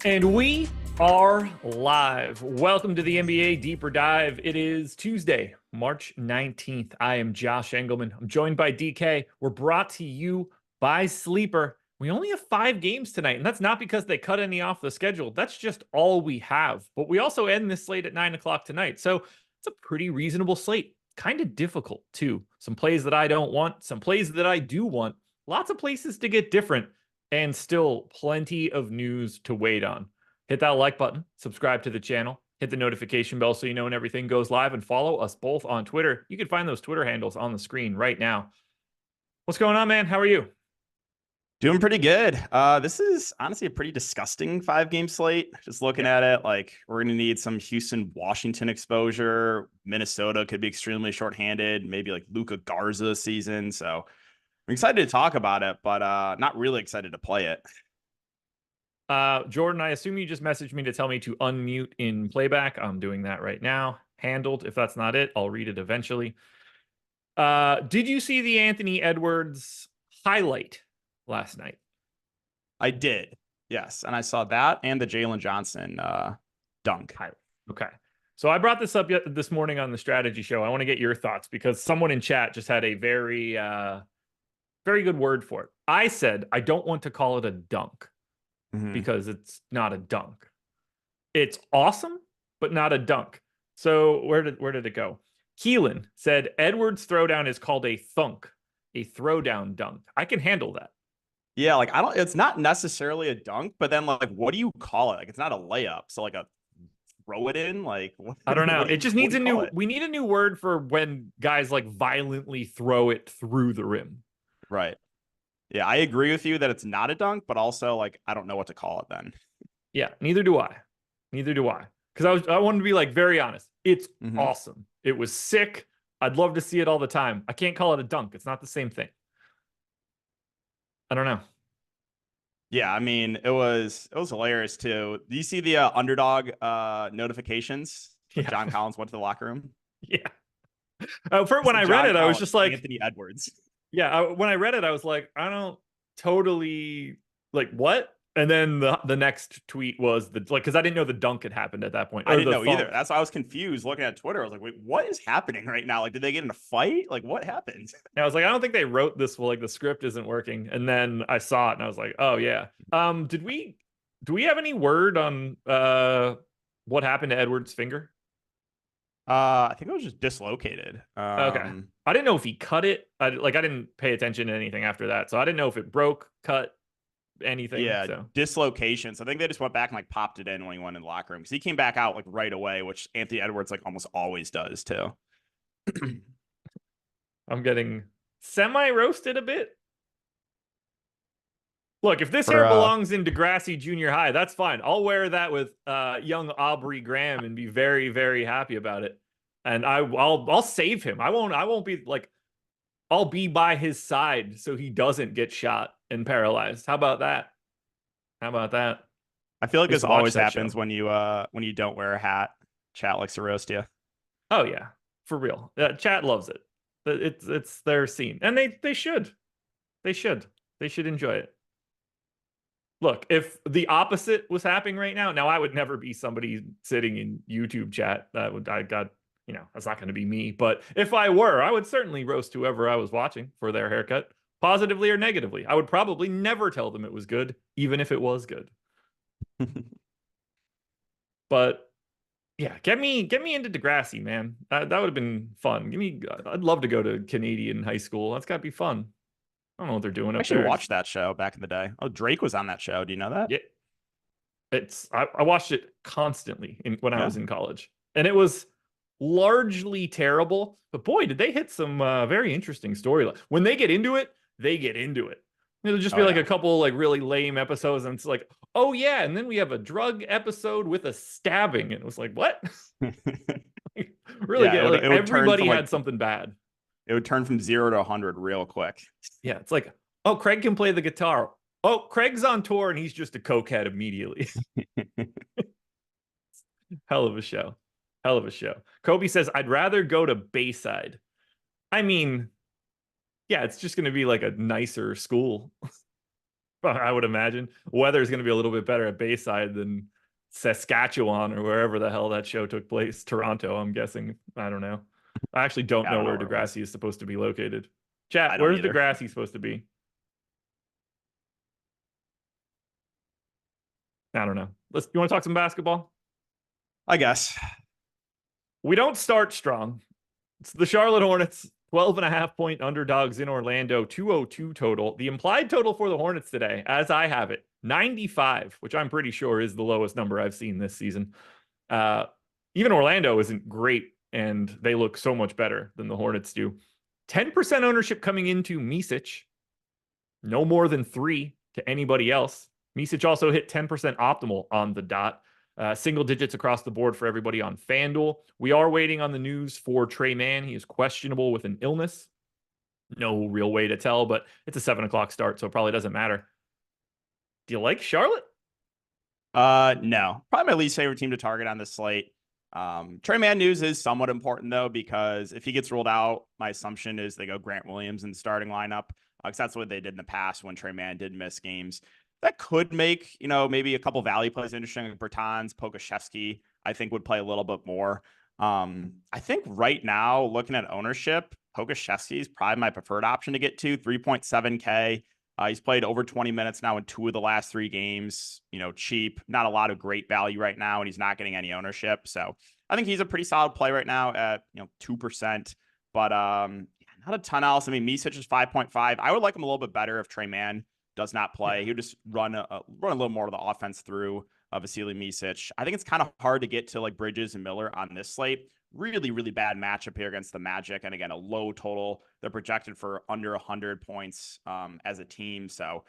And we are live. Welcome to the NBA Deeper Dive. It is Tuesday, March 19th. I am Josh Engleman. I'm joined by DK. We're brought to you by Sleeper. We only have 5 games tonight, and that's not because they cut any off the schedule. That's just all we have. But we also end this slate at 9 o'clock tonight. So it's a pretty reasonable slate. Kind of difficult, too. Some plays that I don't want, some plays that I do want. Lots of places to get different. And still plenty of news to wait on. Hit that like button, subscribe to the channel, hit the notification bell so you know when everything goes live, and follow us both on Twitter. You can find those Twitter handles on the screen right now. What's going on, man? How are you? Doing pretty good. This is honestly a pretty disgusting 5-game slate. Just looking at it, like we're going to need some Houston-Washington exposure. Minnesota could be extremely shorthanded, maybe like Luka Garza season. So I'm excited to talk about it, but not really excited to play it. Jordan, I assume you just messaged me to tell me to unmute in playback. I'm doing that right now. Handled. If that's not it, I'll read it eventually. Did you see the Anthony Edwards highlight last night? I did, yes. And I saw that and the Jalen Johnson dunk. Okay. So I brought this up this morning on the strategy show. I want to get your thoughts because someone in chat just had a very good word for it. I said, I don't want to call it a dunk because it's not a dunk. It's awesome, but not a dunk. So where did it go? Keelan said, Edwards throwdown is called a thunk, a throwdown dunk. I can handle that. Yeah, like it's not necessarily a dunk, but then like, what do you call it? Like, it's not a layup. So like a throw it in, like what, I don't know. It just needs we need a new word for when guys like violently throw it through the rim. Right. Yeah, I agree with you that it's not a dunk, but also like I don't know what to call it then. Yeah, neither do I. Because I wanted to be like very honest. It's awesome. It was sick. I'd love to see it all the time. I can't call it a dunk. It's not the same thing. I don't know. Yeah, I mean, it was hilarious too. Do you see the underdog notifications? Yeah. John Collins went to the locker room. Yeah. When I read it, I was just like Anthony Edwards. Yeah, when I read it, I was like, I don't totally like what. And then the next tweet was because I didn't know the dunk had happened at that point. I didn't know either. That's why I was confused looking at Twitter. I was like, wait, what is happening right now? Like, did they get in a fight? Like, what happened? And I was like, I don't think they wrote this. Well, like the script isn't working. And then I saw it and I was like, oh yeah. Do we have any word on what happened to Edwards' finger? I think it was just dislocated. Okay. I didn't know if he cut it. I didn't pay attention to anything after that. So I didn't know if it broke, cut, anything. Yeah, so. Dislocations. I think they just went back and like popped it in when he went in the locker room because he came back out like right away, which Anthony Edwards like almost always does too. I'm getting semi-roasted a bit. Look, if this hair belongs in Degrassi Junior High, that's fine. I'll wear that with young Aubrey Graham and be very, very happy about it. And I'll save him. I won't be like, I'll be by his side so he doesn't get shot and paralyzed. How about that? I feel like this always happens when you don't wear a hat. Chat likes to roast you. Oh yeah, for real. Chat loves it. It's their scene, and they should enjoy it. Look, if the opposite was happening right now, I would never be somebody sitting in YouTube chat. That's not going to be me. But if I were, I would certainly roast whoever I was watching for their haircut, positively or negatively. I would probably never tell them it was good, even if it was good. But yeah, get me into Degrassi, man. That would have been fun. I'd love to go to Canadian high school. That's got to be fun. I don't know what they're doing up there. I actually watched that show back in the day. Oh, Drake was on that show. Do you know that? Yeah. I watched it constantly when I was in college. And it was largely terrible. But boy, did they hit some very interesting storylines. When they get into it, It'll just be a couple like really lame episodes. And it's like, oh yeah. And then we have a drug episode with a stabbing. And it was like, what? Really Yeah, good. Like it would turn everybody from had like something bad. it would turn from 0 to 100 real quick. Yeah, it's like, oh, Craig can play the guitar. Oh, Craig's on tour and he's just a cokehead immediately. Hell of a show. Hell of a show. Kobe says, I'd rather go to Bayside. I mean, yeah, it's just going to be like a nicer school. I would imagine. Weather's going to be a little bit better at Bayside than Saskatchewan or wherever the hell that show took place. Toronto, I'm guessing. I don't know. I actually don't I know don't know where where it was. Degrassi is supposed to be located. I Chat, don't where's either. Degrassi supposed to be? I don't know. You want to talk some basketball? I guess. We don't start strong. It's the Charlotte Hornets, 12.5-point underdogs in Orlando, 202 total. The implied total for the Hornets today, as I have it, 95, which I'm pretty sure is the lowest number I've seen this season. Even Orlando isn't great, and they look so much better than the Hornets do. 10% ownership coming into Micic. No more than 3 to anybody else. Micic also hit 10% optimal on the dot. Single digits across the board for everybody on FanDuel. We are waiting on the news for Trey Mann. He is questionable with an illness. No real way to tell, but it's a 7 o'clock start, so it probably doesn't matter. Do you like Charlotte? No. Probably my least favorite team to target on this slate. Trey Mann news is somewhat important though, because if he gets ruled out, my assumption is they go Grant Williams in the starting lineup. Because that's what they did in the past when Trey Mann did miss games. That could make, maybe a couple value plays interesting. Like Bertans, Pokusevski, I think would play a little bit more. I think right now, looking at ownership, Pokusevski is probably my preferred option to get to, 3.7K. He's played over 20 minutes now in 2 of the last 3 games. Cheap, not a lot of great value right now, and he's not getting any ownership. So I think he's a pretty solid play right now at 2%. But not a ton else. I mean, Micic is 5.5. I would like him a little bit better if Trey Mann does not play. He would just run a little more of the offense through Vasily Micic. I think it's kind of hard to get to like Bridges and Miller on this slate. Really, really bad matchup here against the Magic. And again, a low total. They're projected for under 100 points as a team. So,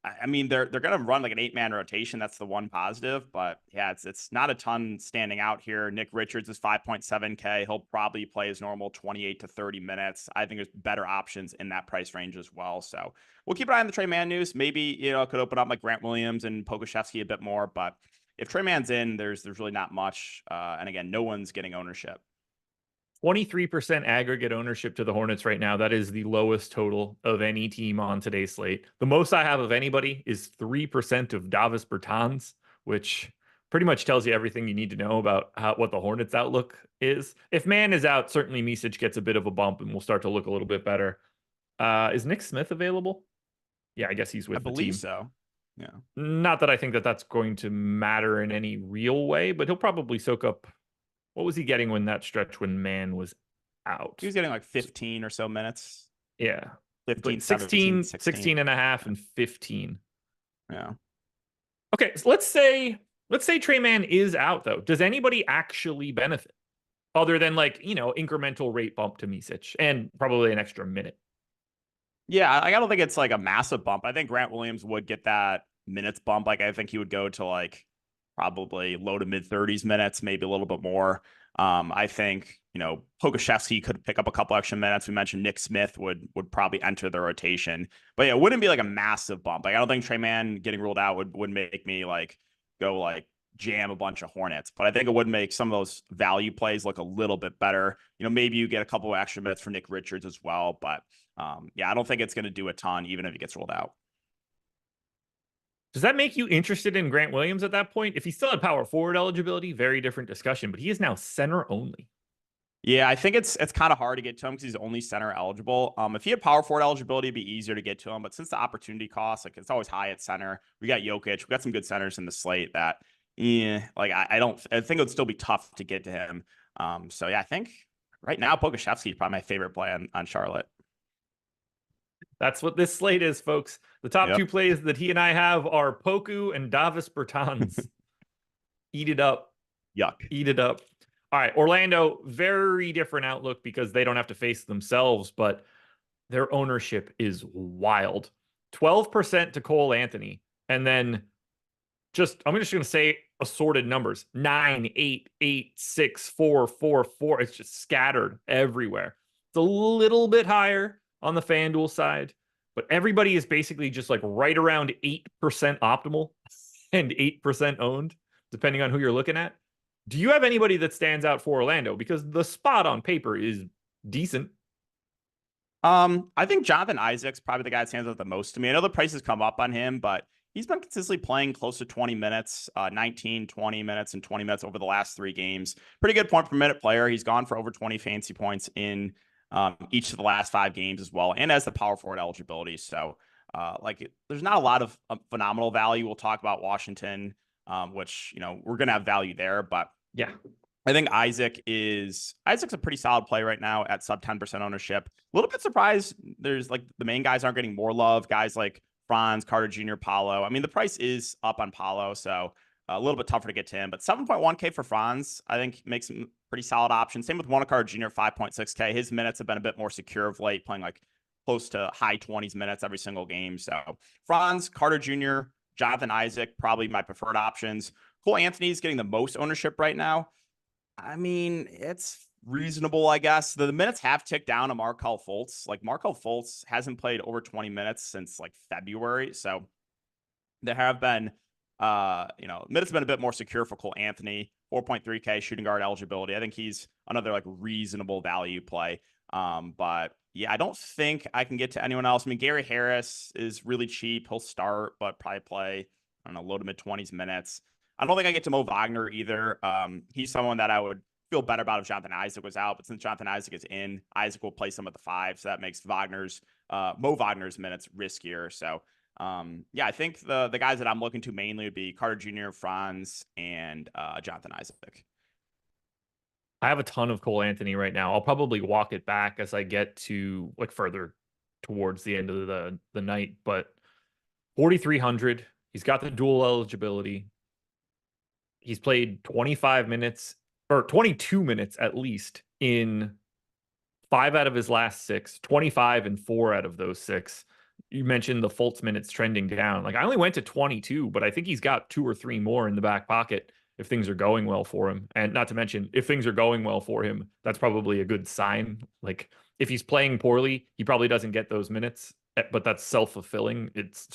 I mean, they're going to run like an 8-man rotation. That's the one positive. But yeah, it's not a ton standing out here. Nick Richards is 5.7K. He'll probably play his normal 28 to 30 minutes. I think there's better options in that price range as well. So we'll keep an eye on the Trey Mann news. Maybe, it could open up like Grant Williams and Pokusevski a bit more. But if Trey Mann's in, there's really not much. And again, no one's getting ownership. 23% aggregate ownership to the Hornets right now. That is the lowest total of any team on today's slate. The most I have of anybody is 3% of Davis Bertans, which pretty much tells you everything you need to know about what the Hornets outlook is. If Mann is out, certainly Micic gets a bit of a bump and will start to look a little bit better. Is Nick Smith available? Yeah, I guess he's with the team. I believe so. Yeah. Not that I think that that's going to matter in any real way, but he'll probably soak up. What was he getting when that stretch when Mann was out? He was getting like 15 or so minutes. Yeah. 15, like 16, 16, 16 and a half, and 15. Yeah. Okay, so let's say Trey Mann is out, though. Does anybody actually benefit? Other than like, incremental rate bump to Micic and probably an extra minute. Yeah, I don't think it's like a massive bump. I think Grant Williams would get that minutes bump. Like I think he would go to like probably low to mid 30s minutes, maybe a little bit more. I think, Pokusevski could pick up a couple extra minutes. We mentioned Nick Smith would probably enter the rotation. But yeah, it wouldn't be like a massive bump. Like I don't think Trey Mann getting ruled out would make me like go like jam a bunch of Hornets. But I think it would make some of those value plays look a little bit better. Maybe you get a couple of extra minutes for Nick Richards as well. But yeah, I don't think it's going to do a ton, even if he gets ruled out. Does that make you interested in Grant Williams at that point? If he still had power forward eligibility, very different discussion, but he is now center only. Yeah, I think it's kind of hard to get to him because he's only center eligible. If he had power forward eligibility, it'd be easier to get to him. But since the opportunity cost, like it's always high at center, we got Jokic, we got some good centers in the slate that, I think it would still be tough to get to him. So yeah, I think right now Pokusevski is probably my favorite play on Charlotte. That's what this slate is, folks. The top 2 plays that he and I have are Poku and Davis Bertans. Eat it up. Yuck. Eat it up. All right, Orlando, very different outlook because they don't have to face themselves, but their ownership is wild. 12% to Cole Anthony, and then I'm just going to say assorted numbers: 9, 8, 8, 6, 4, 4, 4. It's just scattered everywhere. It's a little bit higher on the FanDuel side, but everybody is basically just like right around 8% optimal and 8% owned, depending on who you're looking at. Do you have anybody that stands out for Orlando? Because the spot on paper is decent. I think Jonathan Isaac's probably the guy that stands out the most to me. I know the prices come up on him, but he's been consistently playing close to 20 minutes, 19, 20 minutes, and 20 minutes over the last 3 games. Pretty good point per minute player. He's gone for over 20 fantasy points in each of the last 5 games as well, and has the power forward eligibility. So, there's not a lot of phenomenal value. We'll talk about Washington, which, we're going to have value there, but yeah. I think Isaac's a pretty solid play right now at sub 10% ownership. A little bit surprised there's the main guys aren't getting more love. Guys like Franz, Carter Jr., Paolo. I mean, the price is up on Paolo, so a little bit tougher to get to him. But 7.1K for Franz, I think makes him a pretty solid option. Same with Wanda Carter Jr., 5.6K. His minutes have been a bit more secure of late, playing close to high 20s minutes every single game. So Franz, Carter Jr., Jonathan Isaac, probably my preferred options. Cole Anthony's getting the most ownership right now. I mean, it's reasonable, I guess. The minutes have ticked down to Markelle Fultz. Markelle Fultz hasn't played over 20 minutes since February. So there have been, minutes have been a bit more secure for Cole Anthony. 4.3K shooting guard eligibility. I think he's another reasonable value play. But yeah, I don't think I can get to anyone else. I mean, Gary Harris is really cheap. He'll start, but probably play, I don't know, low to mid 20s minutes. I don't think I get to Mo Wagner either. He's someone that I would feel better about if Jonathan Isaac was out, but since Jonathan Isaac is in, Isaac will play some of the 5, so that makes Mo Wagner's minutes riskier. So, I think the guys that I'm looking to mainly would be Carter Jr., Franz, and Jonathan Isaac. I have a ton of Cole Anthony right now. I'll probably walk it back as I get to further towards the end of the night, but 4,300. He's got the dual eligibility. He's played 25 minutes or 22 minutes at least in 5 out of his last 6, 25 and 4 out of those 6. You mentioned the Fultz minutes trending down. I only went to 22, but I think he's got 2 or 3 more in the back pocket if things are going well for him. And not to mention, if things are going well for him, that's probably a good sign. If he's playing poorly, he probably doesn't get those minutes, but that's self-fulfilling. It's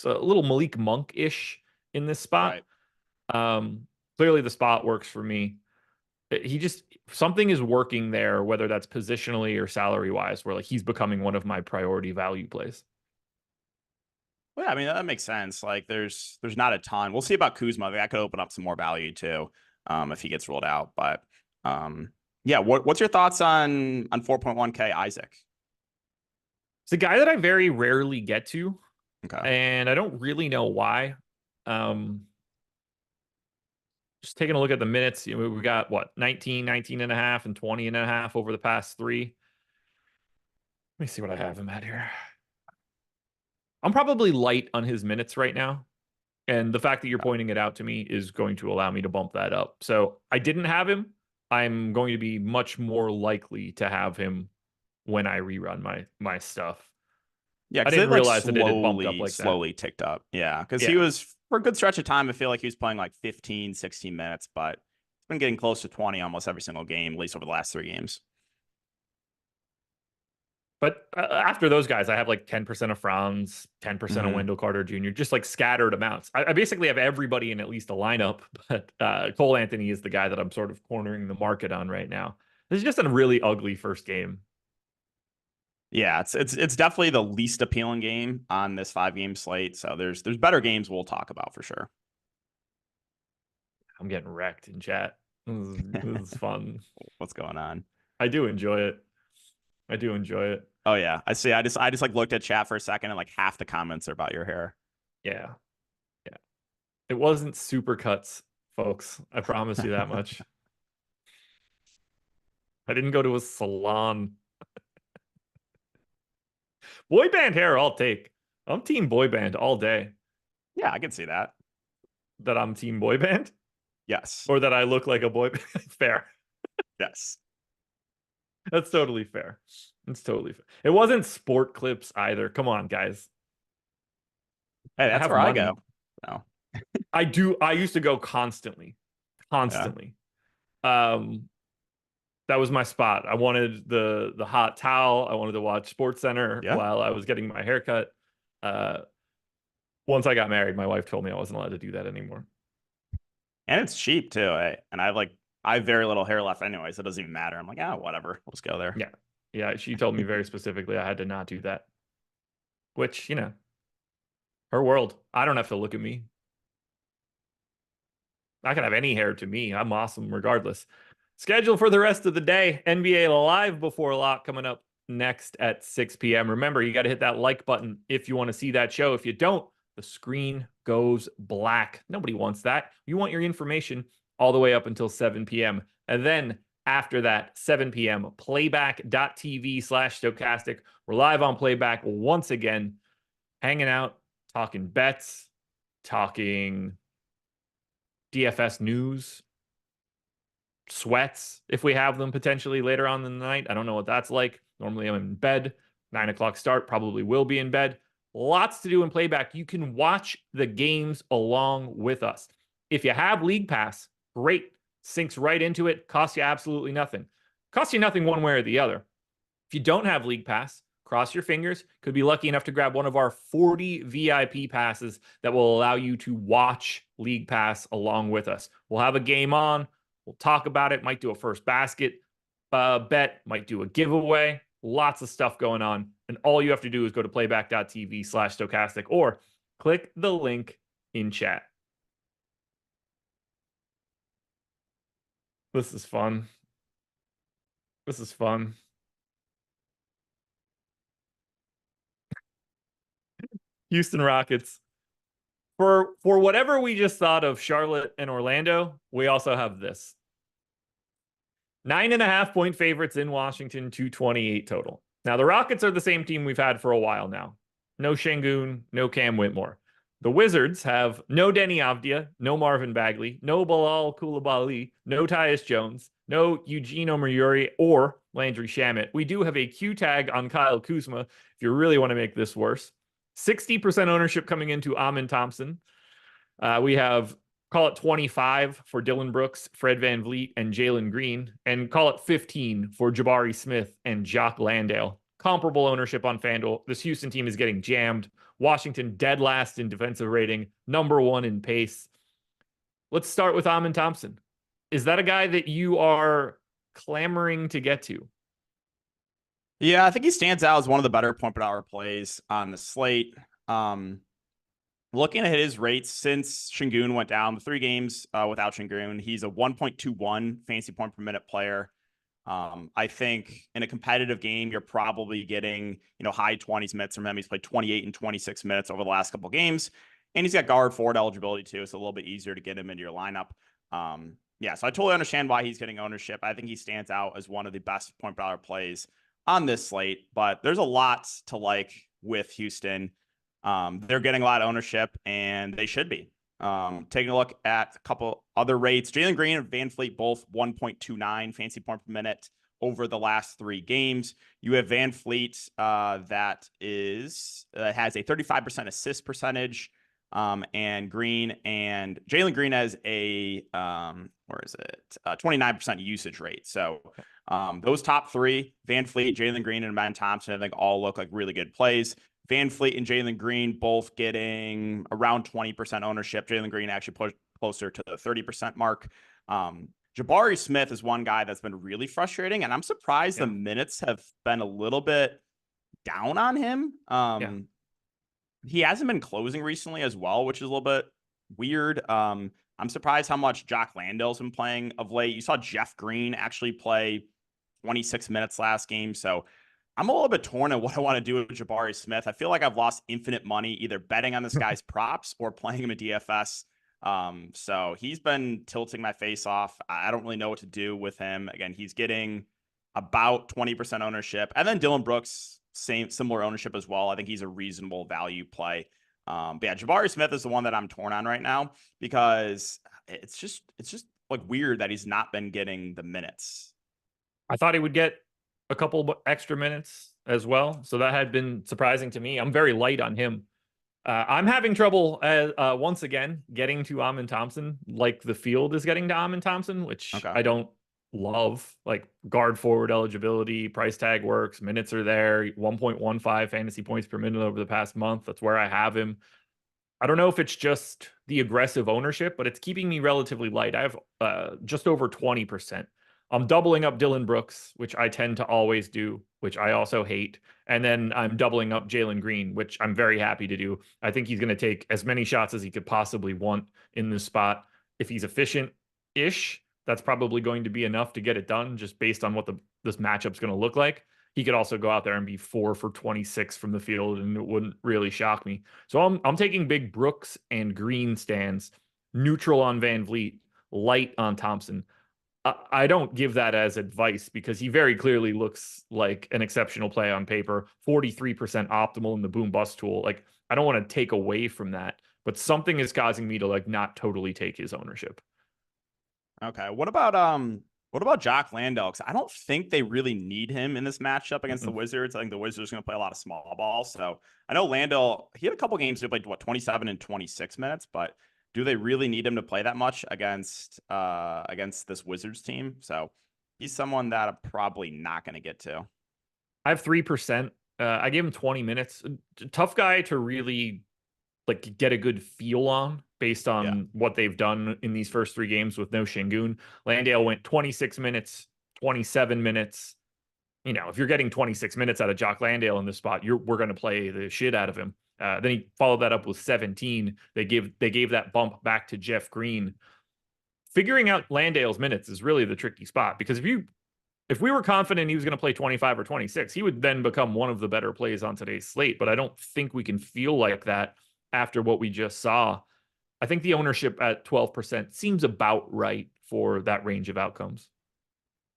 a little Malik Monk-ish in this spot. Right. Clearly the spot works for me. Something is working there, whether that's positionally or salary wise, where he's becoming one of my priority value plays. Well, yeah, I mean, that makes sense. There's not a ton. We'll see about Kuzma. That could open up some more value too, if he gets ruled out. But what's your thoughts on 4.1K Isaac? It's a guy that I very rarely get to. Okay. And I don't really know why. Just taking a look at the minutes, we've got 19 and a half, and 20 and a half over the past 3. Let me see what I have him at here. I'm probably light on his minutes right now. And the fact that you're pointing it out to me is going to allow me to bump that up. So I didn't have him. I'm going to be much more likely to have him when I rerun my stuff. Yeah, I didn't realize that it had bumped up slowly ticked up. Yeah, because he was, for a good stretch of time, I feel like he was playing 15, 16 minutes, but he's been getting close to 20 almost every single game, at least over the last 3 games. But after those guys, I have 10% of Franz, 10% of Wendell Carter Jr., just scattered amounts. I basically have everybody in at least a lineup, but Cole Anthony is the guy that I'm sort of cornering the market on right now. This is just a really ugly first game. Yeah, it's definitely the least appealing game on this 5-game slate. So there's better games we'll talk about for sure. I'm getting wrecked in chat. This is fun. What's going on? I do enjoy it. Oh yeah, I see. I just looked at chat for a second, and half the comments are about your hair. Yeah. It wasn't super cuts, folks. I promise you that much. I didn't go to a salon. Boy band hair, I'll take. I'm team boy band all day. Yeah, I can see that. That I'm team boy band? Yes. Or that I look like a boy band? Fair. Yes. That's totally fair. It's totally fair. It wasn't sport clips either. Come on, guys. Hey, that's where money. I go. No. I used to go constantly. Yeah. Um, that was my spot. I wanted the hot towel. I wanted to watch Sports Center Yeah. while I was getting my haircut. Uh, once I got married, my wife told me I wasn't allowed to do that anymore. And it's cheap too. I have very little hair left anyway, so it doesn't even matter. I'm like, whatever. We'll just go there. Yeah. Yeah, she told me very specifically I had to not do that. Which, her world. I don't have to look at me. I can have any hair to me. I'm awesome regardless. Schedule for the rest of the day. NBA Live before lock coming up next at 6 p.m. Remember, you got to hit that like button if you want to see that show. If you don't, the screen goes black. Nobody wants that. You want your information all the way up until 7 p.m. And then after that, 7 p.m., playback.tv/stochastic. We're live on playback once again, hanging out, talking bets, talking DFS news, sweats if we have them potentially later on in the night. I don't know what that's like. Normally I'm in bed, 9 o'clock start, probably will be in bed. Lots to do in playback. You can watch the games along with us. If you have League Pass, great. Sinks right into it, costs you absolutely nothing. Costs you nothing one way or the other. If you don't have League Pass, cross your fingers. Could be lucky enough to grab one of our 40 VIP passes that will allow you to watch League Pass along with us. We'll have a game on. We'll talk about it. Might do a first basket bet. Might do a giveaway. Lots of stuff going on. And all you have to do is go to playback.tv/stochastic or click the link in chat. This is fun. This is fun. Houston Rockets. For whatever we just thought of Charlotte and Orlando, we also have this. 9.5-point favorites in Washington, 228 total. Now, the Rockets are the same team we've had for a while now. No Şengün, no Cam Whitmore. The Wizards have no Denny Avdia, no Marvin Bagley, no Bilal Coulibaly, no Tyus Jones, no Eugene Omoyuri or Landry Shamet. We do have a Q tag on Kyle Kuzma if you really want to make this worse. 60% ownership coming into Amin Thompson. We have, call it 25 for Dylan Brooks, Fred VanVleet, and Jalen Green, and call it 15 for Jabari Smith and Jock Landale. Comparable ownership on FanDuel. This Houston team is getting jammed. Washington dead last in defensive rating, number one in pace. Let's start with Amin Thompson. Is that a guy that you are clamoring to get to? Yeah, I think he stands out as one of the better point per dollar plays on the slate. Looking at his rates since Şengün went down, the 3 games without Şengün, he's a 1.21 fantasy point per minute player. I think in a competitive game, you're probably getting, high 20s minutes from him. He's played 28 and 26 minutes over the last couple of games, and he's got guard forward eligibility too. So a little bit easier to get him into your lineup. So I totally understand why he's getting ownership. I think he stands out as one of the best point per dollar plays on this slate, but there's a lot to like with Houston. They're getting a lot of ownership, and they should be. Taking a look at a couple other rates, Jalen Green and VanVleet both 1.29 fantasy point per minute over the last 3 games. You have VanVleet that has a 35% assist percentage, and Jalen Green has a 29% usage rate. So those top 3, VanVleet, Jalen Green, and Amin Thompson, I think all look like really good plays. VanVleet and Jalen Green both getting around 20% ownership. Jalen Green actually pushed closer to the 30% mark. Jabari Smith is one guy that's been really frustrating, and I'm surprised the minutes have been a little bit down on him. He hasn't been closing recently as well, which is a little bit weird. I'm surprised how much Jock Landale's been playing of late. You saw Jeff Green actually play 26 minutes last game, so I'm a little bit torn on what I want to do with Jabari Smith. I feel like I've lost infinite money either betting on this guy's props or playing him in DFS. So he's been tilting my face off. I don't really know what to do with him. Again, he's getting about 20% ownership. And then Dylan Brooks, similar ownership as well. I think he's a reasonable value play. But yeah, Jabari Smith is the one that I'm torn on right now because it's just like weird that he's not been getting the minutes. I thought he would get a couple extra minutes as well. So that had been surprising to me. I'm very light on him. I'm having trouble once again getting to Amin Thompson, like the field is getting to Amin Thompson, which Okay. I don't love. Like guard forward eligibility, price tag works, minutes are there, 1.15 fantasy points per minute over the past month. That's where I have him. I don't know if it's just the aggressive ownership, but it's keeping me relatively light. I have just over 20%. I'm doubling up Dylan Brooks, which I tend to always do, which I also hate. And then I'm doubling up Jalen Green, which I'm very happy to do. I think he's going to take as many shots as he could possibly want in this spot. If he's efficient-ish, that's probably going to be enough to get it done just based on what this matchup's going to look like. He could also go out there and be 4 for 26 from the field, and it wouldn't really shock me. So I'm taking big Brooks and Green stands, neutral on Van Vliet, light on Thompson. I don't give that as advice because he very clearly looks like an exceptional play on paper, 43% optimal in the boom bust tool. Like, I don't want to take away from that, but something is causing me to like not totally take his ownership. Okay. What about Jock Landale? Because I don't think they really need him in this matchup against the Wizards. I think the Wizards are going to play a lot of small ball. So I know Landale, he had a couple games that played 27 and 26 minutes, but do they really need him to play that much against this Wizards team? So he's someone that I'm probably not going to get to. I have 3%. I gave him 20 minutes. Tough guy to really like get a good feel on based Yeah. on what they've done in these first 3 games with no Şengün. Landale went 26 minutes, 27 minutes. You know, if you're getting 26 minutes out of Jock Landale in this spot, we're going to play the shit out of him. Then he followed that up with 17. They gave that bump back to Jeff Green. Figuring out Landale's minutes is really the tricky spot because if we were confident he was going to play 25 or 26, he would then become one of the better plays on today's slate. But I don't think we can feel like that after what we just saw. I think the ownership at 12% seems about right for that range of outcomes.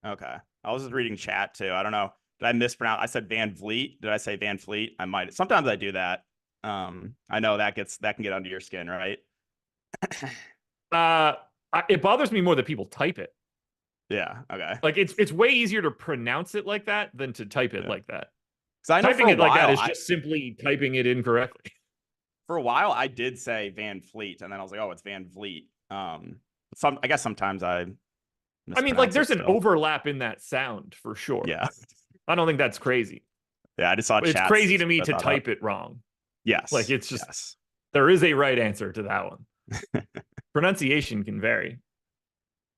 Okay. I was just reading chat too. I don't know. Did I mispronounce? I said Van Vliet. Did I say Van Fleet? I might. Sometimes I do that. I know that can get under your skin, right? It bothers me more that people type it. Yeah. Okay. Like it's way easier to pronounce it like that than to type it Yeah. like that. Because I know Typing it like that is just simply typing it incorrectly. for a while I did say Van Fleet, and then I was like, oh, it's Van Vliet. I guess sometimes I mean, like there's an still. overlap in that sound for sure. Yeah. I don't think that's crazy. Yeah, I just saw it's crazy to me to type it wrong. Yes. Like it's just there is a right answer to that one. Pronunciation can vary.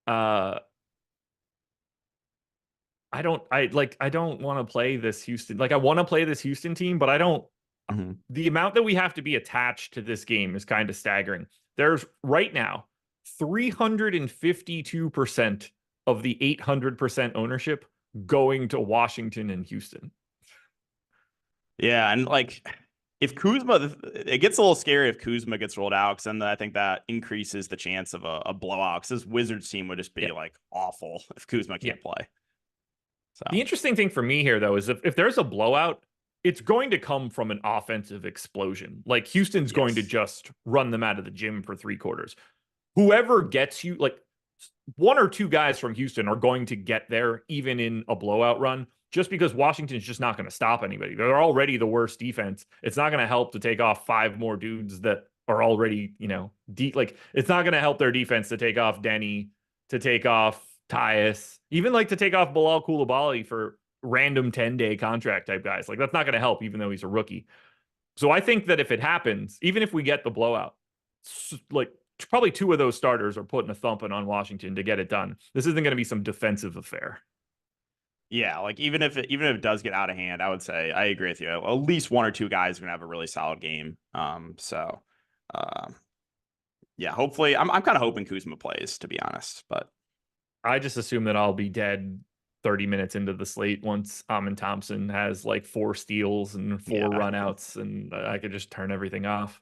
I don't want to play this Houston. Like I want to play this Houston team, but I don't. The amount that we have to be attached to this game is kind of staggering. There's right now 352% of the 800% ownership going to Washington and Houston. Yeah, and like if Kuzma, it gets a little scary if Kuzma gets rolled out, because then I think that increases the chance of a blowout. Because this Wizards team would just be like awful if Kuzma can't play. So the interesting thing for me here, though, is if there's a blowout, it's going to come from an offensive explosion. Like Houston's going to just run them out of the gym for 3 quarters. Whoever gets you, like 1 or 2 guys from Houston are going to get there, even in a blowout run, just because Washington's just not going to stop anybody. They're already the worst defense. It's not going to help to take off 5 more dudes that are already, deep. Like it's not going to help their defense to take off Denny, to take off Tyus, even like to take off Bilal Coulibaly for random 10-day contract type guys. Like that's not going to help, even though he's a rookie. So I think that if it happens, even if we get the blowout, like probably 2 of those starters are putting a thumping on Washington to get it done. This isn't going to be some defensive affair. Yeah, like even if it does get out of hand, I would say I agree with you. At least 1 or 2 guys are gonna have a really solid game. Yeah, hopefully I'm kind of hoping Kuzma plays, to be honest, but I just assume that I'll be dead 30 minutes into the slate once Amin Thompson has like 4 steals and 4 runouts, and I could just turn everything off.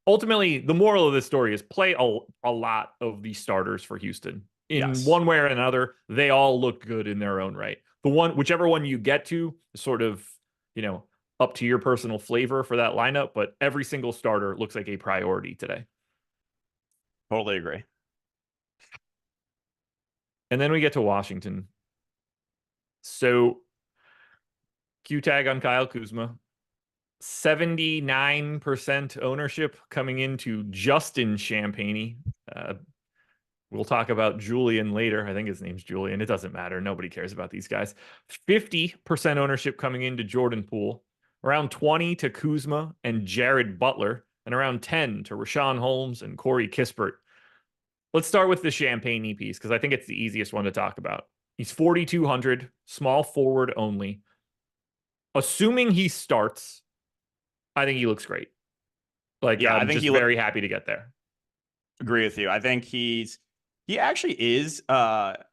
Ultimately, the moral of this story is play a lot of the starters for Houston. In one way or another, they all look good in their own right. Whichever one you get to is sort of, up to your personal flavor for that lineup, but every single starter looks like a priority today. Totally agree. And then we get to Washington. So Q tag on Kyle Kuzma. 79% ownership coming into Justin Champagny. We'll talk about Julian later. I think his name's Julian. It doesn't matter. Nobody cares about these guys. 50% ownership coming into Jordan Poole. Around 20 to Kuzma and Jared Butler. And around 10 to Rashawn Holmes and Corey Kispert. Let's start with the Champagny piece because I think it's the easiest one to talk about. He's 4,200, small forward only. Assuming he starts, I think he looks great. Like, Yeah, I'm I think just very happy to get there. Agree with you. I think he actually is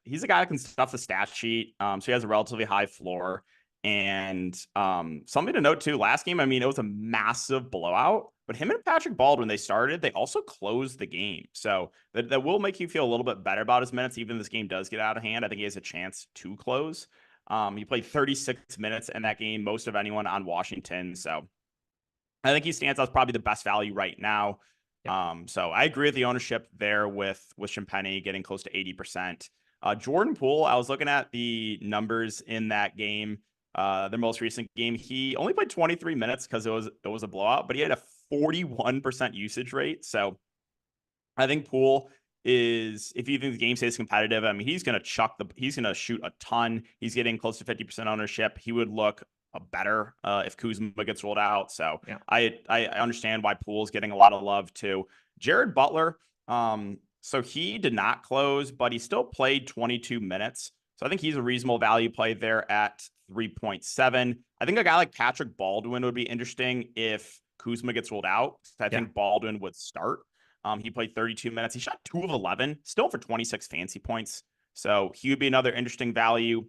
he's a guy that can stuff the stat sheet. So he has a relatively high floor. And something to note too, last game, I mean, it was a massive blowout, but him and Patrick Baldwin, they started, they also closed the game. So that will make you feel a little bit better about his minutes, even if this game does get out of hand. I think he has a chance to close. He played 36 minutes in that game, most of anyone on Washington. So I think he stands out as probably the best value right now. So I agree with the ownership there with Champagny getting close to 80%. Jordan Poole, I was looking at the numbers in that game, their most recent game. He only played 23 minutes because it was a blowout, but he had a 41% usage rate. So I think Poole is, if you think the game stays competitive, I mean, he's going to shoot a ton. He's getting close to 50% ownership. He would look better if Kuzma gets rolled out. So yeah. I understand why Poole's getting a lot of love too. Jared Butler, so he did not close, but he still played 22 minutes. So I think he's a reasonable value play there at 3.7. I think a guy like Patrick Baldwin would be interesting if Kuzma gets rolled out. I think Baldwin would start. He played 32 minutes. He shot 2 of 11, still for 26 fancy points. So he would be another interesting value.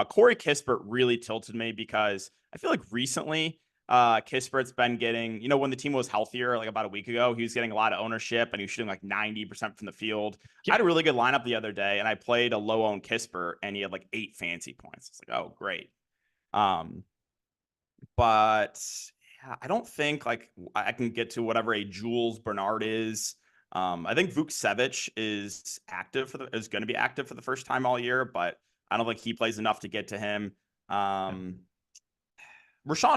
Corey Kispert really tilted me because I feel like recently Kispert's been getting, when the team was healthier, like about a week ago, he was getting a lot of ownership and he was shooting like 90% from the field. Yeah. I had a really good lineup the other day and I played a low owned Kispert and he had like 8 fancy points. It's like, oh, great. But yeah, I don't think like I can get to whatever a Jules Bernard is. I think Vukcevic is going to be active for the first time all year, but I don't think he plays enough to get to him. Rashawn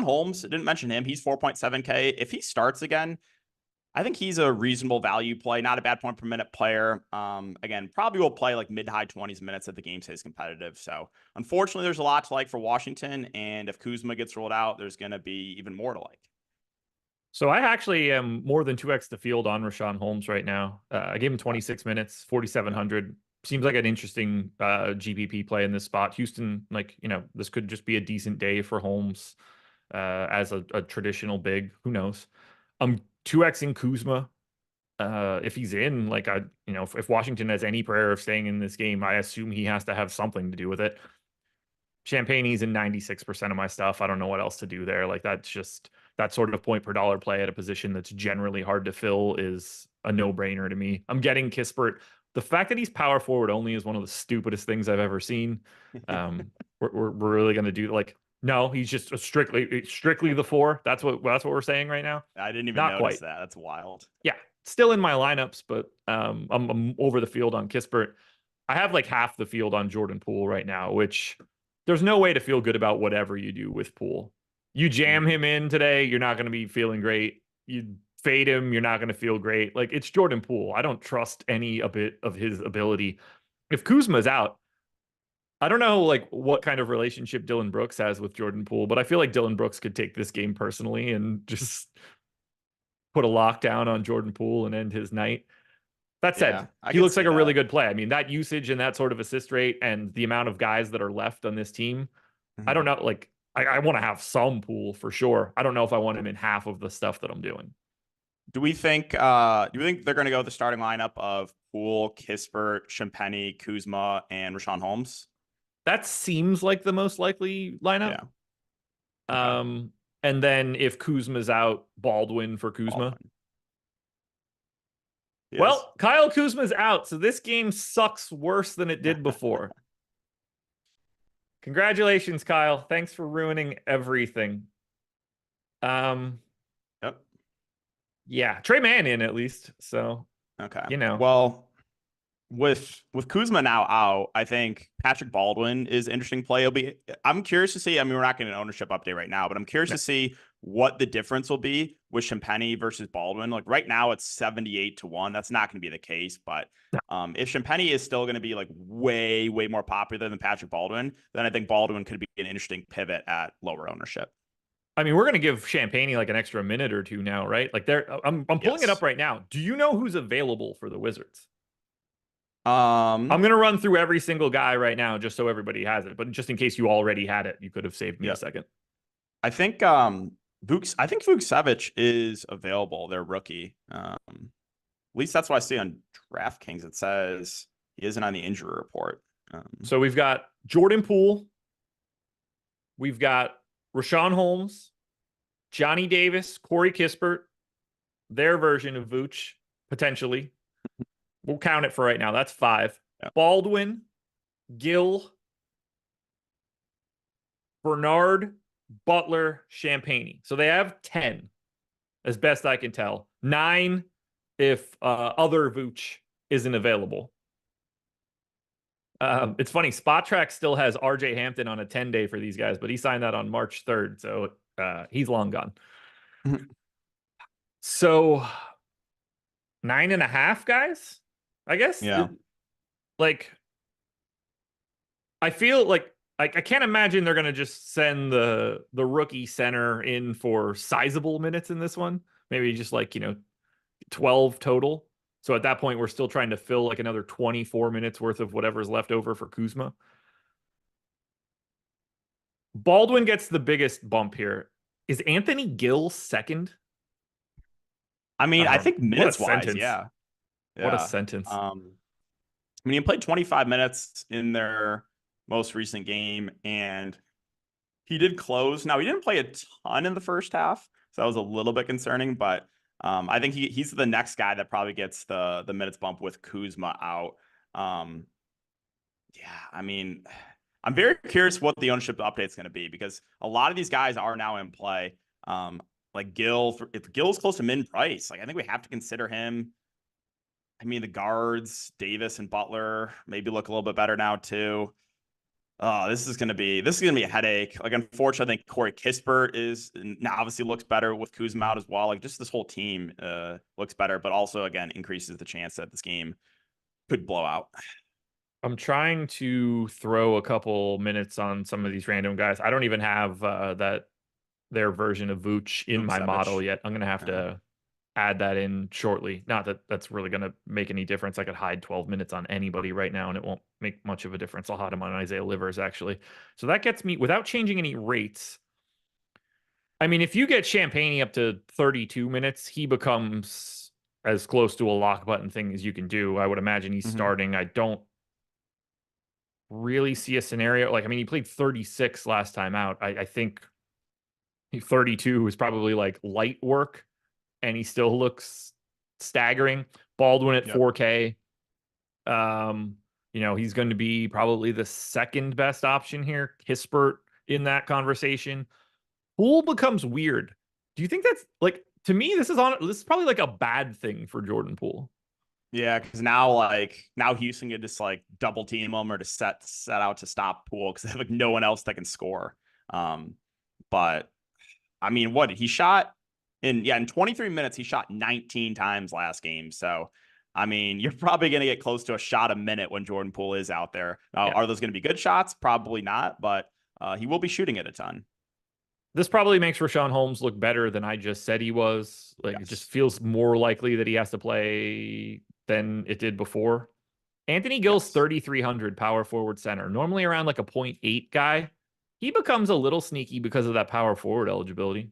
Holmes, I didn't mention him. He's 4.7K. If he starts again, I think he's a reasonable value play, not a bad point per minute player. Again, probably will play like mid to high 20s minutes if the game stays competitive. So unfortunately, there's a lot to like for Washington. And if Kuzma gets rolled out, there's going to be even more to like. So I actually am more than 2x the field on Rashawn Holmes right now. I gave him 26 minutes, 4,700. Seems like an interesting GPP play in this spot. Houston, this could just be a decent day for Holmes as a traditional big. Who knows? I'm 2xing Kuzma. If he's in, if Washington has any prayer of staying in this game, I assume he has to have something to do with it. Champagny's in 96% of my stuff. I don't know what else to do there. Like that's just that sort of point per dollar play at a position that's generally hard to fill is a no-brainer to me. I'm getting Kispert. The fact that he's power forward only is one of the stupidest things I've ever seen. We're really going to do no, he's just strictly the 4. That's what we're saying right now. I didn't even notice that. That's wild. Yeah, still in my lineups, but I'm over the field on Kispert. I have like half the field on Jordan Poole right now, which there's no way to feel good about whatever you do with Poole. You jam him in today, you're not going to be feeling great. You fade him, you're not going to feel great. Like, it's Jordan Poole. I don't trust any bit of his ability. If Kuzma's out, I don't know what kind of relationship Dylan Brooks has with Jordan Poole, but I feel like Dylan Brooks could take this game personally and just put a lockdown on Jordan Poole and end his night. That said, he looks like a really good play. I mean, that usage and that sort of assist rate and the amount of guys that are left on this team, I don't know. I want to have some Poole for sure. I don't know if I want him in half of the stuff that I'm doing. Do we think they're going to go with the starting lineup of Poole, Kispert, Champagny, Kuzma, and Rashawn Holmes? That seems like the most likely lineup. Yeah. Okay. And then if Kuzma's out, Baldwin for Kuzma. Yes. Well, Kyle Kuzma's out, so this game sucks worse than it did before. Congratulations, Kyle. Thanks for ruining everything. Yep. Yeah, Trey Mann in at least. So, okay. Well, with Kuzma now out, I think Patrick Baldwin is interesting play. I'm curious to see. I mean, we're not getting an ownership update right now, but I'm curious to see what the difference will be with Champagny versus Baldwin. Like right now, it's 78-1. That's not going to be the case, but if Champagny is still going to be like way more popular than Patrick Baldwin, then I think Baldwin could be an interesting pivot at lower ownership. I mean, we're going to give Champagny like an extra minute or two now, right? Like I'm pulling it up right now. Do you know who's available for the Wizards? I'm going to run through every single guy right now just so everybody has it. But just in case you already had it, you could have saved me a second. I think Vukcevic is available. Their rookie. At least that's what I see on DraftKings. It says he isn't on the injury report. So we've got Jordan Poole. We've got Rashawn Holmes, Johnny Davis, Corey Kispert, their version of Vooch, potentially. We'll count it for right now. That's 5. Yeah. Baldwin, Gill, Bernard, Butler, Champagny. So they have 10, as best I can tell. 9 if other Vooch isn't available. It's funny. Spot Track still has RJ Hampton on a 10-day for these guys, but he signed that on March 3rd, so he's long gone. So 9.5 guys, I guess. Yeah. I feel like I can't imagine they're gonna just send the rookie center in for sizable minutes in this one. Maybe just 12 total. So at that point, we're still trying to fill like another 24 minutes worth of whatever's left over for Kuzma. Baldwin gets the biggest bump here. Is Anthony Gill second? I mean, I think minutes-wise, yeah. What a sentence. I mean, he played 25 minutes in their most recent game, and he did close. Now, he didn't play a ton in the first half, so that was a little bit concerning, but I think he's the next guy that probably gets the minutes bump with Kuzma out. Yeah, I mean, I'm very curious what the ownership update is going to be because a lot of these guys are now in play. Like Gill, if Gill's close to min price, like I think we have to consider him. I mean, the guards, Davis and Butler, maybe look a little bit better now too. Oh, this is gonna be a headache. Like, unfortunately, I think Corey Kispert now obviously looks better with Kuzma out as well. Like, just this whole team looks better, but also again increases the chance that this game could blow out. I'm trying to throw a couple minutes on some of these random guys. I don't even have their version of Vooch in my model yet. I'm gonna have to add that in shortly. Not that that's really going to make any difference. I could hide 12 minutes on anybody right now and it won't make much of a difference. I'll hide him on Isaiah Livers actually. So that gets me, without changing any rates, I mean, if you get Champagny up to 32 minutes, he becomes as close to a lock button thing as you can do. I would imagine he's starting. I don't really see a scenario. Like, I mean, he played 36 last time out. I think 32 is probably like light work. And he still looks staggering. Baldwin at 4K. He's going to be probably the second best option here. Kispert in that conversation. Poole becomes weird. Do you think that's like, to me, this is probably like a bad thing for Jordan Poole. Yeah, because now Houston could just like double team him or to set out to stop Poole because they have like no one else that can score. But I mean, he shot in 23 minutes, he shot 19 times last game. So, I mean, you're probably going to get close to a shot a minute when Jordan Poole is out there. Are those going to be good shots? Probably not, but he will be shooting it a ton. This probably makes Rashawn Holmes look better than I just said he was. It just feels more likely that he has to play than it did before. Anthony Gill's 3,300 power forward center, normally around like a 0.8 guy. He becomes a little sneaky because of that power forward eligibility.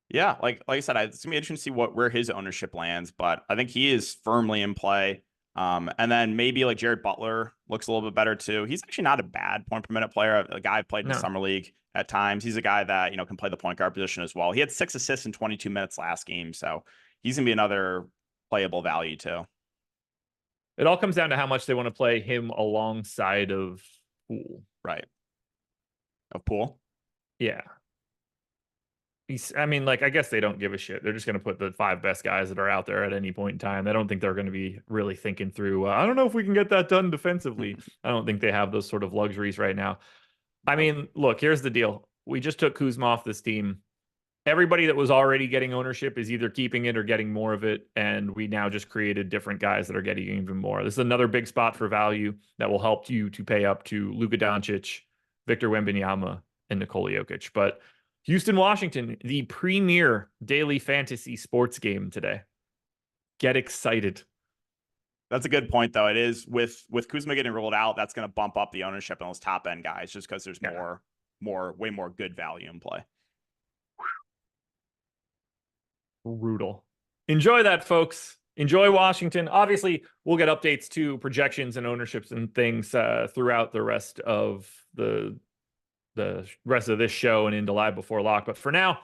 Yeah, like I said, it's gonna be interesting to see where his ownership lands, but I think he is firmly in play. And then maybe like Jared Butler looks a little bit better too. He's actually not a bad point per minute player. A guy I've played in the summer league at times. He's a guy that can play the point guard position as well. He had 6 assists in 22 minutes last game, so he's gonna be another playable value too. It all comes down to how much they want to play him alongside of Poole, right? Of Poole, yeah. I mean, like, I guess they don't give a shit. They're just going to put the 5 best guys that are out there at any point in time. I don't think they're going to be really thinking through, I don't know if we can get that done defensively. I don't think they have those sort of luxuries right now. I mean, look, here's the deal. We just took Kuzma off this team. Everybody that was already getting ownership is either keeping it or getting more of it. And we now just created different guys that are getting even more. This is another big spot for value that will help you to pay up to Luka Doncic, Victor Wembanyama, and Nikola Jokic. But Houston, Washington, the premier daily fantasy sports game today. Get excited. That's a good point, though. It is with Kuzma getting rolled out, that's going to bump up the ownership on those top end guys just because there's way more good value in play. Brutal. Enjoy that, folks. Enjoy Washington. Obviously, we'll get updates to projections and ownerships and things throughout the rest of the rest of this show and into live before lock. But for now,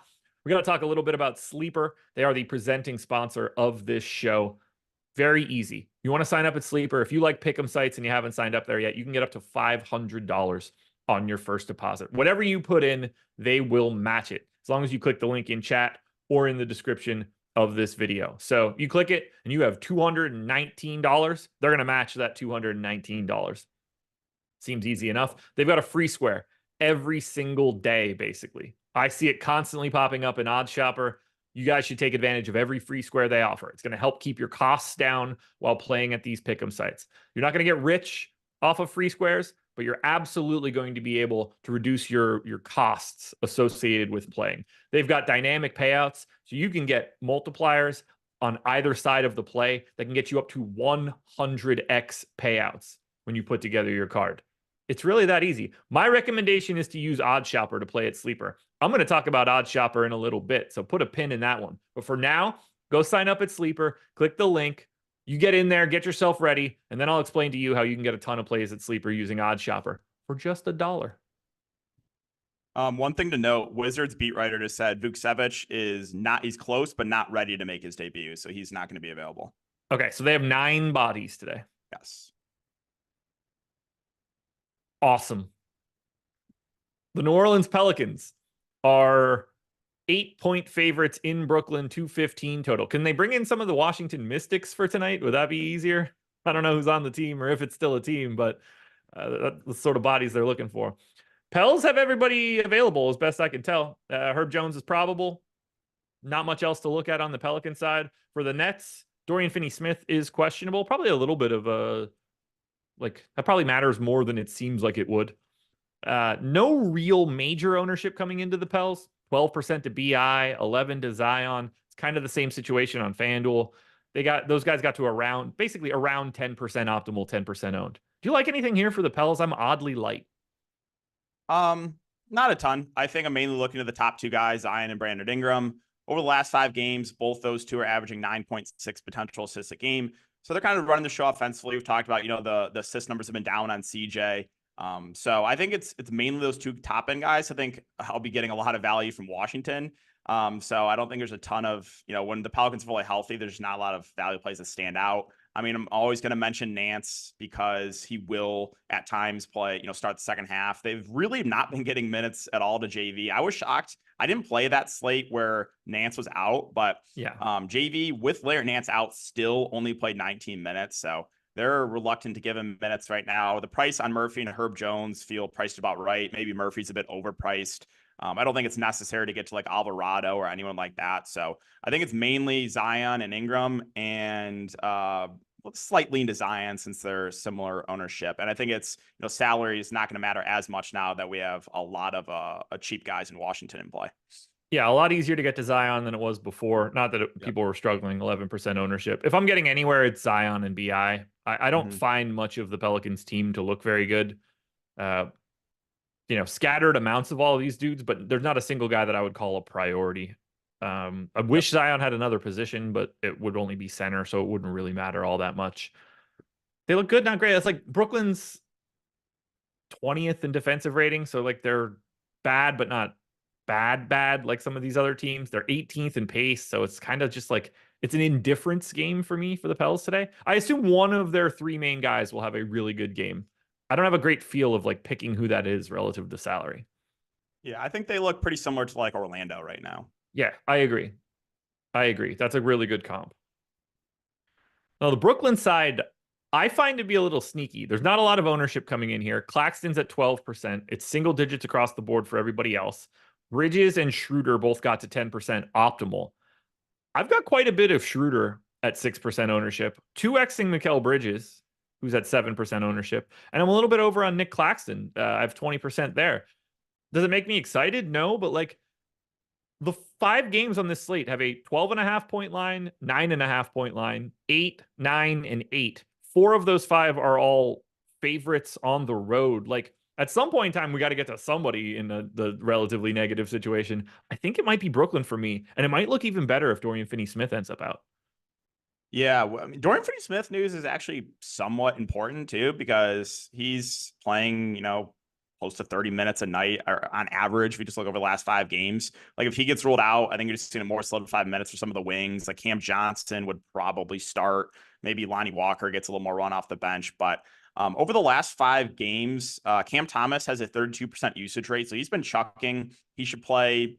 we're going to talk a little bit about Sleeper. They are the presenting sponsor of this show. Very easy. You want to sign up at Sleeper. If you like pick'em sites and you haven't signed up there yet, you can get up to $500 on your first deposit. Whatever you put in, they will match it as long as you click the link in chat or in the description of this video. So you click it and you have $219. They're going to match that $219. Seems easy enough. They've got a free square every single day, basically. I see it constantly popping up in Odds Shopper. You guys should take advantage of every free square they offer. It's going to help keep your costs down while playing at these pick'em sites. You're not going to get rich off of free squares, but you're absolutely going to be able to reduce your costs associated with playing. They've got dynamic payouts, so you can get multipliers on either side of the play that can get you up to 100x payouts when you put together your card. It's really that easy. My recommendation is to use Odds Shopper to play at Sleeper. I'm going to talk about Odds Shopper in a little bit, so put a pin in that one. But for now, go sign up at Sleeper, click the link, you get in there, get yourself ready, and then I'll explain to you how you can get a ton of plays at Sleeper using Odds Shopper for just $1. One thing to note, Wizards beat writer just said Vukcevic he's close, but not ready to make his debut, so he's not going to be available. Okay, so they have 9 bodies today. Yes. Awesome. The New Orleans Pelicans are 8-point favorites in Brooklyn, 215 total. Can they bring in some of the Washington Mystics for tonight? Would that be easier? I don't know who's on the team or if it's still a team, but that's the sort of bodies they're looking for. Pels have everybody available as best I can tell. Herb Jones is probable. Not much else to look at on the Pelican side. For the Nets, Dorian Finney-Smith is questionable. Probably a little bit of a, that probably matters more than it seems like it would. No real major ownership coming into the Pels. 12% to BI, 11 to Zion. It's kind of the same situation on FanDuel. Those guys got to basically around 10% optimal, 10% owned. Do you like anything here for the Pels? I'm oddly light. Not a ton. I think I'm mainly looking at the top 2 guys, Zion and Brandon Ingram. Over the last 5 games, both those 2 are averaging 9.6 potential assists a game. So they're kind of running the show offensively. We've talked about, the assist numbers have been down on CJ. So I think it's mainly those 2 top end guys. I think I'll be getting a lot of value from Washington. So I don't think there's a ton of, when the Pelicans are fully healthy, there's not a lot of value plays that stand out. I mean, I'm always going to mention Nance because he will at times play, start the second half. They've really not been getting minutes at all to JV. I was shocked. I didn't play that slate where Nance was out, but yeah, JV with Larry Nance out still only played 19 minutes. So they're reluctant to give him minutes right now. The price on Murphy and Herb Jones feel priced about right. Maybe Murphy's a bit overpriced. I don't think it's necessary to get to like Alvarado or anyone like that. So I think it's mainly Zion and Ingram and slight lean to Zion since they're similar ownership. And I think it's, salary is not going to matter as much now that we have a lot of cheap guys in Washington in play. Yeah, a lot easier to get to Zion than it was before. Not that people were struggling, 11% ownership. If I'm getting anywhere, it's Zion and BI. I don't find much of the Pelicans team to look very good. Scattered amounts of all of these dudes, but there's not a single guy that I would call a priority. I wish Zion had another position, but it would only be center, so it wouldn't really matter all that much. They look good, not great. That's like Brooklyn's 20th in defensive rating, so like they're bad, but not bad like some of these other teams. They're 18th in pace, so it's kind of just like it's an indifference game for me for the Pels today. I assume one of their 3 main guys will have a really good game. I don't have a great feel of like picking who that is relative to salary. Yeah, I think they look pretty similar to like Orlando right now. Yeah, I agree. I agree. That's a really good comp. Now, the Brooklyn side, I find to be a little sneaky. There's not a lot of ownership coming in here. Claxton's at 12%. It's single digits across the board for everybody else. Bridges and Schroeder both got to 10% optimal. I've got quite a bit of Schroeder at 6% ownership, 2xing Mikal Bridges, who's at 7% ownership, and I'm a little bit over on Nick Claxton. I have 20% there. Does it make me excited? No, but like the 5 games on this slate have a 12.5 point line, 9.5 point line, 8, 9, and 8. 4 of those 5 are all favorites on the road. Like at some point in time, we got to get to somebody in the relatively negative situation. I think it might be Brooklyn for me, and it might look even better if Dorian Finney-Smith ends up out. Yeah, I mean, Dorian Finney-Smith news is actually somewhat important too because he's playing, close to 30 minutes a night or on average. If we just look over the last 5 games, like if he gets ruled out, I think you're just seeing a more solidified minutes for some of the wings. Like Cam Johnson would probably start. Maybe Lonnie Walker gets a little more run off the bench, but over the last 5 games, Cam Thomas has a 32% usage rate, so he's been chucking. He should play,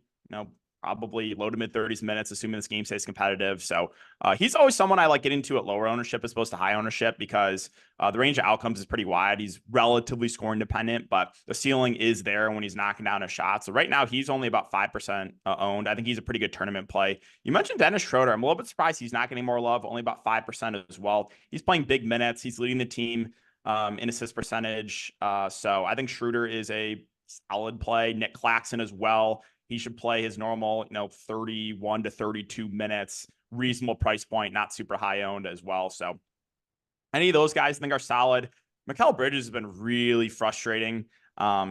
probably low to mid 30s minutes, assuming this game stays competitive. So he's always someone I like getting to at lower ownership as opposed to high ownership because the range of outcomes is pretty wide. He's relatively scoring dependent, but the ceiling is there when he's knocking down a shot. So right now he's only about 5% owned. I think he's a pretty good tournament play. You mentioned Dennis Schroeder. I'm a little bit surprised he's not getting more love, only about 5% as well. He's playing big minutes. He's leading the team in assist percentage. So I think Schroeder is a solid play. Nick Claxton as well. He should play his normal, 31 to 32 minutes, reasonable price point, not super high owned as well. So any of those guys I think are solid. Mikal Bridges has been really frustrating.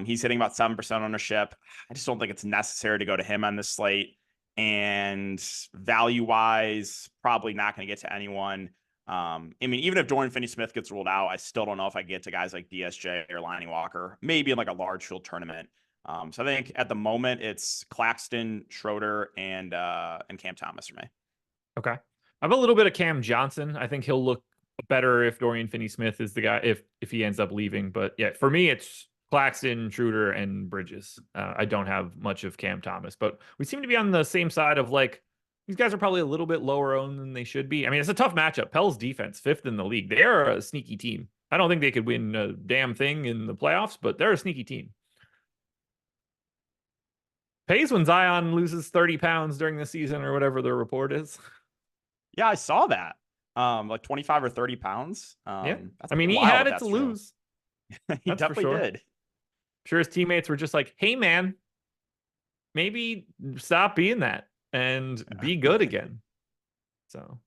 He's hitting about 7% ownership. I just don't think it's necessary to go to him on this slate. And value-wise, probably not going to get to anyone. I mean, even if Dorian Finney-Smith gets ruled out, I still don't know if I get to guys like DSJ or Lonnie Walker, maybe in like a large field tournament. So I think at the moment it's Claxton, Schroeder, and Cam Thomas for me. Okay. I have a little bit of Cam Johnson. I think he'll look better if Dorian Finney-Smith is the guy, if he ends up leaving. But yeah, for me, it's Claxton, Schroeder, and Bridges. I don't have much of Cam Thomas, but we seem to be on the same side of like, these guys are probably a little bit lower owned than they should be. I mean, it's a tough matchup. Pell's defense, 5th in the league. They're a sneaky team. I don't think they could win a damn thing in the playoffs, but they're a sneaky team. Pays when Zion loses 30 pounds during the season or whatever the report is. Yeah, I saw that. Like 25 or 30 pounds. Yeah. That's I mean, he wild had if it to that's true. lose. He That's for definitely sure. did. I'm sure his teammates were just like, hey, man, maybe stop being that and be good again. So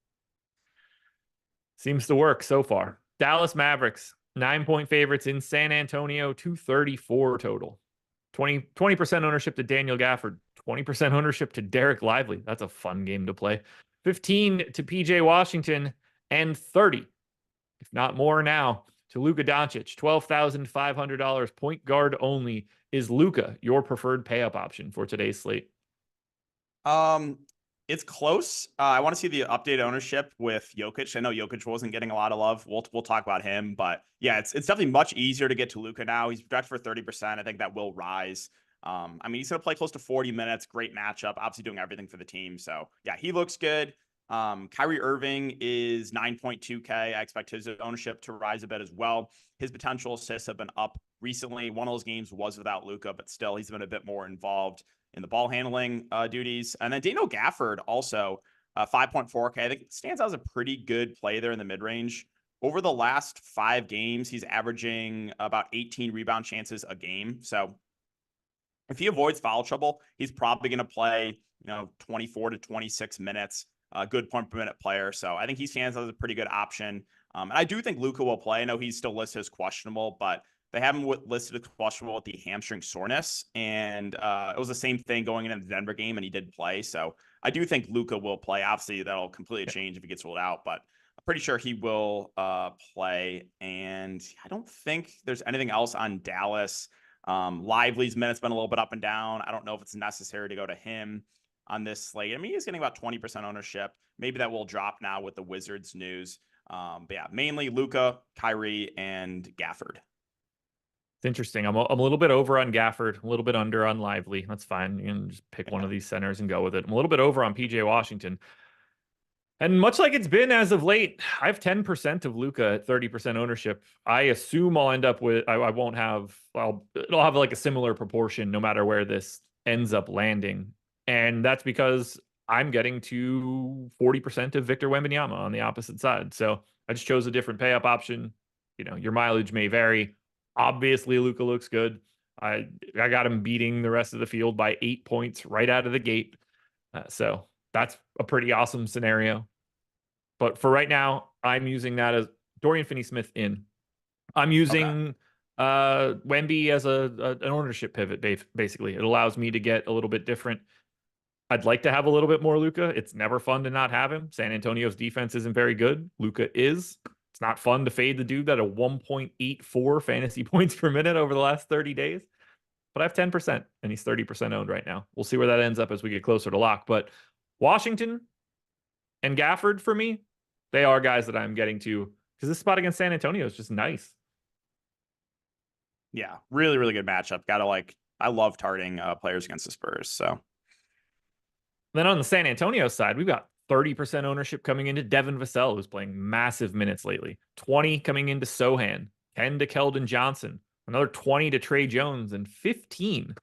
seems to work so far. Dallas Mavericks, 9-point favorites in San Antonio, 234 total. 20% ownership to Daniel Gafford, 20% ownership to Derek Lively. That's a fun game to play. 15 to PJ Washington, and 30, if not more now, to Luka Doncic. $12,500 point guard only. Is Luka your preferred pay up option for today's slate? It's close. I want to see the updated ownership with Jokic. I know Jokic wasn't getting a lot of love. We'll talk about him, but yeah, it's definitely much easier to get to Luka now. He's projected for 30%. I think that will rise. I mean, he's going to play close to 40 minutes. Great matchup. Obviously doing everything for the team. So yeah, he looks good. Kyrie Irving is 9.2K. I expect his ownership to rise a bit as well. His potential assists have been up recently. One of those games was without Luka, but still he's been a bit more involved in the ball handling duties. And then Daniel Gafford also 5.4K. I think stands out as a pretty good play there in the mid-range. Over the last 5 games, he's averaging about 18 rebound chances a game. So if he avoids foul trouble, he's probably going to play, 24 to 26 minutes. Good point per minute player. So I think he stands out as a pretty good option. And I do think Luka will play. I know he's still listed as questionable, but they have him listed as questionable with the hamstring soreness. And it was the same thing going into the Denver game, and he did play. So I do think Luka will play. Obviously, that'll completely change if he gets ruled out, but I'm pretty sure he will play. And I don't think there's anything else on Dallas. Lively's minutes been a little bit up and down. I don't know if it's necessary to go to him on this slate. I mean, he's getting about 20% ownership. Maybe that will drop now with the Wizards news. But yeah, mainly Luka, Kyrie, and Gafford. It's interesting. I'm a little bit over on Gafford, a little bit under on Lively. That's fine. You can just pick one Yeah. of these centers and go with it. I'm a little bit over on PJ Washington. And much like it's been as of late, I have 10% of Luka at 30% ownership. I assume I'll end up with, I won't have, it'll have like a similar proportion no matter where this ends up landing. And that's because I'm getting to 40% of Victor Wembanyama on the opposite side. So I just chose a different pay up option. You know, your mileage may vary. Obviously, Luka looks good. I got him beating the rest of the field by 8 points right out of the gate. So that's a pretty awesome scenario. But for right now, I'm using that as Dorian Finney-Smith in. I'm Okay. using Wemby as an ownership pivot, basically. It allows me to get a little bit different. I'd like to have a little bit more Luka. It's never fun to not have him. San Antonio's defense isn't very good. Luka is. It's not fun to fade the dude at a 1.84 fantasy points per minute over the last 30 days. But I have 10%, and he's 30% owned right now. We'll see where that ends up as we get closer to lock. But Washington and Gafford for me, they are guys that I'm getting to because this spot against San Antonio is just nice. Yeah, really, really good matchup. I love targeting players against the Spurs. So Then on the San Antonio side, we've got 30% ownership coming into Devin Vassell, who's playing massive minutes lately. 20 coming into Sohan, 10 to Keldon Johnson, another 20 to Trey Jones, and 15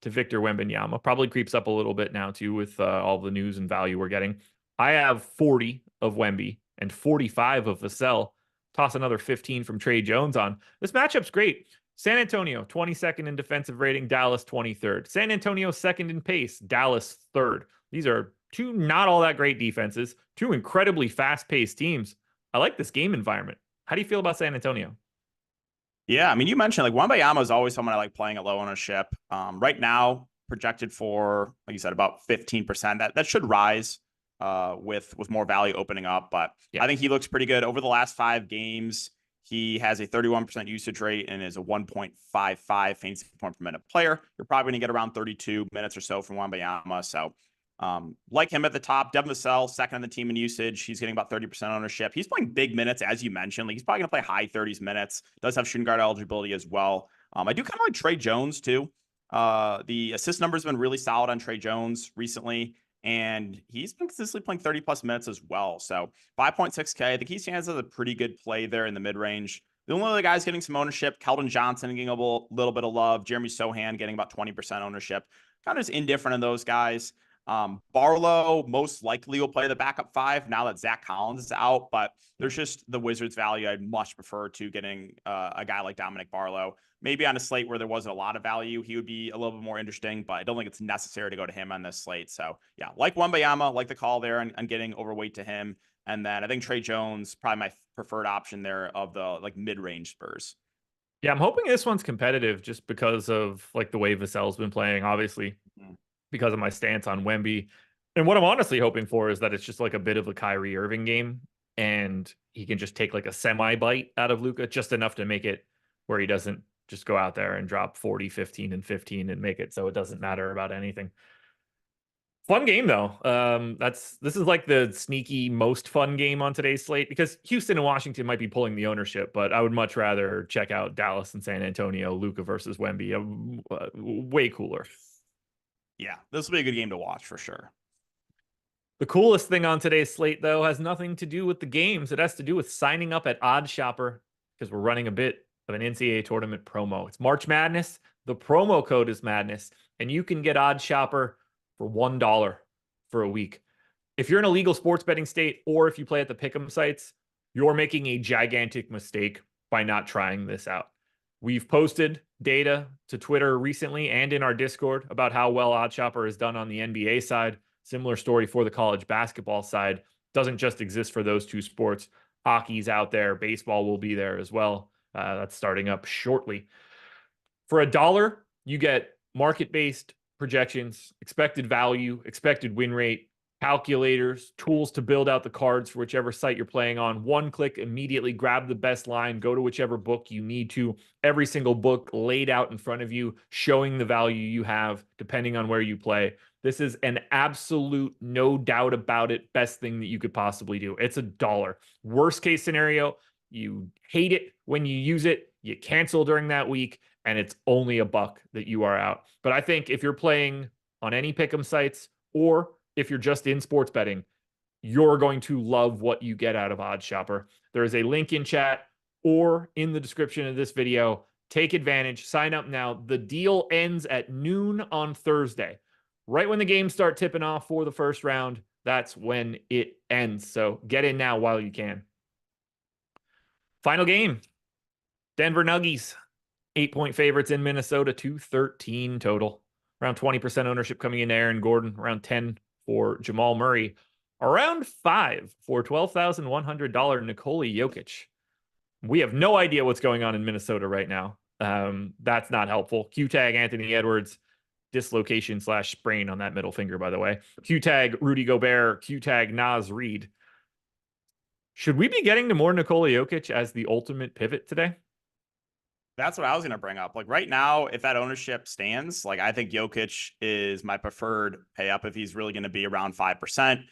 to Victor Wembanyama. Probably creeps up a little bit now too with all the news and value we're getting. I have 40 of Wemby and 45 of Vassell. Toss another 15 from Trey Jones on. This matchup's great. San Antonio, 22nd in defensive rating, Dallas 23rd. San Antonio, second in pace, Dallas third. These are two not all that great defenses, two incredibly fast-paced teams. I like this game environment. How do you feel about San Antonio? yeah, I mean, you mentioned like Wembanyama is always someone I like playing at low ownership. Right now, projected for, like you said, about 15%. That should rise with more value opening up. But Yeah. I think he looks pretty good over the last 5 games. He has a 31% usage rate and is a 1.55 fantasy point per minute player. You're probably going to get around 32 minutes or so from Wembanyama. So like him at the top, Devin Vassell, second on the team in usage. He's getting about 30% ownership. He's playing big minutes, as you mentioned. Like he's probably going to play high 30s minutes. Does have shooting guard eligibility as well. I do kind of like Trey Jones too. The assist numbers have been really solid on Trey Jones recently, and he's been consistently playing 30 plus minutes as well. So 5.6K, I think he stands as a pretty good play there in the mid range. The only other guys getting some ownership, Keldon Johnson getting a little bit of love, Jeremy Sohan getting about 20% ownership. Kind of just indifferent in those guys. Barlow most likely will play the backup 5 now that Zach Collins is out, but there's just the Wizards value. I'd much prefer to getting a guy like Dominic Barlow. Maybe on a slate where there wasn't a lot of value, he would be a little bit more interesting, but I don't think it's necessary to go to him on this slate. So yeah, like Wembanyama, like the call there and getting overweight to him. And then I think Trey Jones, probably my preferred option there of the like mid-range Spurs. Yeah, I'm hoping this one's competitive just because of like the way Vassell's been playing, obviously, because of my stance on Wemby. And what I'm honestly hoping for is that it's just like a bit of a Kyrie Irving game and he can just take like a semi bite out of Luka, just enough to make it where he doesn't just go out there and drop 40, 15, and 15 and make it so it doesn't matter about anything. Fun game though. This is like the sneaky most fun game on today's slate because Houston and Washington might be pulling the ownership, but I would much rather check out Dallas and San Antonio, Luka versus Wemby. Way cooler. Yeah, this will be a good game to watch for sure. The coolest thing on today's slate, though, has nothing to do with the games. It has to do with signing up at Odd Shopper because we're running a bit of an NCAA tournament promo. It's March Madness. The promo code is Madness, and you can get Odd Shopper for $1 for a week. If you're in a legal sports betting state or if you play at the pick'em sites, you're making a gigantic mistake by not trying this out. We've posted data to Twitter recently and in our Discord about how well Odd Shopper has done on the NBA side. Similar story for the college basketball side. Doesn't just exist for those two sports. Hockey's out there. Baseball will be there as well. That's starting up shortly. For $1, you get market-based projections, expected value, expected win rate, calculators, tools to build out the cards for whichever site you're playing on. One click, immediately grab the best line, go to whichever book you need to. Every single book laid out in front of you, showing the value you have depending on where you play. This is an absolute, no doubt about it, best thing that you could possibly do. It's $1. Worst case scenario, you hate it when you use it, you cancel during that week, and it's only a buck that you are out. But I think if you're playing on any pick'em sites, or if you're just in sports betting, you're going to love what you get out of Odds Shopper. There is a link in chat or in the description of this video. Take advantage, sign up now. The deal ends at noon on Thursday. Right when the games start tipping off for the first round, that's when it ends. So get in now while you can. Final game, Denver Nuggets, 8-point favorites in Minnesota, 213 total. Around 20% ownership coming in Aaron Gordon, around 10 for Jamal Murray, around 5 for $12,100 Nikola Jokic. We have no idea what's going on in Minnesota right now. That's not helpful. Q-tag Anthony Edwards, dislocation / sprain on that middle finger, by the way. Q-tag Rudy Gobert, Q-tag Naz Reid. Should we be getting to more Nikola Jokic as the ultimate pivot today? That's what I was going to bring up. Like right now, if that ownership stands, like I think Jokic is my preferred pay up if he's really going to be around 5%.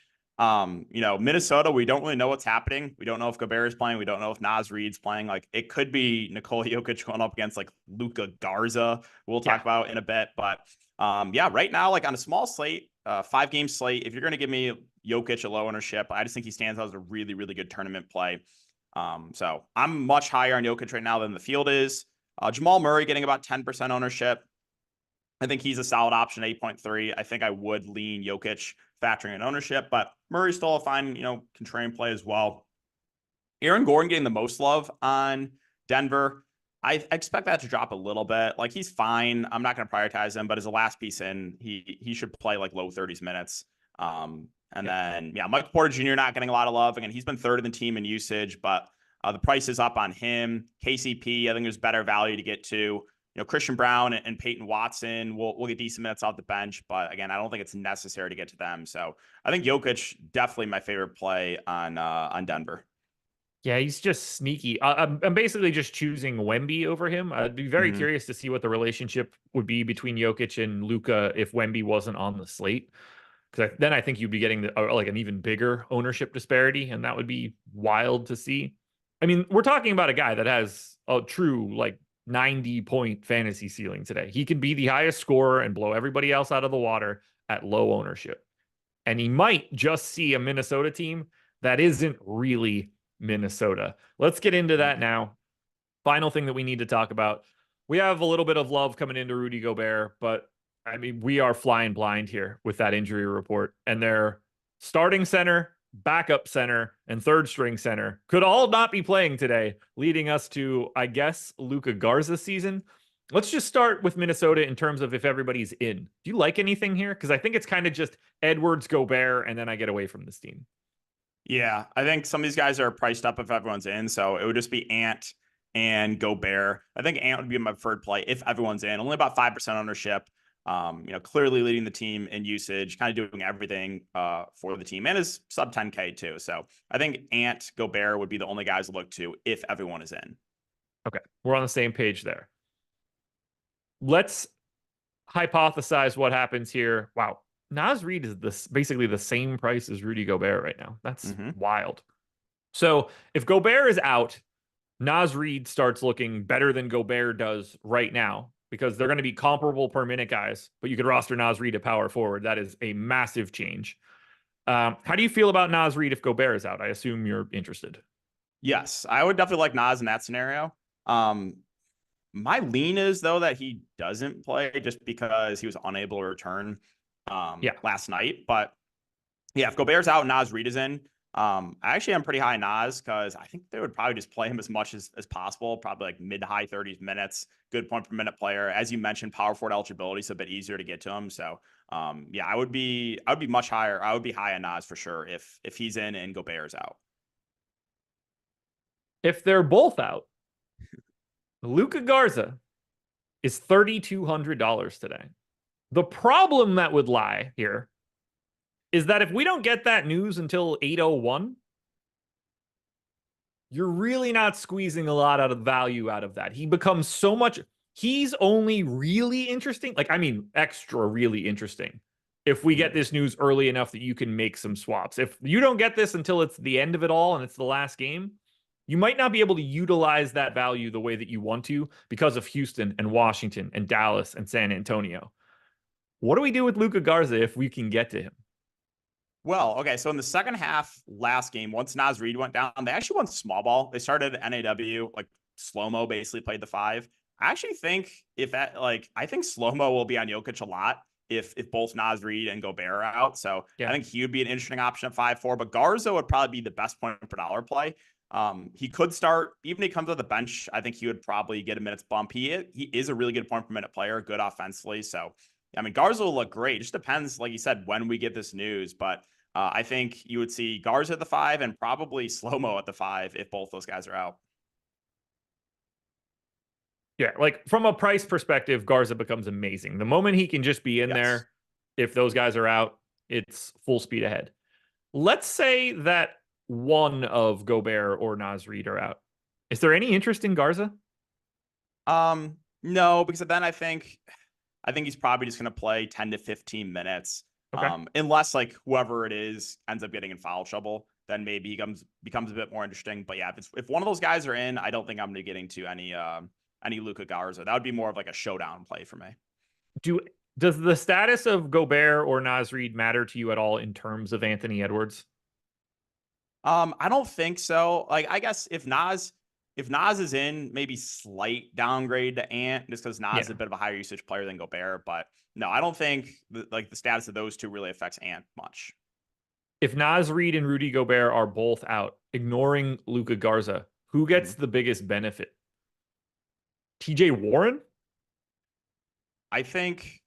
Minnesota, we don't really know what's happening. We don't know if Gobert is playing. We don't know if Naz Reid's playing. Like it could be Nikola Jokic going up against like Luka Garza. We'll talk about in a bit. But right now, like on a small slate, 5-game slate, if you're going to give me Jokic a low ownership, I just think he stands out as a really, really good tournament play. So I'm much higher on Jokic right now than the field is. Jamal Murray getting about 10% ownership. I think he's a solid option, 8.3. I think I would lean Jokic factoring in ownership, but Murray's still a fine, contrarian play as well. Aaron Gordon getting the most love on Denver. I expect that to drop a little bit. Like he's fine. I'm not going to prioritize him, but as a last piece in, he should play like low 30s minutes. Then Michael Porter Jr. not getting a lot of love. Again, he's been third in the team in usage, but the price is up on him. KCP, I think there's better value to get to. Christian Brown and Peyton Watson will get decent minutes off the bench, but again, I don't think it's necessary to get to them. So I think Jokic definitely my favorite play on Denver. Yeah, he's just sneaky. I'm basically just choosing Wemby over him. I'd be very curious to see what the relationship would be between Jokic and Luka if Wemby wasn't on the slate. Because then I think you'd be getting like an even bigger ownership disparity, and that would be wild to see. I mean, we're talking about a guy that has a true like 90-point fantasy ceiling today. He can be the highest scorer and blow everybody else out of the water at low ownership. And he might just see a Minnesota team that isn't really Minnesota. Let's get into that now. Final thing that we need to talk about. We have a little bit of love coming into Rudy Gobert, but I mean, we are flying blind here with that injury report. And their starting center, backup center, and third string center could all not be playing today, leading us to, I guess, Luka Garza season. Let's just start with Minnesota in terms of if everybody's in. Do you like anything here? Because I think it's kind of just Edwards, Gobert, and then I get away from this team. Yeah, I think some of these guys are priced up if everyone's in. So it would just be Ant and Gobert. I think Ant would be my preferred play if everyone's in. Only about 5% ownership. Clearly leading the team in usage, kind of doing everything for the team, and is sub 10K too. So I think Ant, Gobert would be the only guys to look to if everyone is in. Okay, we're on the same page there. Let's hypothesize what happens here. Wow, Naz Reid is basically the same price as Rudy Gobert right now. That's wild. So if Gobert is out, Naz Reid starts looking better than Gobert does right now, because they're going to be comparable per minute guys, but you could roster Naz Reid at power forward. That is a massive change. How do you feel about Naz Reid if Gobert is out? I assume you're interested. Yes, I would definitely like Naz in that scenario. My lean is, though, that he doesn't play just because he was unable to return last night. But yeah, if Gobert's out and Naz Reid is in, I actually am pretty high on Naz because I think they would probably just play him as much as possible, probably like mid to high 30s minutes, good point per minute player. As you mentioned, power forward eligibility, so a bit easier to get to him. So I would be much higher. I would be high on Naz for sure if he's in and Gobert's out. If they're both out, Luka Garza is $3,200 today. The problem that would lie here is that if we don't get that news until 8:01, you're really not squeezing a lot out of value out of that. He becomes so much. He's only really interesting. Like, I mean, extra really interesting if we get this news early enough that you can make some swaps. If you don't get this until it's the end of it all and it's the last game, You might not be able to utilize that value the way that you want to because of Houston and Washington and Dallas and San Antonio. What do we do with Luka Garza if we can get to him? Well, okay. So in the second half last game, once Naz Reid went down, they actually went small ball. They started NAW, like slow-mo basically played the 5. I actually think I think slow-mo will be on Jokic a lot if both Naz Reid and Gobert are out. So Yeah. I think he would be an interesting option at 5-4, but Garza would probably be the best point per dollar play. He could start, even if he comes to the bench, I think he would probably get a minutes bump. He is a really good point per minute player, good offensively. So, I mean, Garza will look great. It just depends, like you said, when we get this news. But I think you would see Garza at the 5 and probably slow-mo at the 5 if both those guys are out. Yeah, like from a price perspective, Garza becomes amazing. The moment he can just be in there, if those guys are out, it's full speed ahead. Let's say that one of Gobert or Naz Reid are out. Is there any interest in Garza? No, because then I think he's probably just going to play 10 to 15 minutes. Okay. Unless like whoever it is ends up getting in foul trouble, then maybe he becomes a bit more interesting. But yeah, if one of those guys are in, I don't think I'm going to get into any Luka Garza. That would be more of like a showdown play for me. Does the status of Gobert or Naz Reid matter to you at all in terms of Anthony Edwards? I don't think so. Like, I guess if Naz is in, maybe slight downgrade to Ant just because Naz is a bit of a higher usage player than Gobert. But no, I don't think the status of those two really affects Ant much. If Naz Reid and Rudy Gobert are both out, ignoring Luka Garza, who gets the biggest benefit? TJ Warren? I think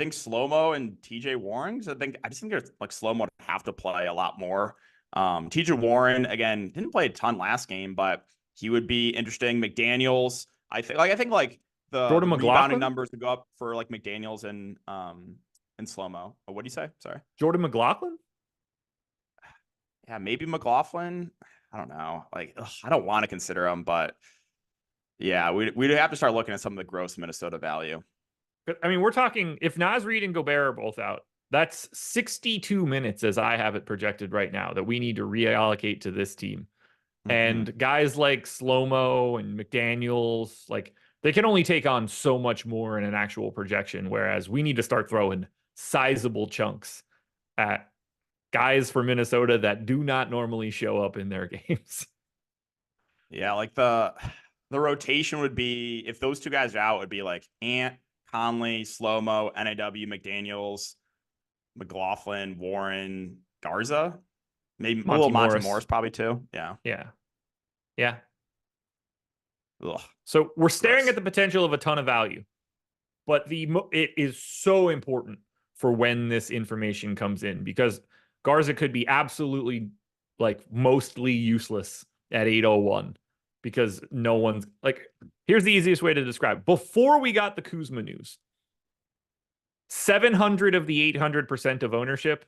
slow-mo and TJ Warren. I just think there's like slow-mo to have to play a lot more. TJ Warren again didn't play a ton last game, but he would be interesting. McDaniels, I think the Jordan rebounding numbers would go up for like McDaniels and slow-mo. Oh, what do you say? Sorry. Jordan McLaughlin? Yeah, maybe McLaughlin. I don't know. Like, I don't want to consider him, but yeah, we'd have to start looking at some of the gross Minnesota value. I mean, we're talking if Naz Reid and Gobert are both out, that's 62 minutes as I have it projected right now that we need to reallocate to this team. And guys like Slow-Mo and McDaniels, like they can only take on so much more in an actual projection, whereas we need to start throwing sizable chunks at guys for Minnesota that do not normally show up in their games. Yeah, like the rotation would be, if those two guys are out, would be like Ant, Conley, Slow-Mo, NAW, McDaniels, McLaughlin, Warren, Garza. Maybe a little Monty Morris probably too. Yeah. Ugh. So we're staring at the potential of a ton of value, but it is so important for when this information comes in because Garza could be absolutely like mostly useless at 801 because no one's like, here's the easiest way to describe. Before we got the Kuzma news, 700 of the 800% of ownership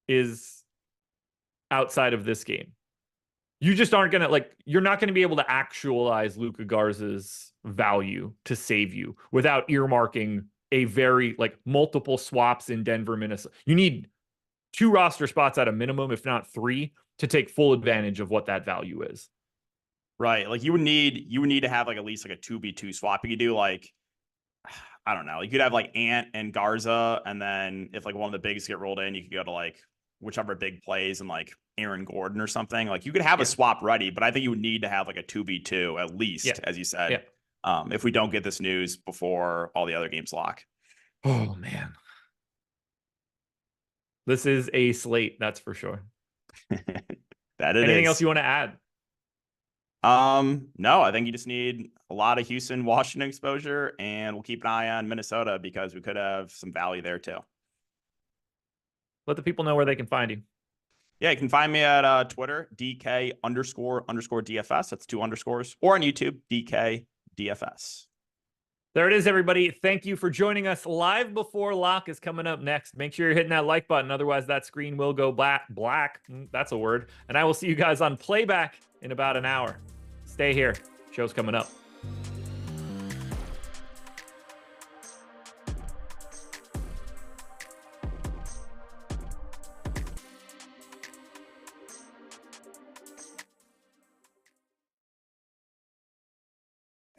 is outside of this game. You just aren't going to you're not going to be able to actualize Luka Garza's value to save you without earmarking a very multiple swaps in Denver, Minnesota. You need 2 roster spots at a minimum, if not 3, to take full advantage of what that value is. Right. Like you would need to have at least a 2v2 swap. You could do I don't know. You could have Ant and Garza, and then if one of the bigs get rolled in, you could go to whichever big plays and Aaron Gordon or something. You could have a swap ready, but I think you would need to have a 2v2 at least, as you said, if we don't get this news before all the other games lock. Oh man. This is a slate, that's for sure. Anything else you want to add? No, I think you just need a lot of Houston, Washington exposure, and we'll keep an eye on Minnesota because we could have some value there too. Let the people know where they can find you. Yeah, you can find me at Twitter, DK__DFS. That's 2 underscores. Or on YouTube, DK DFS. There it is, everybody. Thank you for joining us. Live Before Lock is coming up next. Make sure you're hitting that like button. Otherwise, that screen will go black. That's a word. And I will see you guys on Playback in about an hour. Stay here. Show's coming up.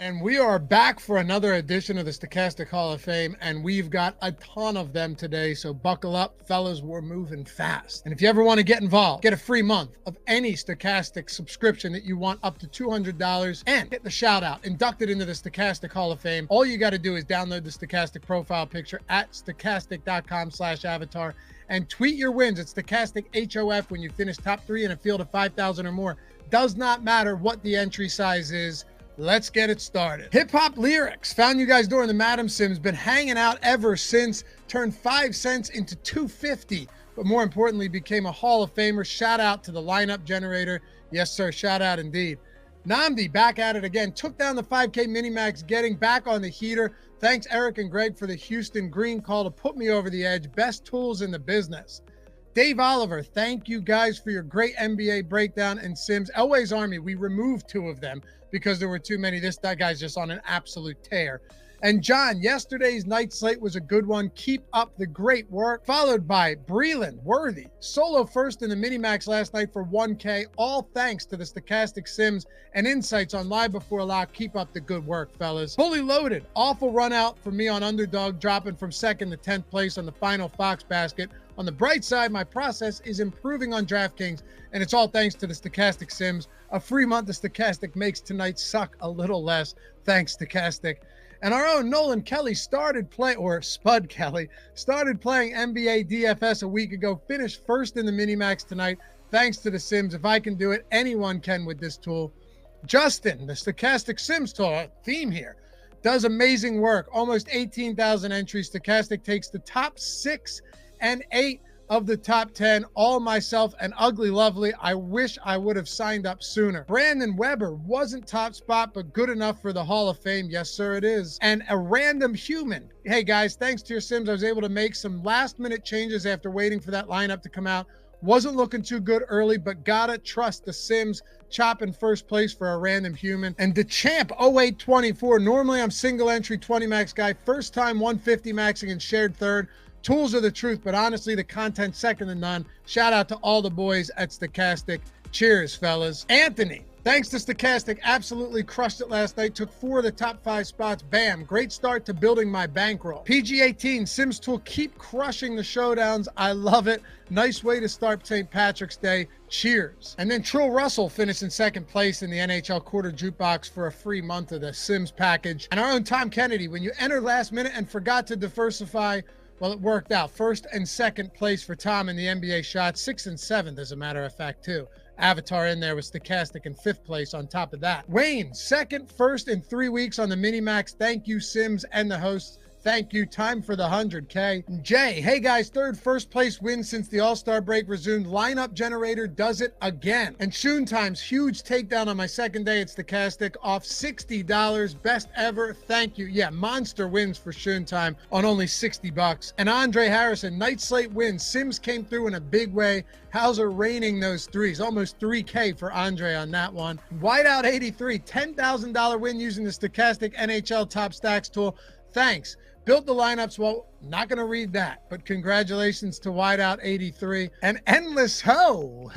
And we are back for another edition of the Stochastic Hall of Fame, and we've got a ton of them today, so buckle up, fellas, we're moving fast. And if you ever want to get involved, get a free month of any Stochastic subscription that you want up to $200 and get the shout out, inducted into the Stochastic Hall of Fame. All you got to do is download the Stochastic profile picture at stochastic.com/avatar and tweet your wins at Stochastic HOF when you finish top 3 in a field of 5,000 or more. Does not matter what the entry size is. Let's get it started. Hip Hop Lyrics found you guys during the Madam Sims, been hanging out ever since, turned 5 cents into $2.50, but more importantly became a Hall of Famer. Shout out to the lineup generator. Yes, sir. Shout out indeed. Namdi back at it again, took down the 5K Minimax, getting back on the heater. Thanks Eric and Greg for the Houston Green call to put me over the edge. Best tools in the business. Dave Oliver, thank you guys for your great NBA breakdown and Sims. Elway's Army, we removed 2 of them because there were too many. That guy's just on an absolute tear. And John, yesterday's night slate was a good one. Keep up the great work. Followed by Breland Worthy, solo first in the Minimax last night for 1K. All thanks to the Stochastic Sims and insights on Live Before Lock. Keep up the good work, fellas. Fully Loaded, awful run out for me on Underdog, dropping from 2nd to 10th place on the final Fox basket. On the bright side, my process is improving on DraftKings, and it's all thanks to the Stochastic Sims. A free month of Stochastic makes tonight suck a little less. Thanks, Stochastic. And our own Nolan Kelly Spud Kelly, started playing NBA DFS a week ago, finished first in the Minimax tonight, thanks to the Sims. If I can do it, anyone can with this tool. Justin, the Stochastic Sims tool, theme here, does amazing work. Almost 18,000 entries. Stochastic takes the top 6 and 8 of the top 10, all myself and Ugly Lovely. I wish I would have signed up sooner. Brandon Weber wasn't top spot, but good enough for the Hall of Fame. Yes, sir, it is. And a random human. Hey guys, thanks to your Sims, I was able to make some last minute changes after waiting for that lineup to come out. Wasn't looking too good early, but gotta trust the Sims. Chopping first place for a random human. And the champ 0824. Normally I'm single entry 20 max guy. First time 150 maxing and shared third. Tools are the truth, but honestly, the content second to none. Shout out to all the boys at Stochastic. Cheers, fellas. Anthony, thanks to Stochastic, absolutely crushed it last night. Took 4 of the top 5 spots. Bam, great start to building my bankroll. PG18, Sims Tool, keep crushing the showdowns. I love it. Nice way to start St. Patrick's Day. Cheers. And then Trill Russell finished in 2nd place in the NHL Quarter Jukebox for a free month of the Sims package. And our own Tom Kennedy, when you entered last minute and forgot to diversify, well, it worked out. 1st and 2nd place for Tom in the NBA shots. 6th and 7th, as a matter of fact, too. Avatar in there with Stochastic in 5th place on top of that. Wayne, 2nd, 1st in 3 weeks on the Minimax. Thank you, Sims and the hosts. Thank you. Time for the 100K. Jay, hey guys, 3rd first place win since the All-Star break resumed. Lineup generator does it again. And Shoon Times, huge takedown on my 2nd day at Stochastic, off $60. Best ever. Thank you. Yeah, monster wins for Shoon Time on only $60. And Andre Harrison, night slate wins. Sims came through in a big way. Hauser raining those threes. Almost 3K for Andre on that one. Whiteout 83, $10,000 win using the Stochastic NHL Top Stacks tool. Thanks. Built the lineups. Well, not going to read that, but congratulations to Whiteout 83 and Endless How.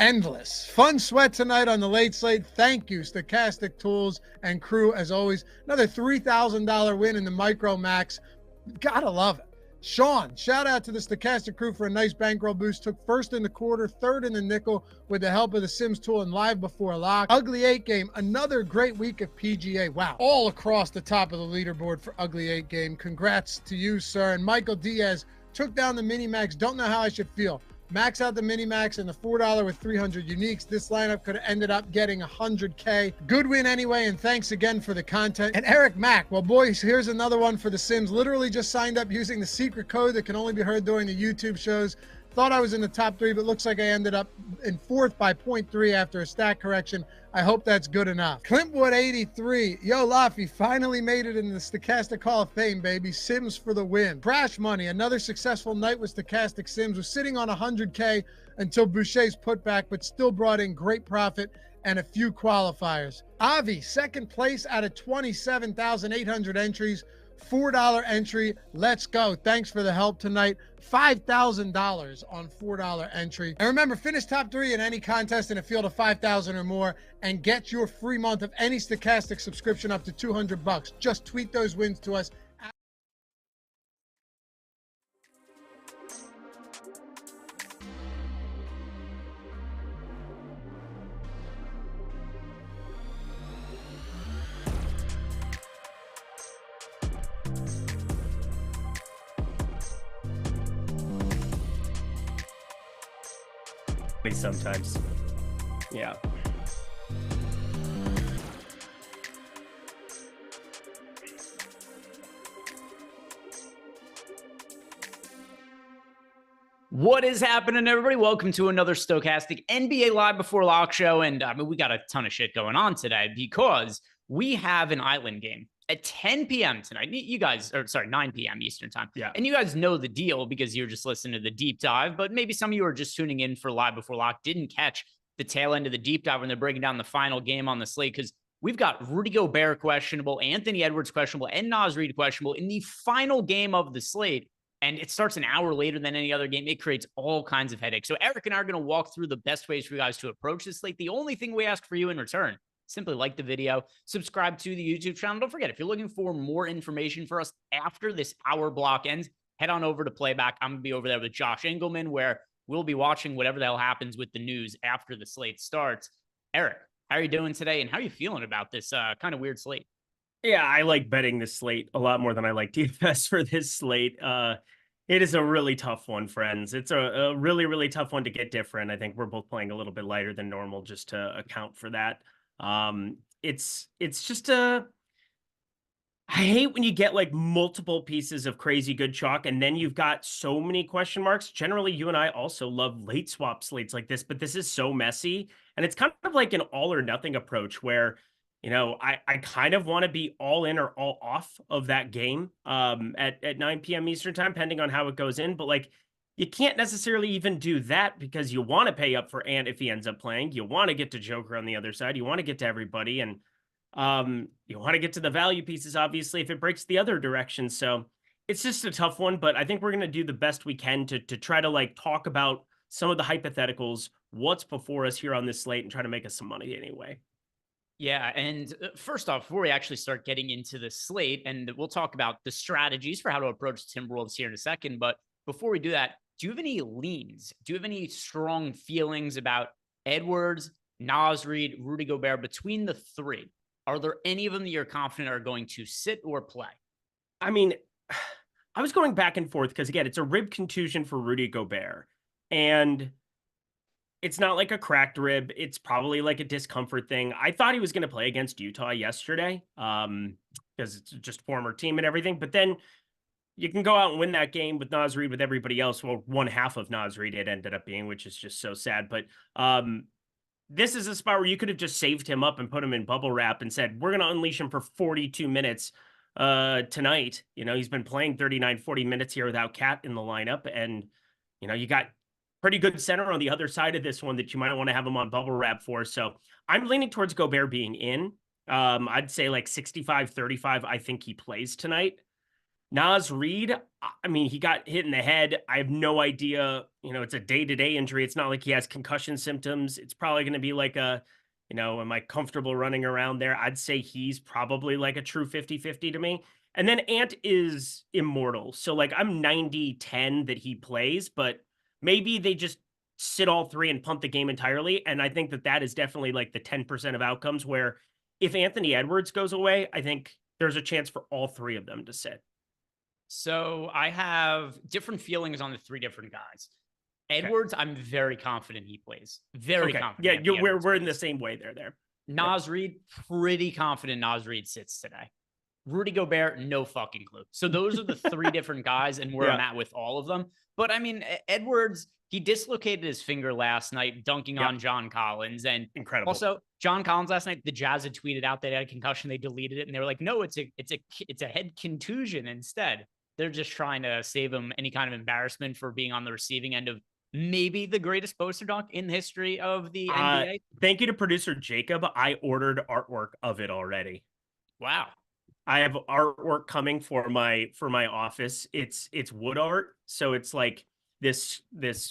Endless. Fun sweat tonight on the late slate. Thank you, Stochastic Tools and crew, as always. Another $3,000 win in the Micro Max. Gotta love it. Sean, shout out to the Stochastic crew for a nice bankroll boost. Took 1st in the quarter, 3rd in the nickel with the help of the Sims tool and Live Before Lock. Ugly 8 game, another great week of PGA. Wow, all across the top of the leaderboard for Ugly 8 game. Congrats to you, sir. And Michael Diaz took down the Minimax. Don't know how I should feel. Max out the Minimax and the $4 with 300 uniques. This lineup could have ended up getting 100K. Good win anyway, and thanks again for the content. And Eric Mack, well, boys, here's another one for the Sims. Literally just signed up using the secret code that can only be heard during the YouTube shows. Thought I was in the top 3, but looks like I ended up in 4th by 0.3 after a stat correction. I hope that's good enough. Clintwood 83. Yo, Laffy finally made it in the Stochastic Hall of Fame, baby. Sims for the win. Crash Money. Another successful night with Stochastic Sims. Was sitting on 100K until Boucher's putback, but still brought in great profit and a few qualifiers. Avi, 2nd place out of 27,800 entries. $4 entry. Let's go. Thanks for the help tonight. $5,000 on $4 entry. And remember, finish top 3 in any contest in a field of 5,000 or more and get your free month of any Stochastic subscription up to $200. Just tweet those wins to us. Sometimes. Yeah. What is happening, everybody? Welcome to another Stochastic NBA Live Before Lock show. And I mean, we got a ton of shit going on today because we have an island game at 10 p.m. tonight. You guys, or sorry, 9 p.m. Eastern time. Yeah. And you guys know the deal because you're just listening to the deep dive, but maybe some of you are just tuning in for Live Before Lock, didn't catch the tail end of the deep dive when they're breaking down the final game on the slate, because we've got Rudy Gobert questionable, Anthony Edwards questionable, and Naz Reid questionable in the final game of the slate. And it starts an hour later than any other game. It creates all kinds of headaches. So Eric and I are going to walk through the best ways for you guys to approach this slate. The only thing we ask for you in return, simply like the video, subscribe to the YouTube channel. Don't forget, if you're looking for more information for us after this hour block ends, head on over to Playback. I'm going to be over there with Josh Engleman, where we'll be watching whatever the hell happens with the news after the slate starts. Eric, how are you doing today? And how are you feeling about this kind of weird slate? Yeah, I like betting this slate a lot more than I like DFS for this slate. It is a really tough one, friends. It's a really, really tough one to get different. I think we're both playing a little bit lighter than normal just to account for that. It's just I hate when you get like multiple pieces of crazy good chalk and then you've got so many question marks. Generally, you and I also love late swap slates like this, but this is so messy. And it's kind of like an all or nothing approach where, you know, I kind of want to be all in or all off of that game at 9 p.m. Eastern time, depending on how it goes in. But like, you can't necessarily even do that because you want to pay up for Ant if he ends up playing. You want to get to Joker on the other side. You want to get to everybody. And you want to get to the value pieces, obviously, if it breaks the other direction. So it's just a tough one. But I think we're going to do the best we can to try to like talk about some of the hypotheticals, what's before us here on this slate, and try to make us some money anyway. Yeah, and first off, before we actually start getting into the slate, and we'll talk about the strategies for how to approach Timberwolves here in a second, but before we do that, do you have any leans? Do you have any strong feelings about Edwards, Naz Reid, Rudy Gobert between the three? Are there any of them that you're confident are going to sit or play? I mean, I was going back and forth because, again, it's a rib contusion for Rudy Gobert, and it's not like a cracked rib. It's probably like a discomfort thing. I thought he was going to play against Utah yesterday because it's just former team and everything. But then you can go out and win that game with Naz Reid with everybody else. Well, one half of Naz Reid it ended up being, which is just so sad. But this is a spot where you could have just saved him up and put him in bubble wrap and said, we're going to unleash him for 42 minutes tonight. You know, he's been playing 39, 40 minutes here without Cat in the lineup. And, you know, you got pretty good center on the other side of this one that you might want to have him on bubble wrap for. So I'm leaning towards Gobert being in. I'd say like 65-35. I think he plays tonight. Naz Reid, I mean, he got hit in the head. I have no idea. You know, it's a day-to-day injury. It's not like he has concussion symptoms. It's probably going to be like a, you know, am I comfortable running around there? I'd say he's probably like a true 50-50 to me. And then Ant is immortal. So like I'm 90-10 that he plays, but maybe they just sit all three and punt the game entirely. And I think that that is definitely like the 10% of outcomes where if Anthony Edwards goes away, I think there's a chance for all three of them to sit. So I have different feelings on the three different guys. Edwards, I'm very confident he plays. Very confident. Yeah, we're in the same way there. Naz Reid, pretty confident Naz Reid sits today. Rudy Gobert, no fucking clue. So those are the three different guys and where I'm at with all of them. But I mean, Edwards, he dislocated his finger last night dunking on John Collins. And incredible. Also, John Collins last night, the Jazz had tweeted out they had a concussion. They deleted it. And they were like, no, it's a head contusion instead. They're just trying to save him any kind of embarrassment for being on the receiving end of maybe the greatest poster dunk in the history of the NBA. Thank you to producer Jacob. I ordered artwork of it already. Wow. I have artwork coming for my office. It's wood art, so it's like this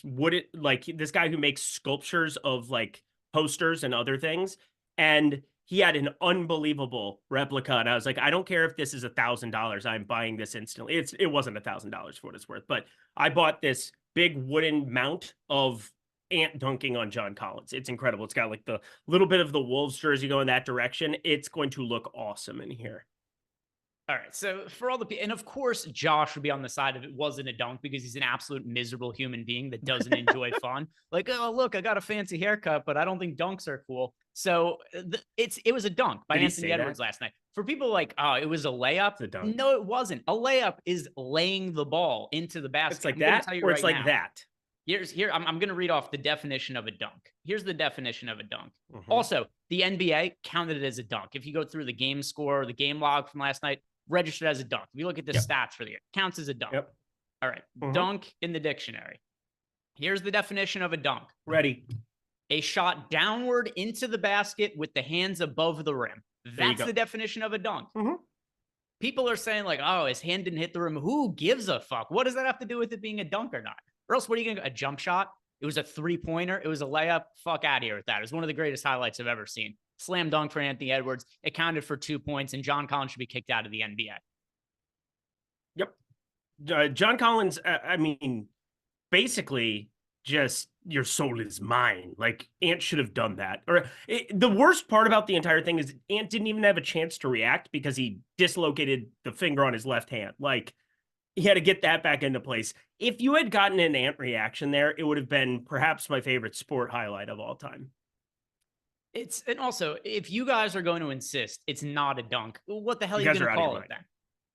wood, like this guy who makes sculptures of like posters and other things, and he had an unbelievable replica, and I was like, I don't care if this is $1,000, I'm buying this instantly. It wasn't $1,000 for what it's worth, but I bought this big wooden mount of Ant dunking on John Collins. It's incredible. It's got like the little bit of the Wolves jersey going that direction. It's going to look awesome in here. All right. So for all the, and of course, Josh would be on the side of it wasn't a dunk because he's an absolute miserable human being that doesn't enjoy fun. Like, oh, look, I got a fancy haircut, but I don't think dunks are cool. So it was a dunk by Anthony Edwards last night. For people like, oh, it was a layup. It's a dunk. No, it wasn't. A layup is laying the ball into the basket. It's like that, or it's like that. I'm going to read off the definition of a dunk. Here's the definition of a dunk. Also, the NBA counted it as a dunk. If you go through the game score, the game log from last night, registered as a dunk. If you look at the stats for the year, counts as a dunk. All right. Dunk in the dictionary. Here's the definition of a dunk. Ready. A shot downward into the basket with the hands above the rim. That's the definition of a dunk. People are saying like, oh, his hand didn't hit the rim. Who gives a fuck? What does that have to do with it being a dunk or not? Or else, what are you going to, a jump shot? It was a 3-pointer. It was a layup. Fuck out of here with that. It was one of the greatest highlights I've ever seen. Slam dunk for Anthony Edwards. It counted for 2 points, and John Collins should be kicked out of the NBA. Yep. John Collins, I mean, basically just your soul is mine. Like, Ant should have done that. The worst part about the entire thing is Ant didn't even have a chance to react because he dislocated the finger on his left hand. Like, he had to get that back into place. If you had gotten an Ant reaction there, it would have been perhaps my favorite sport highlight of all time. And also, if you guys are going to insist it's not a dunk, what the hell are you going to call it then?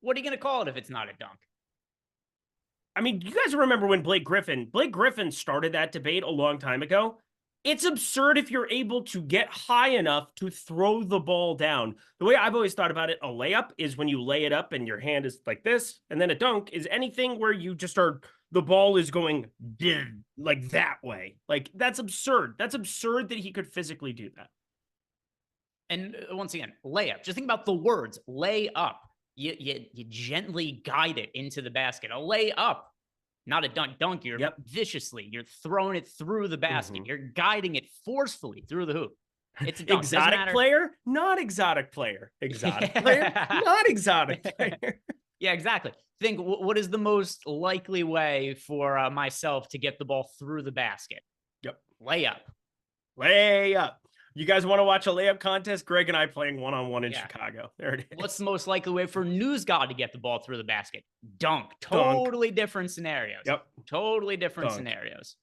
What are you going to call it if it's not a dunk? I mean, you guys remember when Blake Griffin started that debate a long time ago? It's absurd if you're able to get high enough to throw the ball down. The way I've always thought about it, a layup is when you lay it up and your hand is like this, and then a dunk is anything where you just are, the ball is going like that way. Like, that's absurd. That's absurd that he could physically do that. And once again, layup. Just think about the words, lay up. You gently guide it into the basket. A lay up. Not a dunk. Dunk, you're viciously. You're throwing it through the basket. You're guiding it forcefully through the hoop. It's a dunk. Exotic player, not exotic player. Exotic player, not exotic player. Yeah, exactly. Think, what is the most likely way for myself to get the ball through the basket? Yep. Layup. Layup. You guys want to watch a layup contest? Greg and I playing one-on-one in Chicago. There it is. What's the most likely way for News God to get the ball through the basket? Dunk. Totally different scenarios. Yep. Totally different scenarios.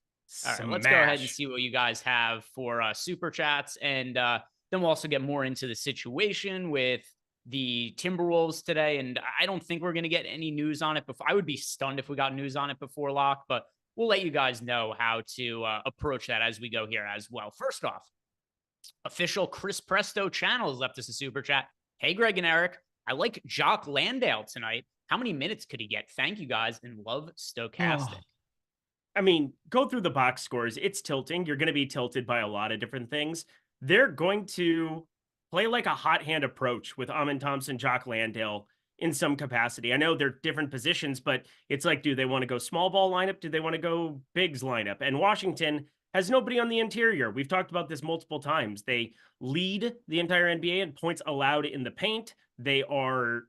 All right, let's go ahead and see what you guys have for super chats. And then we'll also get more into the situation with the Timberwolves today. And I don't think we're going to get any news on it before. I would be stunned if we got news on it before lock, but we'll let you guys know how to approach that as we go here as well. First off, official Chris Presto channel has left us a super chat. Hey, Greg and Eric, I like Jock Landale tonight. How many minutes could he get? Thank you guys and love Stochastic. I mean, go through the box scores. It's tilting. You're going to be tilted by a lot of different things. They're going to play like a hot hand approach with Amin Thompson, Jock Landale in some capacity. I know they're different positions, but it's like, do they want to go small ball lineup? Do they want to go bigs lineup? And Washington has nobody on the interior. We've talked about this multiple times. They lead the entire NBA in points allowed in the paint. They are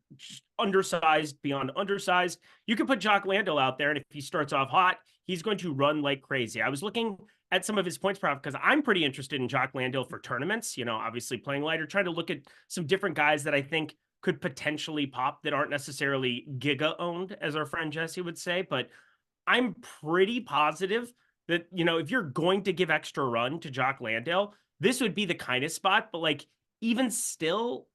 undersized beyond undersized. You can put Jock Landale out there, and if he starts off hot, he's going to run like crazy. I was looking at some of his points prop because I'm pretty interested in Jock Landale for tournaments, you know, obviously playing lighter, trying to look at some different guys that I think could potentially pop that aren't necessarily giga owned, as our friend Jesse would say. But I'm pretty positive that, you know, if you're going to give extra run to Jock Landale, this would be the kind of spot. But like, even still,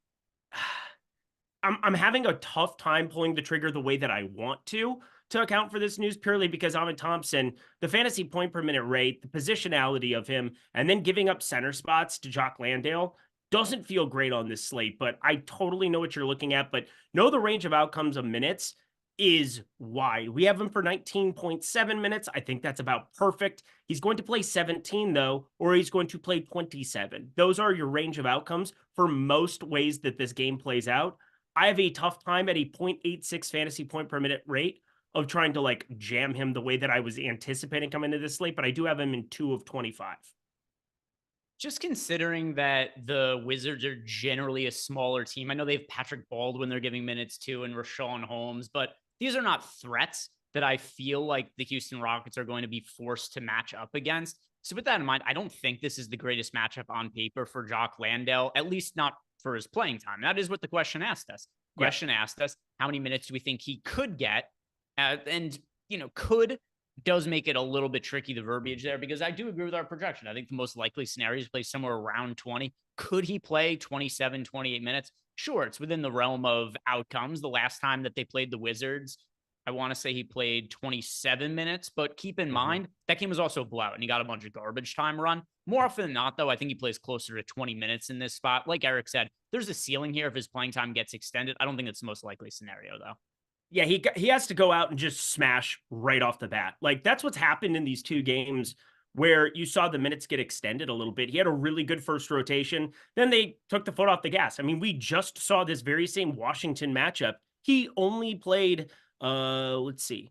I'm having a tough time pulling the trigger the way that I want to account for this news, purely because Amin Thompson, the fantasy point per minute rate, the positionality of him, and then giving up center spots to Jock Landale doesn't feel great on this slate. But I totally know what you're looking at, but know the range of outcomes of minutes is wide. We have him for 19.7 minutes. I think that's about perfect. He's going to play 17 though, or he's going to play 27. Those are your range of outcomes for most ways that this game plays out. I have a tough time at a 0.86 fantasy point per minute rate of trying to like jam him the way that I was anticipating coming into this slate, but I do have him in 2 of 25. Just considering that the Wizards are generally a smaller team. I know they have Patrick Baldwin they're giving minutes to and Rashawn Holmes, but these are not threats that I feel like the Houston Rockets are going to be forced to match up against. So with that in mind, I don't think this is the greatest matchup on paper for Jock Landale, at least not for his playing time. That is what the question asked us. Question asked us, how many minutes do we think he could get? And, could does make it a little bit tricky, the verbiage there, because I do agree with our projection. I think the most likely scenario is play somewhere around 20. Could he play 27, 28 minutes? Sure, it's within the realm of outcomes. The last time that they played the Wizards, I want to say he played 27 minutes, but keep in mind that game was also a blowout and he got a bunch of garbage time run. More often than not, though, I think he plays closer to 20 minutes in this spot. Like Eric said, there's a ceiling here if his playing time gets extended. I don't think it's the most likely scenario, though. Yeah, he has to go out and just smash right off the bat. Like, that's what's happened in these two games where you saw the minutes get extended a little bit. He had a really good first rotation. Then they took the foot off the gas. I mean, we just saw this very same Washington matchup. He only played, 17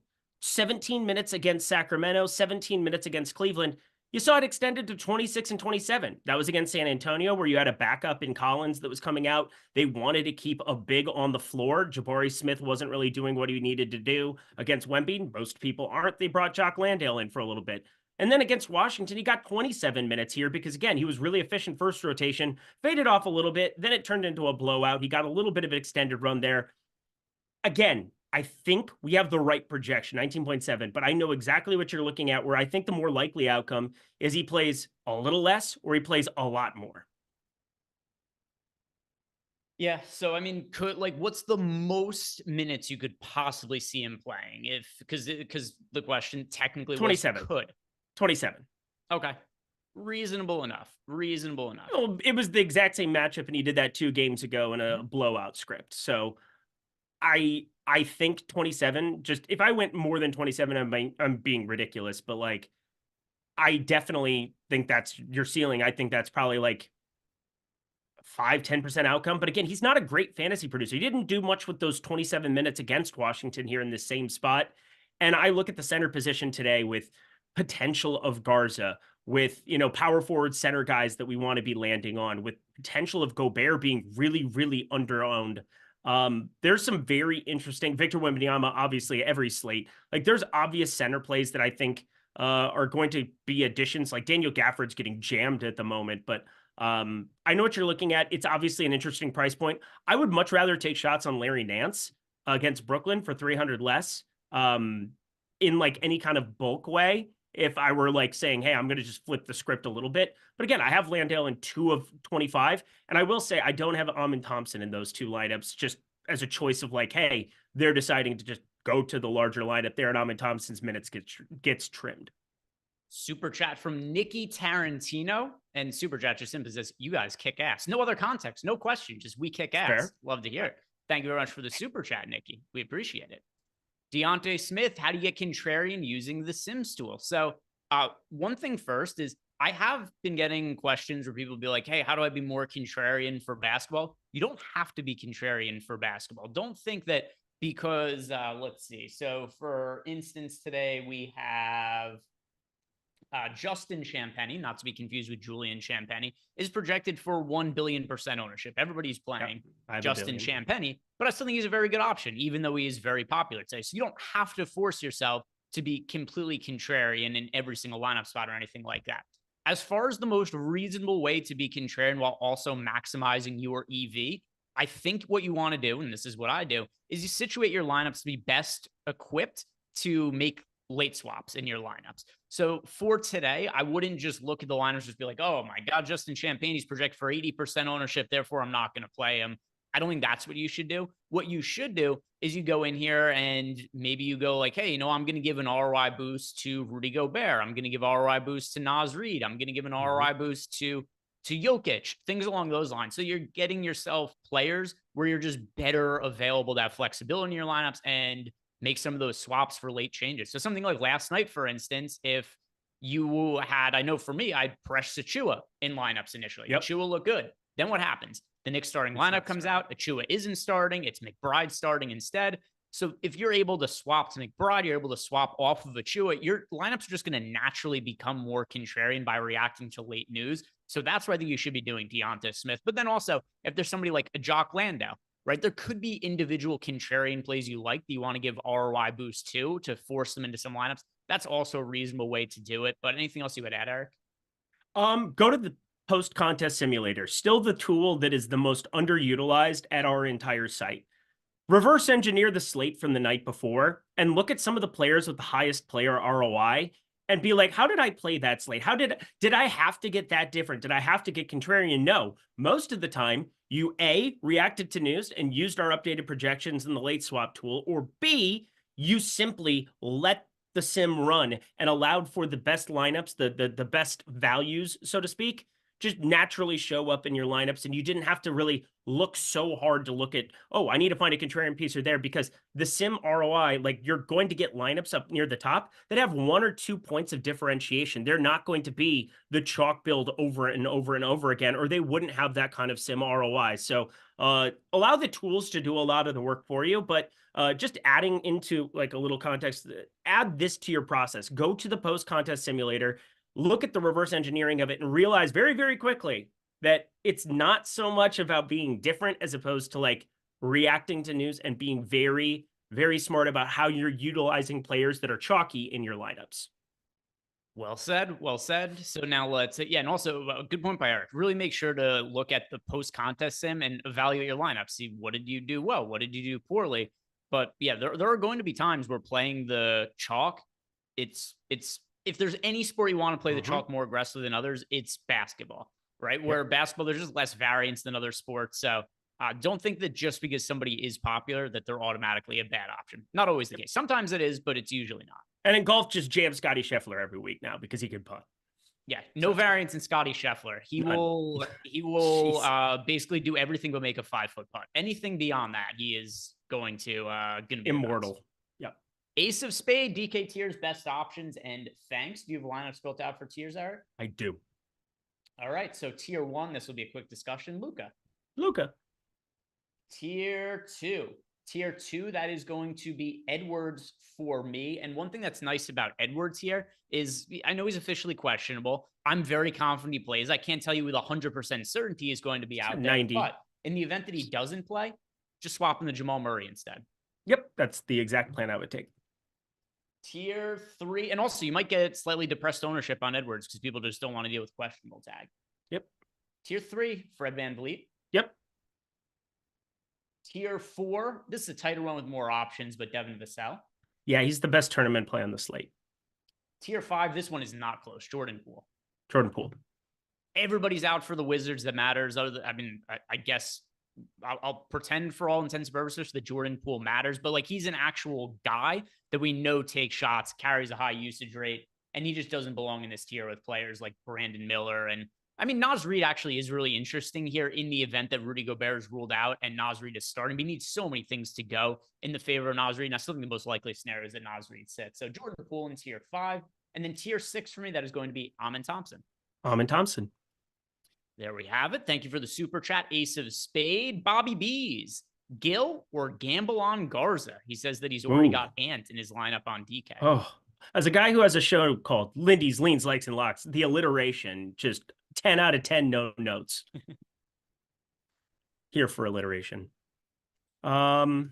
minutes against Sacramento, 17 minutes against Cleveland. You saw it extended to 26 and 27. That was against San Antonio, where you had a backup in Collins that was coming out. They wanted to keep a big on the floor. Jabari Smith wasn't really doing what he needed to do against Wemby. Most people aren't. They brought Jock Landale in for a little bit. And then against Washington, he got 27 minutes here because, again, he was really efficient first rotation, faded off a little bit. Then it turned into a blowout. He got a little bit of an extended run there. Again, I think we have the right projection, 19.7, but I know exactly what you're looking at, where I think the more likely outcome is he plays a little less or he plays a lot more. Yeah. So, I mean, what's the most minutes you could possibly see him playing? Because the question technically 27. was could. 27. Okay. Reasonable enough. Well, it was the exact same matchup, and he did that 2 games ago in a blowout script. So I think 27, just if I went more than 27, I'm being ridiculous, but like, I definitely think that's your ceiling. I think that's probably like 5-10% outcome. But again, he's not a great fantasy producer. He didn't do much with those 27 minutes against Washington here in this same spot. And I look at the center position today with potential of Garza, with, power forward center guys that we want to be landing on, with potential of Gobert being really, really underowned. There's some very interesting Victor Wembanyama, obviously every slate. Like, there's obvious center plays that I think are going to be additions. Like Daniel Gafford's getting jammed at the moment, but I know what you're looking at. It's obviously an interesting price point. I would much rather take shots on Larry Nance against Brooklyn for 300 less in like any kind of bulk way. If I were like saying, hey, I'm going to just flip the script a little bit. But again, I have Landale in 2 of 25. And I will say I don't have Amin Thompson in those 2 lineups, just as a choice of like, hey, they're deciding to just go to the larger lineup there, and Amin Thompson's minutes gets trimmed. Super chat from Nikki Tarantino, and super chat just simply says, you guys kick ass. No other context, no question, just we kick ass. Fair. Love to hear it. Thank you very much for the super chat, Nikki. We appreciate it. Deontay Smith, how do you get contrarian using the Sims tool? So one thing first is I have been getting questions where people be like, hey, how do I be more contrarian for basketball? You don't have to be contrarian for basketball. Don't think that because, let's see. So for instance, today we have Justin Champagny, not to be confused with Julian Champagny, is projected for 1 billion% ownership. Everybody's playing Justin Champagny, but I still think he's a very good option, even though he is very popular today. So you don't have to force yourself to be completely contrarian in every single lineup spot or anything like that. As far as the most reasonable way to be contrarian while also maximizing your EV, I think what you want to do, and this is what I do, is you situate your lineups to be best equipped to make late swaps in your lineups. So for today, I wouldn't just look at the lineups, just be like, oh my God, Justin Champagny's projected for 80% ownership, therefore I'm not going to play him. I don't think that's what you should do. What you should do is you go in here and maybe you go like, hey, I'm going to give an ROI boost to Rudy Gobert. I'm going to give ROI boost to Naz Reid. I'm going to give an ROI boost to Jokic, things along those lines. So you're getting yourself players where you're just better available to have flexibility in your lineups and make some of those swaps for late changes. So something like last night, for instance, if you had, I know for me, I'd press Achua in lineups initially. Achua looked good. Then what happens? The Knicks starting lineup comes out. Achua isn't starting. It's McBride starting instead. So if you're able to swap to McBride, you're able to swap off of Achua, your lineups are just going to naturally become more contrarian by reacting to late news. So that's where I think you should be doing Deonta Smith. But then also, if there's somebody like a Jock Landau, right, there could be individual contrarian plays you like that you want to give ROI boost to force them into some lineups. That's also a reasonable way to do it. But anything else you would add, Eric? Go to the post-contest simulator. Still the tool that is the most underutilized at our entire site. Reverse engineer the slate from the night before and look at some of the players with the highest player ROI and be like, how did I play that slate? Did I have to get that different? Did I have to get contrarian? No. Most of the time, you A, reacted to news and used our updated projections in the late swap tool, or B, you simply let the sim run and allowed for the best lineups, the best values, so to speak, just naturally show up in your lineups, and you didn't have to really look so hard to look at, oh, I need to find a contrarian piece or there, because the sim ROI, like, you're going to get lineups up near the top that have 1 or 2 points of differentiation. They're not going to be the chalk build over and over and over again, or they wouldn't have that kind of sim ROI. So allow the tools to do a lot of the work for you, but just adding into like a little context, add this to your process. Go to the post-contest simulator, look at the reverse engineering of it, and realize very, very quickly that it's not so much about being different as opposed to like reacting to news and being very, very smart about how you're utilizing players that are chalky in your lineups. Well said. Well said. So now let's, and also a good point by Eric. Really make sure to look at the post-contest sim and evaluate your lineup. See, what did you do well? What did you do poorly? But yeah, there are going to be times where playing the chalk, it's if there's any sport you want to play the chalk more aggressively than others, it's basketball, right? Where basketball, there's just less variance than other sports. So don't think that just because somebody is popular that they're automatically a bad option. Not always the case. Sometimes it is, but it's usually not. And in golf, just jam Scotty Scheffler every week now because he can putt. Yeah, no variance in Scotty Scheffler. He will basically do everything but make a 5-foot putt. Anything beyond that, he is going to be immortal. Yep. Ace of Spade, DK tiers, best options, and thanks. Do you have lineups built out for tiers, Eric? I do. All right, so tier 1, this will be a quick discussion. Luka. Tier 2. Tier 2, that is going to be Edwards for me. And one thing that's nice about Edwards here is I know he's officially questionable. I'm very confident he plays. I can't tell you with 100% certainty he's going to be out there. 90. But in the event that he doesn't play, just swap him to Jamal Murray instead. Yep, that's the exact plan I would take. Tier 3. And also, you might get slightly depressed ownership on Edwards because people just don't want to deal with questionable tag. Yep. Tier 3, Fred VanVleet. Yep. Tier 4, this is a tighter one with more options, but Devin Vassell. Yeah, he's the best tournament play on the slate. Tier 5, this one is not close. Jordan Poole. Everybody's out for the Wizards that matters. I guess I'll pretend for all intents and purposes that Jordan Poole matters, but like he's an actual guy that we know takes shots, carries a high usage rate, and he just doesn't belong in this tier with players like Brandon Miller. And I mean, Naz Reid actually is really interesting here in the event that Rudy Gobert is ruled out and Naz Reid is starting. We need so many things to go in the favor of Naz Reid. And I still think the most likely scenario is that Naz Reid sits. So Jordan Poole in tier 5. And then tier 6 for me, that is going to be Amin Thompson. There we have it. Thank you for the super chat. Ace of Spade, Bobby Bees, Gil or gamble on Garza. He says that he's already got Ant in his lineup on DK. Oh, as a guy who has a show called Lindy's Leans, Likes, and Locks, the alliteration, just 10 out of 10 no notes. Here for alliteration. There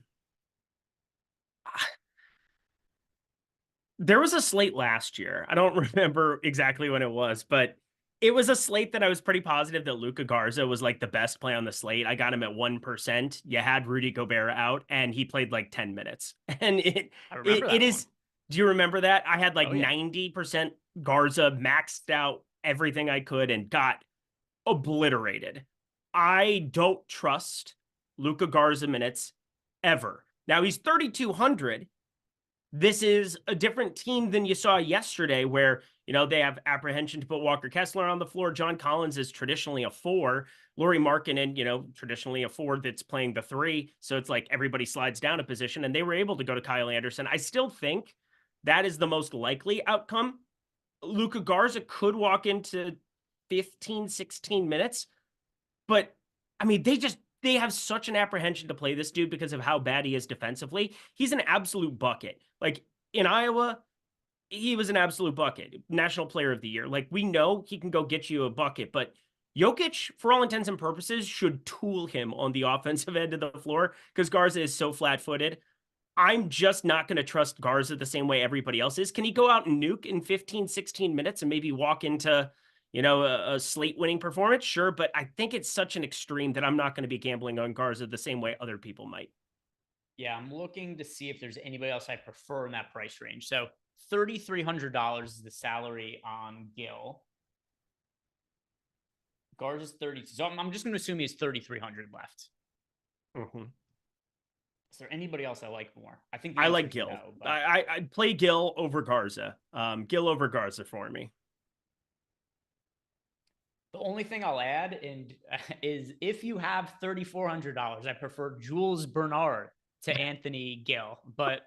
was a slate last year. I don't remember exactly when it was, but it was a slate that I was pretty positive that Luka Garza was like the best play on the slate. I got him at 1%. You had Rudy Gobert out and he played like 10 minutes. And it is, do you remember that? I had like 90% Garza, maxed out everything I could and got obliterated. I don't trust Luka Garza minutes ever. Now he's 3,200. This is a different team than you saw yesterday where, you know, they have apprehension to put Walker Kessler on the floor. John Collins is traditionally a 4. Lauri Markkanen, you know, traditionally a 4 that's playing the 3. So it's like everybody slides down a position and they were able to go to Kyle Anderson. I still think that is the most likely outcome. Luka Garza could walk into 15, 16 minutes, but I mean, they have such an apprehension to play this dude because of how bad he is defensively. He's an absolute bucket. Like in Iowa, he was an absolute bucket, national player of the year. Like we know he can go get you a bucket, but Jokic, for all intents and purposes, should tool him on the offensive end of the floor because Garza is so flat-footed. I'm just not going to trust Garza the same way everybody else is. Can he go out and nuke in 15, 16 minutes and maybe walk into, a slate winning performance? Sure. But I think it's such an extreme that I'm not going to be gambling on Garza the same way other people might. Yeah, I'm looking to see if there's anybody else I prefer in that price range. So $3,300 is the salary on Gill. Garza's 30. So I'm just going to assume he has 3,300 left. Mm-hmm. Is there anybody else I like more? I think I like Gill. No, but... I'd play Gill over Garza. Gill over Garza for me. The only thing I'll add is if you have $3,400, I prefer Jules Bernard to Anthony Gill, but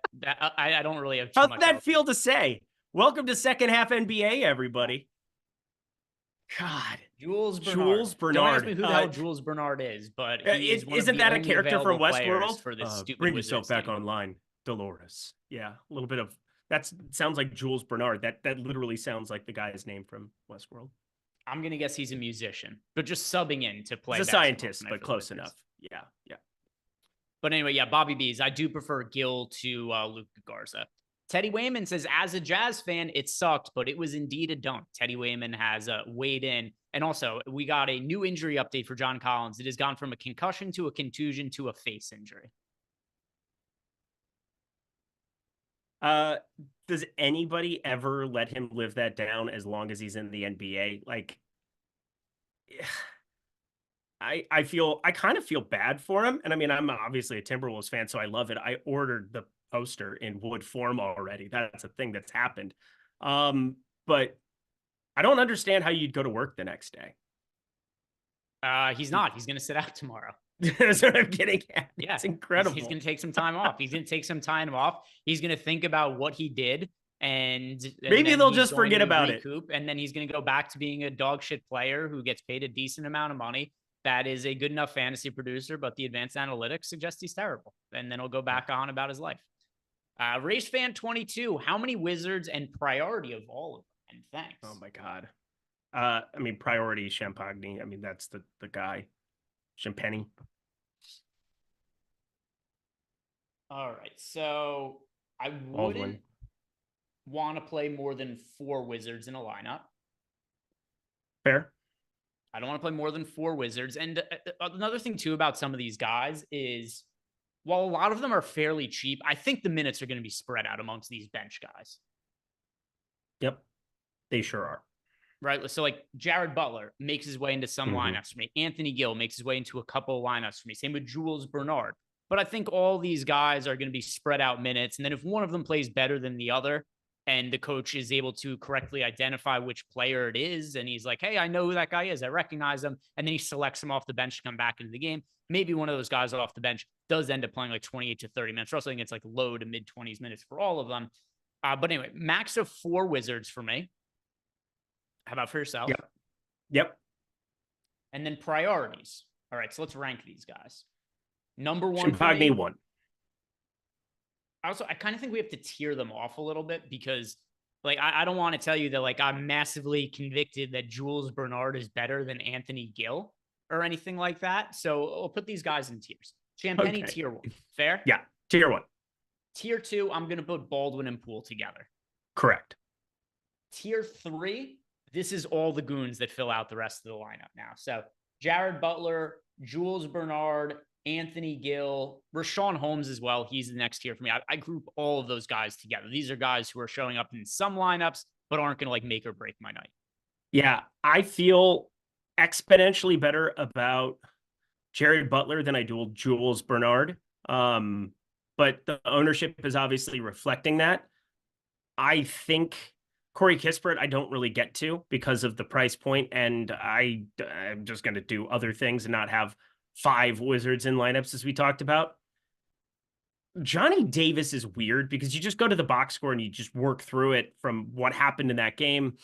I don't really have too much. How's that feel to say? Welcome to second half NBA, everybody. God, Jules Bernard. Don't ask me who the hell Jules Bernard is, but isn't that a character from Westworld? For this stupid bring yourself back online, Dolores. Yeah, a little bit of that sounds like Jules Bernard. That literally sounds like the guy's name from Westworld. I'm gonna guess he's a musician, but just subbing in to play. He's a scientist, but close enough. Yeah. But anyway, yeah, Bobby B's. I do prefer Gill to Luka Garza. Teddy Wayman says, as a Jazz fan, it sucked, but it was indeed a dunk. Teddy Wayman has weighed in. And also, we got a new injury update for John Collins. It has gone from a concussion to a contusion to a face injury. Does anybody ever let him live that down as long as he's in the NBA? Like, I kind of feel bad for him. And I mean, I'm obviously a Timberwolves fan, so I love it. I ordered the poster in wood form already. That's a thing that's happened. But I don't understand how you'd go to work the next day. He's not. He's going to sit out tomorrow. That's what I'm getting at. Yeah, it's incredible. He's going to take some time off. He's going to take some time off. He's going to think about what he did. And maybe they'll just forget about it. And then he's going to go back to being a dog shit player who gets paid a decent amount of money. That is a good enough fantasy producer, but the advanced analytics suggest he's terrible. And then he'll go back on about his life. Race Fan 22, how many Wizards and priority of all of them? And thanks. Oh my God. I mean, priority Champagne. I mean, that's the guy. Champagne. All right. So I wouldn't want to play more than 4 Wizards in a lineup. Fair. I don't want to play more than 4 Wizards. And another thing, too, about some of these guys is while a lot of them are fairly cheap, I think the minutes are going to be spread out amongst these bench guys. Yep. They sure are. Right. So like Jared Butler makes his way into some lineups for me. Anthony Gill makes his way into a couple of lineups for me. Same with Jules Bernard. But I think all these guys are going to be spread out minutes. And then if one of them plays better than the other, and the coach is able to correctly identify which player it is, and he's like, hey, I know who that guy is. I recognize him. And then he selects him off the bench to come back into the game. Maybe one of those guys off the bench does end up playing like 28 to 30 minutes. Russell, I think it's like low to mid 20s minutes for all of them. But anyway, max of 4 Wizards for me. How about for yourself? Yep. And then priorities. All right, so let's rank these guys. Number 1. Champagne 1. Also, I kind of think we have to tier them off a little bit because, like, I don't want to tell you that, like, I'm massively convicted that Jules Bernard is better than Anthony Gill or anything like that. So we'll put these guys in tiers. Champagne, okay. Tier 1. Fair? Yeah, tier 1. Tier 2, I'm going to put Baldwin and Poole together. Correct. Tier 3, this is all the goons that fill out the rest of the lineup now. So Jared Butler, Jules Bernard, Anthony Gill, Rashawn Holmes as well. He's the next tier for me. I group all of those guys together. These are guys who are showing up in some lineups, but aren't going to like make or break my night. Yeah, I feel exponentially better about Jared Butler than I do Jules Bernard. But the ownership is obviously reflecting that. I think Corey Kispert, I don't really get to because of the price point, and I'm just going to do other things and not have 5 Wizards in lineups as we talked about. Johnny Davis is weird because you just go to the box score and you just work through it from what happened in that game.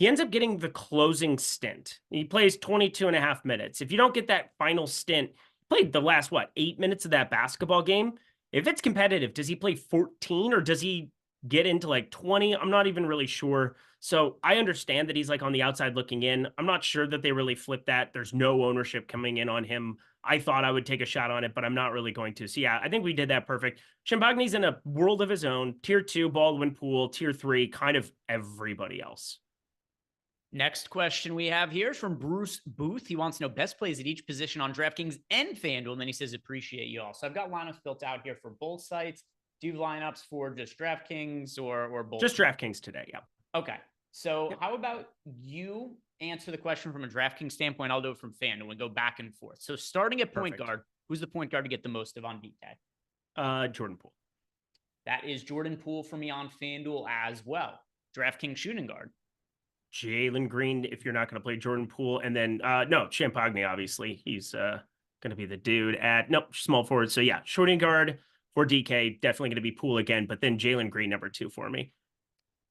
he ends up getting the closing stint. He plays 22 and a half minutes. If you don't get that final stint, he played the last, 8 minutes of that basketball game. If it's competitive, does he play 14 or does he get into like 20? I'm not even really sure. So I understand that he's like on the outside looking in. I'm not sure that they really flip that. There's no ownership coming in on him. I thought I would take a shot on it, but I'm not really going to. So yeah, I think we did that perfect. Champagne's in a world of his own. Tier 2, Baldwin Poole. Tier 3, kind of everybody else. Next question we have here is from Bruce Booth. He wants to know best plays at each position on DraftKings and FanDuel. And then he says, appreciate you all. So I've got lineups built out here for both sites. Do you have lineups for just DraftKings or both? Just DraftKings today, yeah. Okay. So how about you answer the question from a DraftKings standpoint? I'll do it from FanDuel and go back and forth. So starting at point guard, who's the point guard to get the most of on DK? Jordan Poole. That is Jordan Poole for me on FanDuel as well. DraftKings shooting guard. Jalen Green, if you're not going to play Jordan Poole. And then, no, Champagne, obviously. He's going to be the dude at, small forward. So yeah, shooting guard for DK, definitely going to be Poole again. But then Jalen Green, number 2 for me.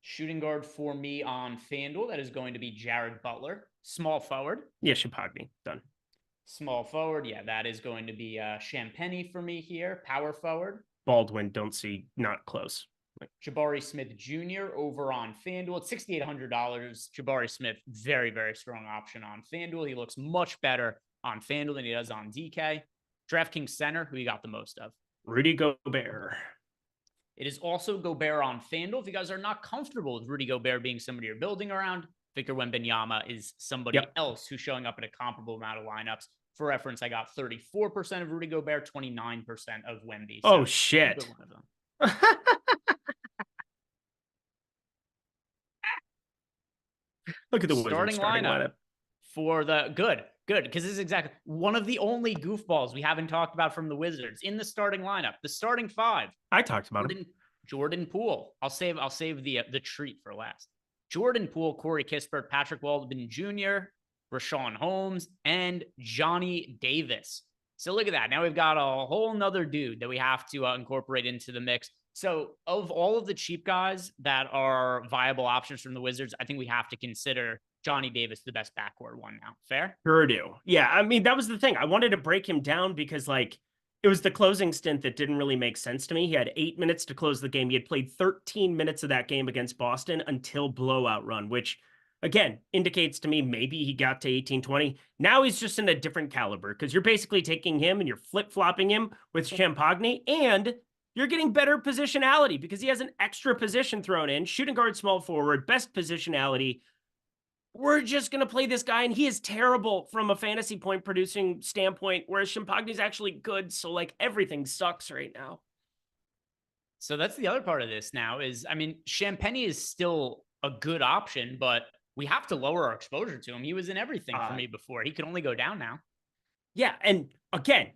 Shooting guard for me on FanDuel, that is going to be Jared Butler. Small forward. Yeah, Champagne, done. Small forward, yeah, that is going to be Champagny for me here. Power forward. Baldwin, don't see, not close. Jabari Smith Jr. over on FanDuel at $6,800. Jabari Smith, very, very strong option on FanDuel. He looks much better on FanDuel than he does on DK. DraftKings center, who you got the most of? Rudy Gobert. It is also Gobert on FanDuel. If you guys are not comfortable with Rudy Gobert being somebody you're building around, Victor Wembanyama is somebody else who's showing up in a comparable amount of lineups. For reference, I got 34% of Rudy Gobert, 29% of Wemby. So shit. One of them. Look at the starting lineup for the good, because this is exactly one of the only goofballs we haven't talked about from the Wizards in the starting lineup. The starting 5. I talked about Jordan Poole. I'll save the treat for last. Jordan Poole, Corey Kispert, Patrick Waldman Jr., Rashawn Holmes, and Johnny Davis. So look at that. Now we've got a whole nother dude that we have to incorporate into the mix. So of all of the cheap guys that are viable options from the Wizards, I think we have to consider Johnny Davis the best backcourt one now. Fair? Sure do. Yeah, I mean, that was the thing. I wanted to break him down because, it was the closing stint that didn't really make sense to me. He had 8 minutes to close the game. He had played 13 minutes of that game against Boston until blowout run, which, again, indicates to me maybe he got to 18-20. Now he's just in a different caliber because you're basically taking him and you're flip-flopping him with Champagne, and you're getting better positionality because he has an extra position thrown in. Shooting guard, small forward, best positionality. We're just going to play this guy, and he is terrible from a fantasy point producing standpoint, whereas Champagne is actually good. So, everything sucks right now. So that's the other part of this now is, Champagne is still a good option, but we have to lower our exposure to him. He was in everything for me before. He can only go down now. Yeah, and again,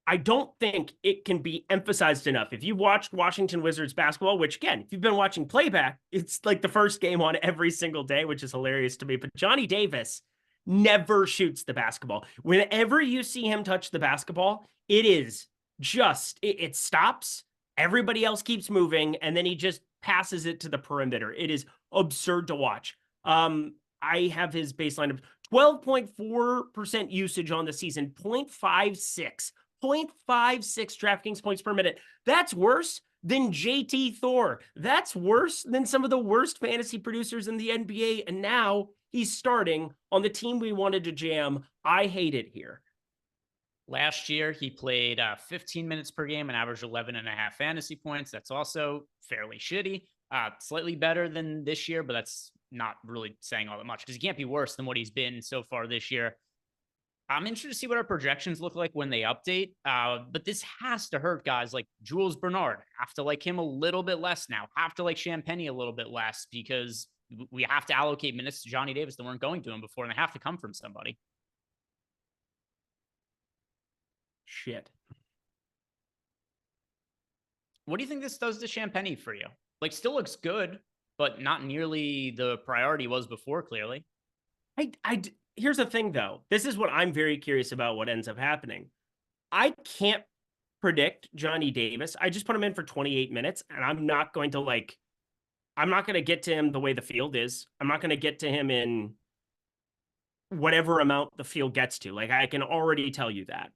I don't think it can be emphasized enough. If you watched Washington Wizards basketball, which again, if you've been watching playback, it's like the first game on every single day, which is hilarious to me. But Johnny Davis never shoots the basketball. Whenever you see him touch the basketball, it is just, it stops. Everybody else keeps moving, and then he just passes it to the perimeter. It is absurd to watch. I have his baseline of 12.4% usage on the season, 0.56 DraftKings points per minute. That's worse than JT Thor. That's worse than some of the worst fantasy producers in the NBA. And now he's starting on the team we wanted to jam. I hate it here. Last year, he played 15 minutes per game and averaged 11 and a half fantasy points. That's also fairly shitty. Slightly better than this year, but that's not really saying all that much because he can't be worse than what he's been so far this year. I'm interested to see what our projections look like when they update. But this has to hurt guys like Jules Bernard. Have to like him a little bit less now. Have to like Champagny a little bit less because we have to allocate minutes to Johnny Davis that weren't going to him before, and they have to come from somebody. Shit. What do you think this does to Champagny for you? Still looks good, but not nearly the priority was before, clearly. Here's the thing, though. This is what I'm very curious about what ends up happening. I can't predict Johnny Davis. I just put him in for 28 minutes, and I'm not going to I'm not going to get to him the way the field is. I'm not going to get to him in whatever amount the field gets to. Like, I can already tell you that.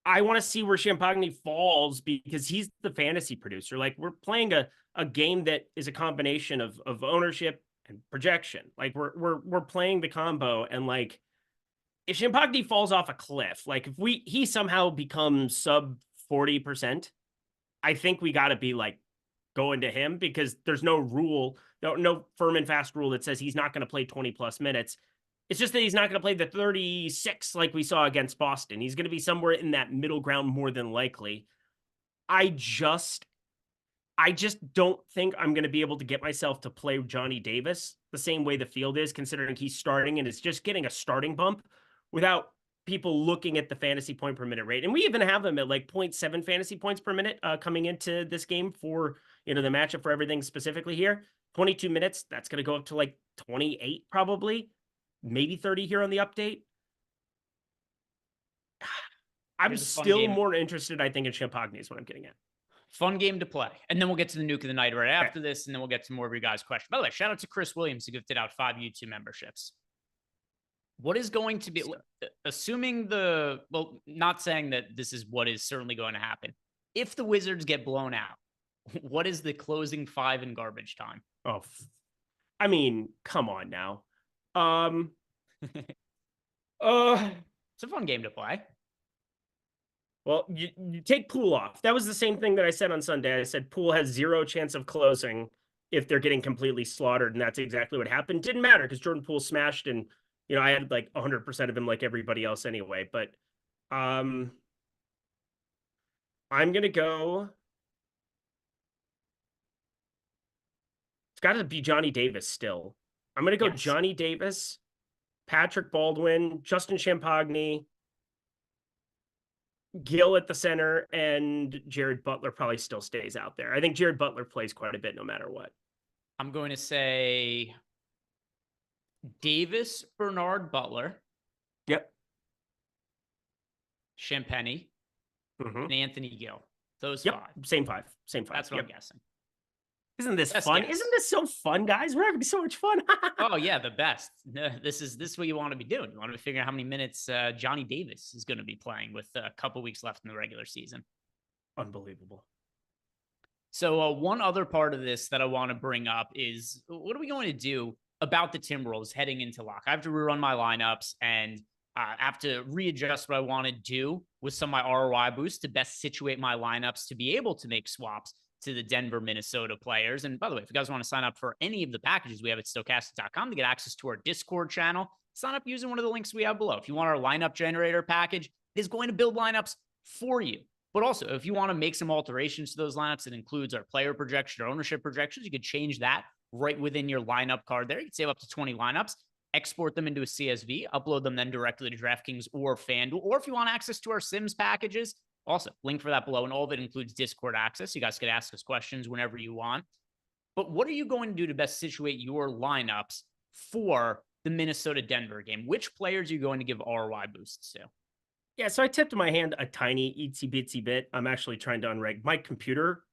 I want to see where Champagny falls because he's the fantasy producer. Like, we're playing a game that is a combination of ownership and projection. Like, we're playing the combo, and like, if Champagny falls off a cliff, like if he somehow becomes sub 40%, I think we got to be like going to him, because there's no rule, no firm and fast rule that says he's not going to play 20 plus minutes. It's just that he's not going to play the 36 like we saw against Boston. He's going to be somewhere in that middle ground more than likely. I just don't think I'm going to be able to get myself to play Johnny Davis the same way the field is, considering he's starting and it's just getting a starting bump without people looking at the fantasy point per minute rate. And we even have him at like 0.7 fantasy points per minute coming into this game for, the matchup for everything specifically here. 22 minutes, that's going to go up to like 28 probably, maybe 30 here on the update. I'm still more interested, I think, in Champagny is what I'm getting at. Fun game to play. And then we'll get to the nuke of the night right after this, and then we'll get to more of your guys' questions. By the way, shout out to Chris Williams, who gifted out 5 YouTube memberships. What is going to be, assuming not saying that this is what is certainly going to happen. If the Wizards get blown out, what is the closing 5 in garbage time? Oh, I mean, come on now. It's a fun game to play. Well, you take Poole off. That was the same thing that I said on Sunday. I said Poole has 0 chance of closing if they're getting completely slaughtered, and that's exactly what happened. Didn't matter because Jordan Poole smashed, and I had like 100% of him like everybody else anyway. But I'm gonna go. It's got to be Johnny Davis still. I'm gonna go Johnny Davis, Patrick Baldwin, Justin Champagny, Gill at the center, and Jared Butler probably still stays out there. I think Jared Butler plays quite a bit no matter what. I'm going to say Davis, Bernard, Butler. Yep. Champagny, and Anthony Gill. Those 5. Same 5. That's what I'm guessing. Isn't this fun? Guess. Isn't this so fun, guys? We're having so much fun. Oh yeah, the best. This is what you want to be doing. You want to figure out how many minutes Johnny Davis is going to be playing with a couple weeks left in the regular season. Unbelievable. So one other part of this that I want to bring up is, what are we going to do about the Timberwolves heading into lock? I have to rerun my lineups, and I have to readjust what I want to do with some of my ROI boosts to best situate my lineups to be able to make swaps to the Denver, Minnesota players. And by the way, if you guys want to sign up for any of the packages we have at Stochastic.com to get access to our Discord channel, sign up using one of the links we have below. If you want our lineup generator package, it is going to build lineups for you. But also, if you want to make some alterations to those lineups, it includes our player projection or ownership projections. You could change that right within your lineup card there. You can save up to 20 lineups, export them into a CSV, upload them then directly to DraftKings or FanDuel. Or if you want access to our Sims packages, also, link for that below, and all of it includes Discord access. You guys can ask us questions whenever you want. But what are you going to do to best situate your lineups for the Minnesota-Denver game? Which players are you going to give ROI boosts to? Yeah, so I tipped my hand a tiny itsy-bitsy bit. I'm actually trying to unreg my computer.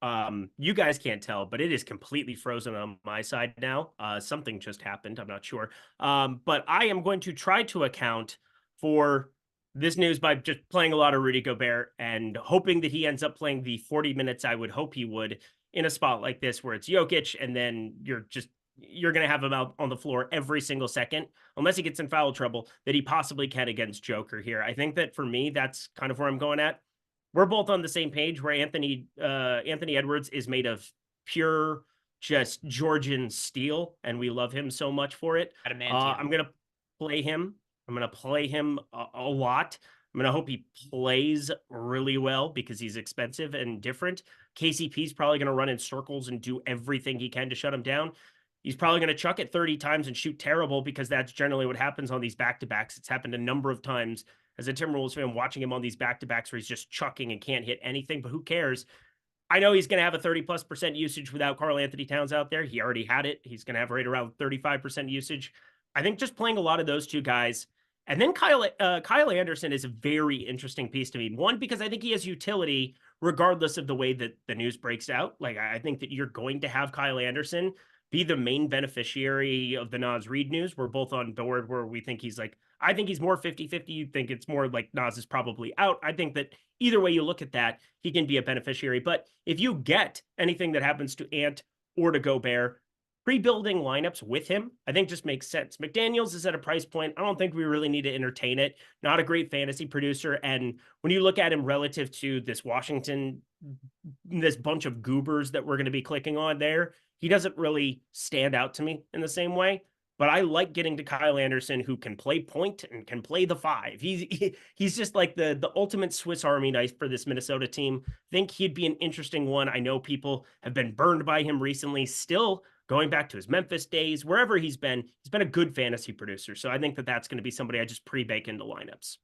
You guys can't tell, but it is completely frozen on my side now. Something just happened. I'm not sure. But I am going to try to account for this news by just playing a lot of Rudy Gobert and hoping that he ends up playing the 40 minutes I would hope he would in a spot like this where it's Jokic, and then you're going to have him out on the floor every single second, unless he gets in foul trouble, that he possibly can against Joker here. I think that for me, that's kind of where I'm going at. We're both on the same page where Anthony Edwards is made of pure, just Georgian steel, and we love him so much for it. I'm going to play him. I'm going to play him a lot. I'm going to hope he plays really well because he's expensive and different. KCP's probably going to run in circles and do everything he can to shut him down. He's probably going to chuck it 30 times and shoot terrible because that's generally what happens on these back-to-backs. It's happened a number of times as a Timberwolves fan watching him on these back-to-backs where he's just chucking and can't hit anything, but who cares? I know he's going to have a 30+% usage without Karl Anthony Towns out there. He already had it. He's going to have right around 35% usage. I think just playing a lot of those two guys. And then Kyle Anderson is a very interesting piece to me. One, because I think he has utility regardless of the way that the news breaks out. Like, I think that you're going to have Kyle Anderson be the main beneficiary of the Naz Reid news. We're both on board where we think he's like, I think he's more 50-50. You think it's more like Naz is probably out. I think that either way you look at that, he can be a beneficiary. But if you get anything that happens to Ant or to Gobert, pre-building lineups with him, I think just makes sense. McDaniels is at a price point. I don't think we really need to entertain it. Not a great fantasy producer. And when you look at him relative to this Washington, this bunch of goobers that we're going to be clicking on there, he doesn't really stand out to me in the same way. But I like getting to Kyle Anderson, who can play point and can play the 5. He's just like the ultimate Swiss Army knife for this Minnesota team. I think he'd be an interesting one. I know people have been burned by him recently. Still, going back to his Memphis days, wherever he's been a good fantasy producer. So I think that that's going to be somebody I just pre-bake into lineups.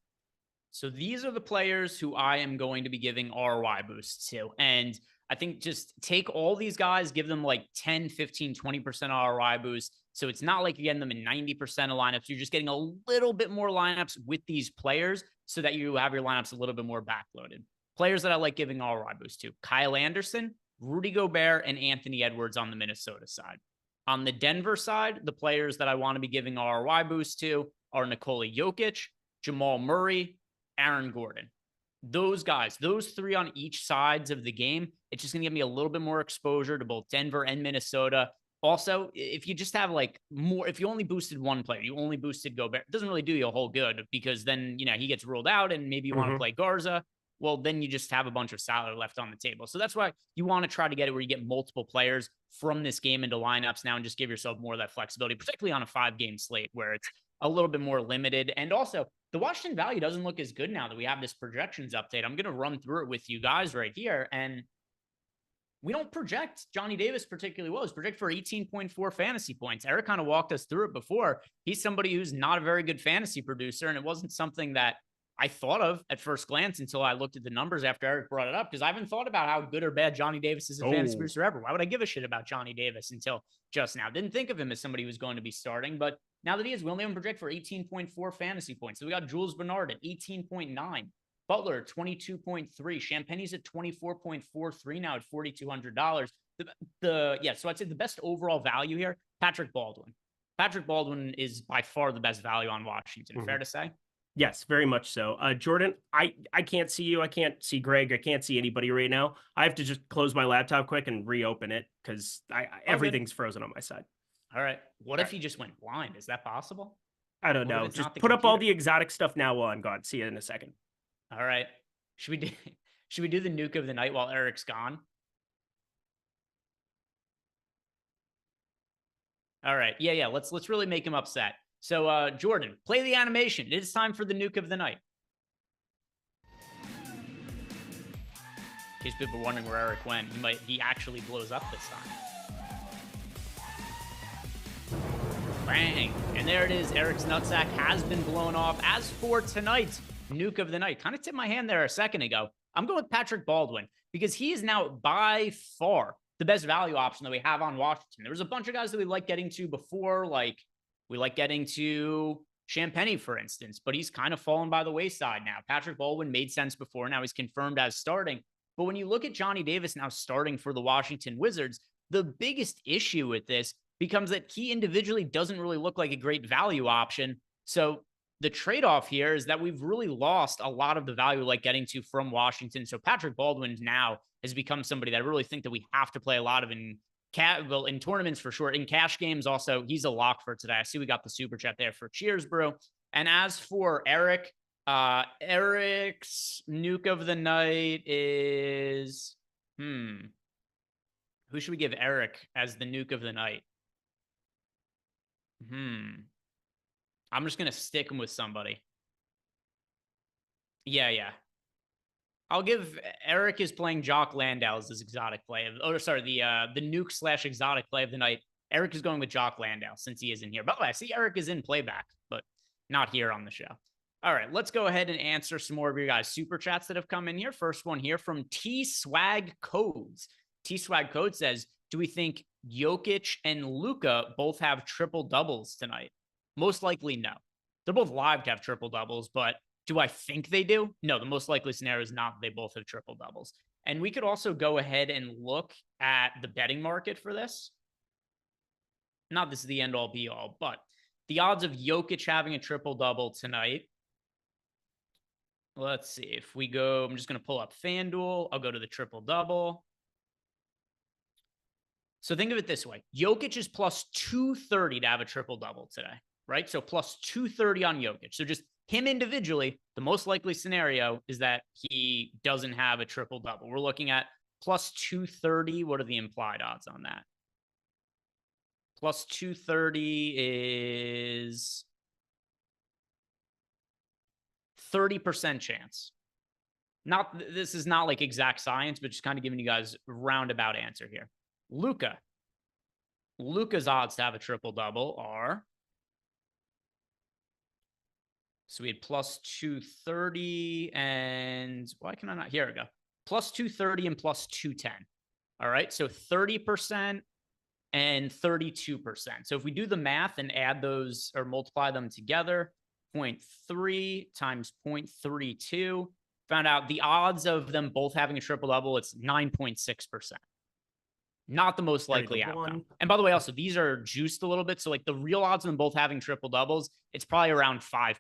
So these are the players who I am going to be giving ROI boosts to. And I think just take all these guys, give them like 10, 15, 20% ROI boost. So it's not like you're getting them in 90% of lineups. You're just getting a little bit more lineups with these players so that you have your lineups a little bit more backloaded. Players that I like giving ROI boost to: Kyle Anderson, Rudy Gobert, and Anthony Edwards on the Minnesota side. On the Denver side, the players that I want to be giving ROI boost to are Nikola Jokic, Jamal Murray, Aaron Gordon. Those guys, those 3 on each sides of the game, it's just going to give me a little bit more exposure to both Denver and Minnesota. Also, if you just have like more, if you only boosted one player, you only boosted Gobert, it doesn't really do you a whole good, because then, he gets ruled out and maybe you want to play Garza. Well, then you just have a bunch of salary left on the table. So that's why you want to try to get it where you get multiple players from this game into lineups now and just give yourself more of that flexibility, particularly on a 5-game slate where it's a little bit more limited. And also, the Washington value doesn't look as good now that we have this projections update. I'm going to run through it with you guys right here. And we don't project Johnny Davis particularly well. It's projected for 18.4 fantasy points. Eric kind of walked us through it before. He's somebody who's not a very good fantasy producer, and it wasn't something that I thought of at first glance until I looked at the numbers after Eric brought it up, because I haven't thought about how good or bad Johnny Davis is a fantasy producer ever. Why would I give a shit about Johnny Davis until just now? Didn't think of him as somebody who was going to be starting, but now that he is, we only have him project for 18.4 fantasy points. So we got Jules Bernard at 18.9. Butler at 22.3. Champagne's at 24.43 now at $4,200. So I'd say the best overall value here, Patrick Baldwin. Patrick Baldwin is by far the best value on Washington. Fair to say? Yes, very much so. Jordan, I can't see you. I can't see Greg. I can't see anybody right now. I have to just close my laptop quick and reopen it because everything's frozen on my side. All right. What if he just went blind? Is that possible? I don't know. Just put up all the exotic stuff now while I'm gone. See you in a second. All right. Should we do the nuke of the night while Eric's gone? All right. Yeah. Let's really make him upset. So, Jordan, play the animation. It is time for the nuke of the night. In case people are wondering where Eric went, he actually blows up this time. Bang. And there it is. Eric's nutsack has been blown off. As for tonight's nuke of the night, kind of tipped my hand there a second ago. I'm going with Patrick Baldwin because he is now by far the best value option that we have on Washington. There was a bunch of guys that we like getting to before, like we like getting to Champagnie, for instance, but he's kind of fallen by the wayside now. Patrick Baldwin made sense before. Now he's confirmed as starting. But when you look at Johnny Davis now starting for the Washington Wizards, the biggest issue with this becomes that he individually doesn't really look like a great value option. So the trade-off here is that we've really lost a lot of the value like getting to from Washington. So Patrick Baldwin now has become somebody that I really think that we have to play a lot of in tournaments for sure. In cash games also, he's a lock for today. I see we got the super chat there for Cheers Brew. And as for Eric, Eric's nuke of the night is, who should we give Eric as the nuke of the night? I'm just going to stick him with somebody. Yeah. I'll give Eric is playing Jock Landale as his exotic play. The nuke / exotic play of the night. Eric is going with Jock Landale since he is in here. By the way, I see Eric is in playback, but not here on the show. All right, let's go ahead and answer some more of your guys' super chats that have come in here. First one here from T-Swag Codes. T-Swag Code says, do we think Jokic and Luka both have triple doubles tonight? Most likely, no. They're both live to have triple doubles, but do I think they do? No, the most likely scenario is not they both have triple doubles. And we could also go ahead and look at the betting market for this. Not this is the end all be all, but the odds of Jokic having a triple-double tonight. Let's see. If we go, I'm just going to pull up FanDuel. I'll go to the triple-double. So think of it this way. Jokic is plus 230 to have a triple-double today, right? So plus 230 on Jokic. So just him individually, the most likely scenario is that he doesn't have a triple-double. We're looking at plus 230. What are the implied odds on that? Plus 230 is 30% chance. This is not like exact science, but just kind of giving you guys a roundabout answer here. Luka's odds to have a triple-double are, so we had plus 230 and why can I not? Here we go. Plus 230 and plus 210. All right. So 30% and 32%. So if we do the math and add those or multiply them together, 0.3 times 0.32, found out the odds of them both having a triple-double, it's 9.6%. Not the most likely outcome. And by the way, also, these are juiced a little bit. So like the real odds of them both having triple-doubles, it's probably around 5%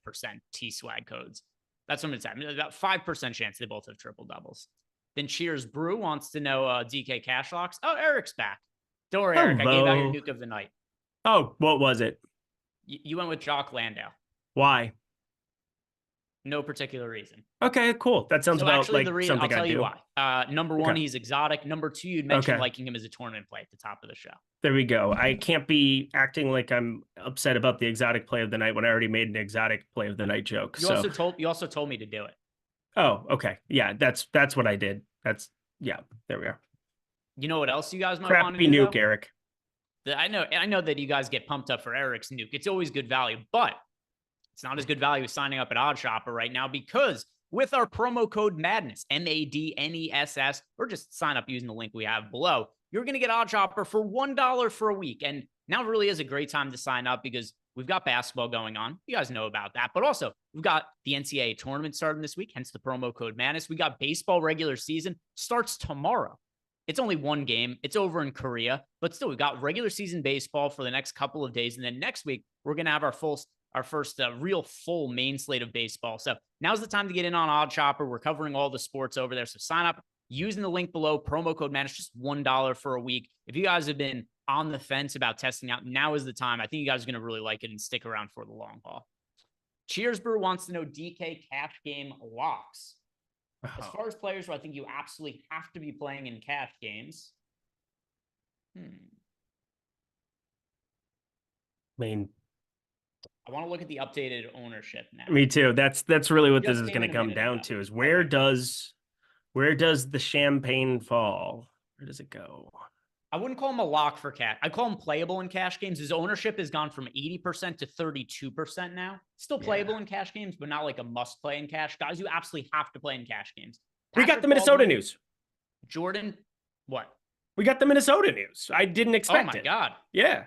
T-swag codes. That's what I'm saying. About 5% chance they both have triple-doubles. Then Cheers Brew wants to know DK cash locks. Oh, Eric's back. Don't worry, Eric. I gave out your nuke of the night. Oh, what was it? You went with Jock Landau. Why? No particular reason. Okay, cool. That sounds about like something I'll tell I do. you why. Number one, he's exotic. Number two, you'd mentioned liking him as a tournament play at the top of the show. There we go. I can't be acting like I'm upset about the exotic play of the night when I already made an exotic play of the night joke. You also told me to do it. Oh, okay. Yeah, that's what I did. There we are. You know what else you guys might want to do? Nuke, Eric. I know that you guys get pumped up for Eric's nuke. It's always good value, but it's not as good value as signing up at OddsShopper right now because with our promo code MADNESS, MADNESS, or just sign up using the link we have below, you're going to get OddsShopper for $1 for a week. And now really is a great time to sign up because we've got basketball going on. You guys know about that. But also, we've got the NCAA tournament starting this week, hence the promo code MADNESS. We got baseball regular season starts tomorrow. It's only one game. It's over in Korea. But still, we've got regular season baseball for the next couple of days. And then next week, we're going to have our first real full main slate of baseball. So now's the time to get in on OddsShopper. We're covering all the sports over there. So sign up using the link below, promo code MADNESS, just $1 for a week. If you guys have been on the fence about testing out, now is the time. I think you guys are going to really like it and stick around for the long haul. Cheers Brew wants to know DK cash game locks. As far as players who I think you absolutely have to be playing in cash games. I mean, I want to look at the updated ownership now. Me too. That's really what this is going to come down to is where does the champagne fall? Where does it go? I wouldn't call him a lock for cash. I call him playable in cash games. His ownership has gone from 80% to 32% now. Still playable in cash games, but not like a must play in cash. Guys, you absolutely have to play in cash games. We got the Minnesota news. Jordan, what? We got the Minnesota news. I didn't expect it. Oh my God. Yeah.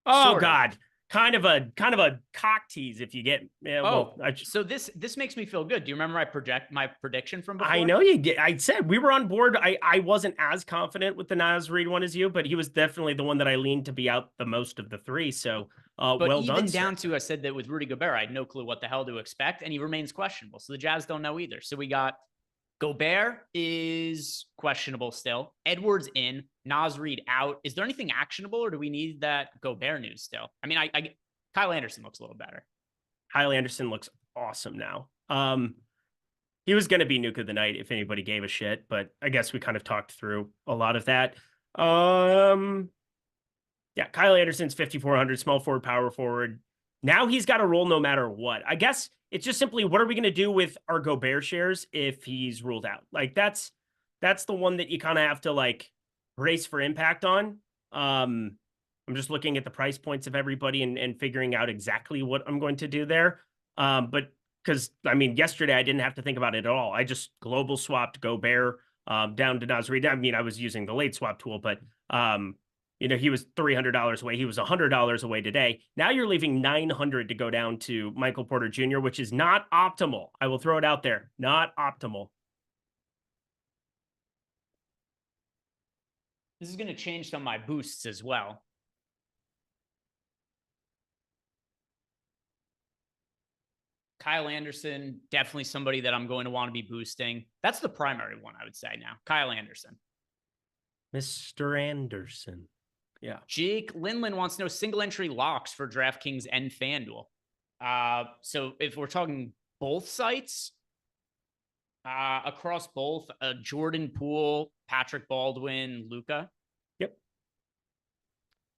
Oh Sort God. Kind of a cock tease if you get. Yeah, so this makes me feel good. Do you remember my prediction from before? I know you did. I said we were on board. I wasn't as confident with the Naz Reid one as you, but he was definitely the one that I leaned to be out the most of the three. So but well even done. Down to I said that with Rudy Gobert, I had no clue what the hell to expect, and he remains questionable. So the Jazz don't know either. So we got Gobert is questionable still. Edwards in. Naz Reid out. Is there anything actionable, or do we need that Gobert news still? I mean, Kyle Anderson looks a little better. Kyle Anderson looks awesome now. He was going to be nuke of the night if anybody gave a shit, but I guess we kind of talked through a lot of that. Kyle Anderson's 5,400, small forward, power forward. Now he's got a role no matter what. I guess it's just simply what are we going to do with our Gobert shares if he's ruled out? Like that's the one that you kind of have to like race for impact on. I'm just looking at the price points of everybody and figuring out exactly what I'm going to do there. But because I mean, yesterday I didn't have to think about it at all. I just global swapped Gobert down to Naz Reid. I mean, I was using the late swap tool, but he was $300 away. He was $100 away today. Now you're leaving $900 to go down to Michael Porter Jr., which is not optimal. I will throw it out there. Not optimal. This is going to change some of my boosts as well. Kyle Anderson, definitely somebody that I'm going to want to be boosting. That's the primary one, I would say now. Kyle Anderson. Mr. Anderson. Yeah. Jake Lindland wants to know single entry locks for DraftKings and FanDuel. So if we're talking both sites, across both, Jordan Poole, Patrick Baldwin, Luka. Yep.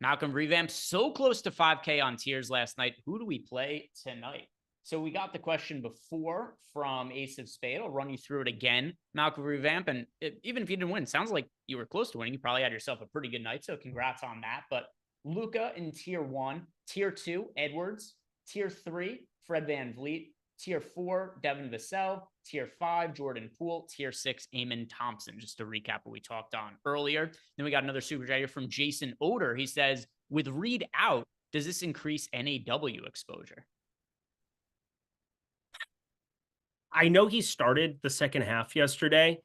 Malcolm revamped so close to 5K on tiers last night. Who do we play tonight? So we got the question before from Ace of Spade. I'll run you through it again. Malcolm revamp, and even if you didn't win, sounds like you were close to winning. You probably had yourself a pretty good night, so congrats on that. But Luka in tier 1, tier 2, Edwards, tier 3, Fred VanVleet, tier 4, Devin Vassell, tier 5, Jordan Poole, tier 6, Eamon Thompson, just to recap what we talked on earlier. Then we got another super chat here from Jason Oder. He says, with Reed out, does this increase NAW exposure? I know he started the second half yesterday.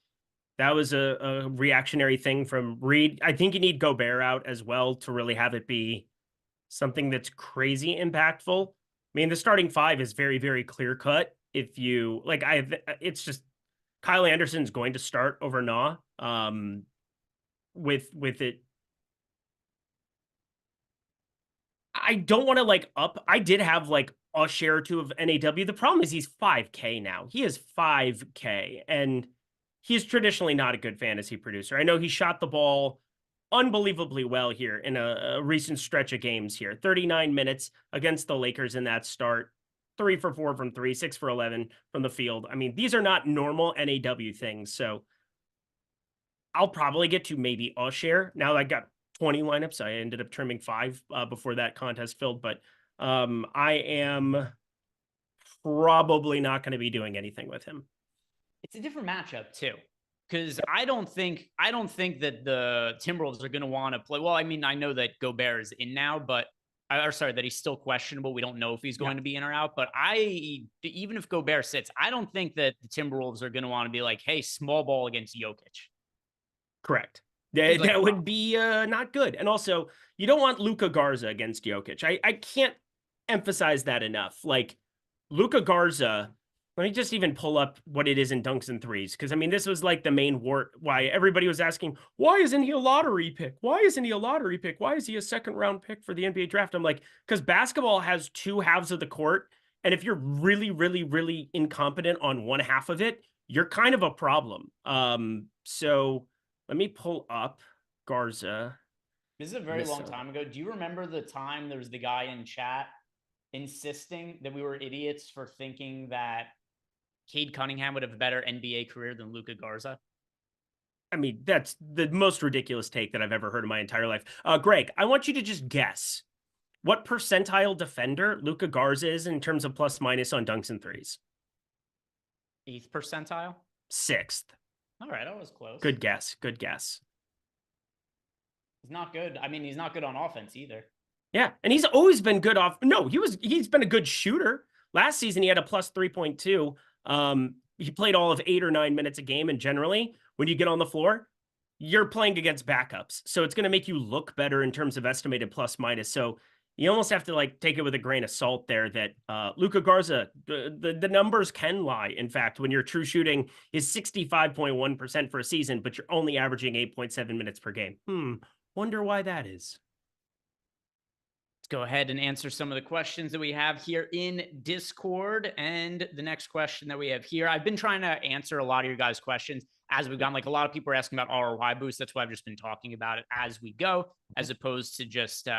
That was a reactionary thing from Reed. I think you need Gobert out as well to really have it be something that's crazy impactful. I mean, the starting five is very, very clear cut. If you like, it's just Kyle Anderson's going to start over Nah. With it, I don't want to like up. I did have like a share or two of NAW. The problem is he's 5K now. He is 5K, and he's traditionally not a good fantasy producer. I know he shot the ball unbelievably well here in a recent stretch of games here. 39 minutes against the Lakers in that start. 3 for 4 from 3, 6 for 11 from the field. I mean, these are not normal NAW things. So I'll probably get to maybe a share. Now I got 20 lineups. I ended up trimming 5 before that contest filled, but I am probably not going to be doing anything with him. It's a different matchup too, because I don't think that the Timberwolves are going to want to play. Well, I mean, I know that Gobert is in now, but that he's still questionable. We don't know if he's going to be in or out. But even if Gobert sits, I don't think that the Timberwolves are going to want to be like, hey, small ball against Jokic. Correct. That would be not good. And also, you don't want Luka Garza against Jokic. I can't emphasize that enough. Like, Luka Garza, let me just even pull up what it is in dunks and threes. Because, I mean, this was like the main wart why everybody was asking, why isn't he a lottery pick? Why isn't he a lottery pick? Why is he a second-round pick for the NBA draft? I'm like, because basketball has 2 halves of the court. And if you're really, really, really incompetent on one half of it, you're kind of a problem. So let me pull up Garza. This is a very long time ago. Do you remember the time there was the guy in chat insisting that we were idiots for thinking that Cade Cunningham would have a better NBA career than Luka Garza? I mean, that's the most ridiculous take that I've ever heard in my entire life. Greg, I want you to just guess what percentile defender Luka Garza is in terms of plus minus on dunks and threes. 8th percentile? 6th. All right, that was close. Good guess. Good guess. He's not good. I mean, he's not good on offense either. Yeah, and he's always been good off. No, he's been a good shooter. Last season, he had a plus 3.2. He played all of 8 or 9 minutes a game, and generally, when you get on the floor, you're playing against backups. So it's going to make you look better in terms of estimated plus minus. So you almost have to like take it with a grain of salt there that Luka Garza, the numbers can lie. In fact, when your true shooting is 65.1% for a season, but you're only averaging 8.7 minutes per game. Wonder why that is. Let's go ahead and answer some of the questions that we have here in Discord. And the next question that we have here, I've been trying to answer a lot of your guys' questions as we've gone. Like, a lot of people are asking about ROI boost. That's why I've just been talking about it as we go, as opposed to just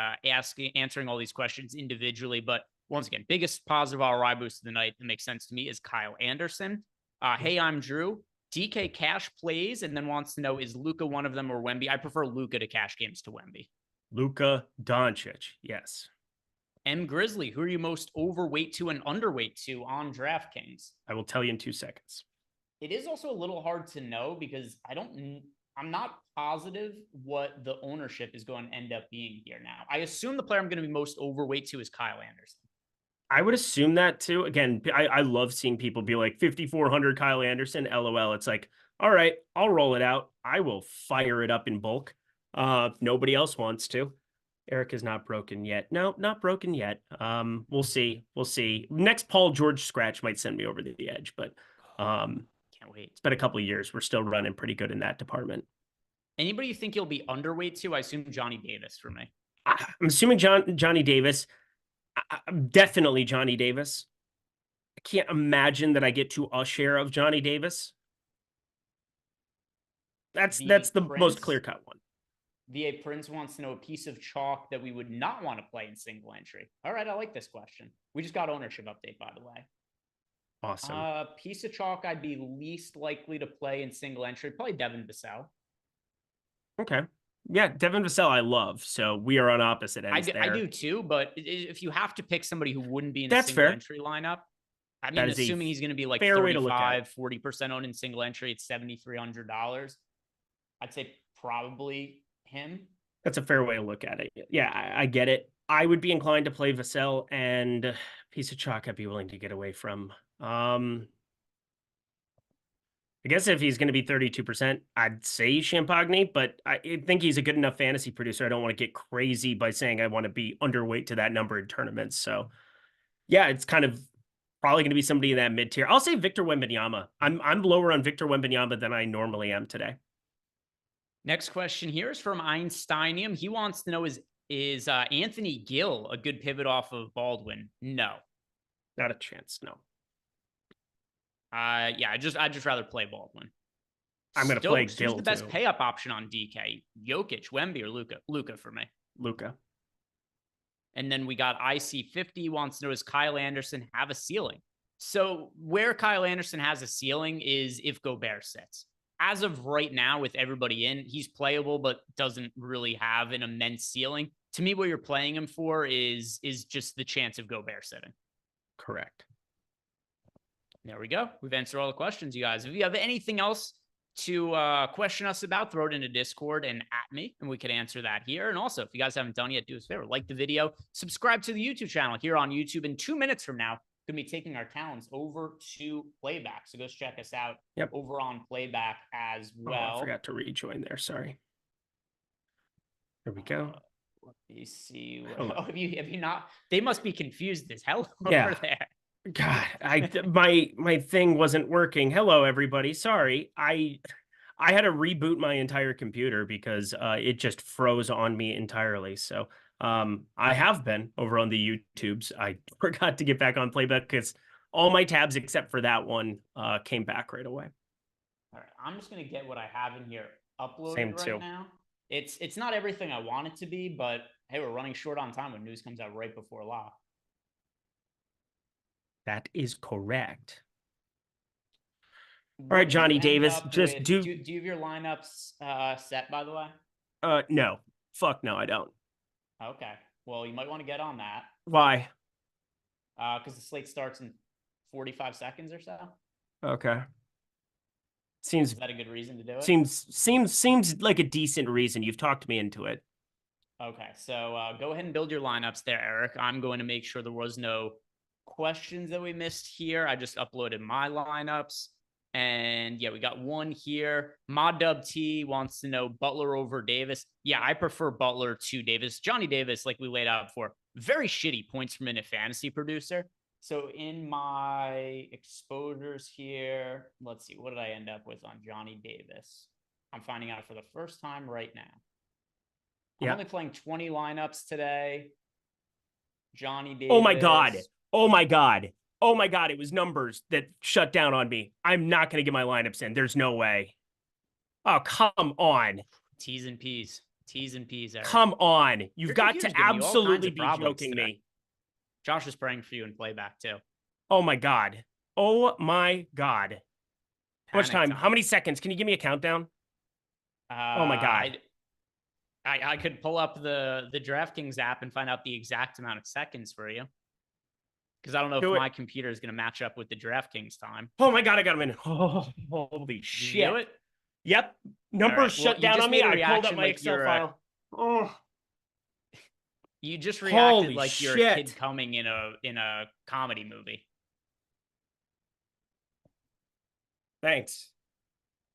answering all these questions individually. But once again, biggest positive ROI boost of the night that makes sense to me is Kyle Anderson. Hey, I'm Drew. DK cash plays and then wants to know, is Luka one of them or Wemby? I prefer Luka to cash games to Wemby. Luka Doncic, yes. M. Grizzly, who are you most overweight to and underweight to on DraftKings? I will tell you in 2 seconds. It is also a little hard to know because I'm not positive what the ownership is going to end up being here now. I assume the player I'm going to be most overweight to is Kyle Anderson. I would assume that too. Again, I love seeing people be like 5,400 Kyle Anderson, LOL. It's like, all right, I'll roll it out. I will fire it up in bulk. Nobody else wants to. Eric is not broken yet. No, not broken yet. We'll see. We'll see. Next Paul George scratch might send me over the edge, but Can't wait. it's been a couple of years. We're still running pretty good in that department. Anybody you think you'll be underweight to? I assume Johnny Davis for me. I'm assuming Johnny Davis. Definitely Johnny Davis. I can't imagine that I get to a share of Johnny Davis. That's the most clear-cut one. VA Prince wants to know a piece of chalk that we would not want to play in single entry. All right, I like this question. We just got ownership update, by the way. Awesome. Piece of chalk I'd be least likely to play in single entry, probably Devin Vassell. Okay. Yeah, Devin Vassell I love, so we are on opposite ends there. I do too, but if you have to pick somebody who wouldn't be in a That's single fair. entry lineup, I mean, assuming he's going to be like fair way to look at 35, 40% owned in single entry, it's $7,300. I'd say probably him. That's a fair way to look at it. Yeah, I get it. I would be inclined to play Vassell, and piece of chalk I'd be willing to get away from. I guess if he's going to be 32%, I'd say Champagne, but I think he's a good enough fantasy producer. I don't want to get crazy by saying I want to be underweight to that number in tournaments. So yeah, it's kind of probably going to be somebody in that mid tier. I'll say Victor Wembanyama. I'm lower on Victor Wembanyama than I normally am today. Next question here is from Einsteinium. He wants to know, is Anthony Gill a good pivot off of Baldwin? No. Not a chance, no. Yeah, I'd just rather play Baldwin. I'm going to play Gill, who's the best pay-up option on DK? Jokic, Wemby, or Luka? Luka for me. Luka. And then we got IC50 wants to know, does Kyle Anderson have a ceiling? So where Kyle Anderson has a ceiling is if Gobert sits. As of right now, with everybody in, he's playable, but doesn't really have an immense ceiling. To me, what you're playing him for is just the chance of Gobert sitting. Correct. There we go. We've answered all the questions, you guys. If you have anything else to question us about, throw it into Discord and at me, and we could answer that here. And also, if you guys haven't done yet, do us a favor, like the video, subscribe to the YouTube channel here on YouTube. In 2 minutes from now, going to be taking our talents over to Playback. So go check us out over on Playback as well. I forgot to rejoin there. Sorry. There we go. Let me see. Have you not? They must be confused as hell over there. God, my thing wasn't working. Hello, everybody. Sorry. I had to reboot my entire computer because it just froze on me entirely. So I have been over on the YouTubes. I forgot to get back on Playback because all my tabs except for that one came back right away. All right, I'm just gonna get what I have in here uploaded now. It's not everything I want it to be, but hey, we're running short on time when news comes out right before lock. That is correct. All right, Johnny Davis, just do you have your lineups set, by the way? No. Fuck no, I don't. Okay. Well, you might want to get on that. Why? Because the slate starts in 45 seconds or so. Okay. Is that a good reason to do it? Seems like a decent reason. You've talked me into it. Okay, so go ahead and build your lineups there, Eric. I'm going to make sure there was no questions that we missed here. I just uploaded my lineups. And yeah, we got one here. Mod T wants to know Butler over Davis. Yeah, I prefer Butler to Davis. Johnny Davis, like we laid out before, very shitty points per minute fantasy producer. So in my exposures here, let's see, what did I end up with on Johnny Davis? I'm finding out for the first time right now. I'm only playing 20 lineups today. Johnny Davis. Oh my God. Oh my God. Oh my God. It was numbers that shut down on me. I'm not going to get my lineups in. There's no way. Oh, come on. T's and P's. T's and P's, Eric. Come on. You've got to absolutely be joking me. Josh is praying for you in Playback too. Oh my God. Oh my God. How much time? How many seconds? Can you give me a countdown? Oh my God. I could pull up the DraftKings app and find out the exact amount of seconds for you. Because I don't know if my computer is going to match up with the DraftKings time. Oh my God, I got him in. Oh, holy shit. Do it? Yep. Numbers shut down on me. I pulled up my Excel file. Oh. You just reacted like you're a kid coming in a comedy movie. Thanks.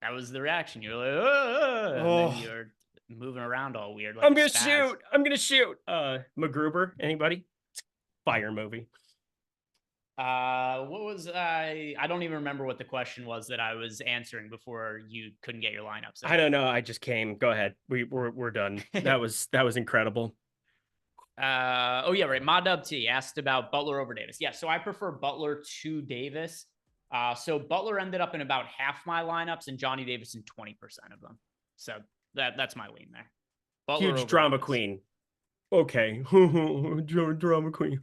That was the reaction. You're like, oh. And then you're moving around all weird. Like I'm gonna shoot. I'm gonna shoot. MacGruber, anybody? Fire movie. What was I don't even remember what the question was that I was answering before you couldn't get your lineups. I don't know. I just came. Go ahead. We're done. That was incredible. Oh yeah, right. Modub T asked about Butler over Davis. Yeah, so I prefer Butler to Davis. So Butler ended up in about half my lineups and Johnny Davis in 20% of them. So that's my lean there. Butler Huge drama Davis. queen. Okay. Drama queen.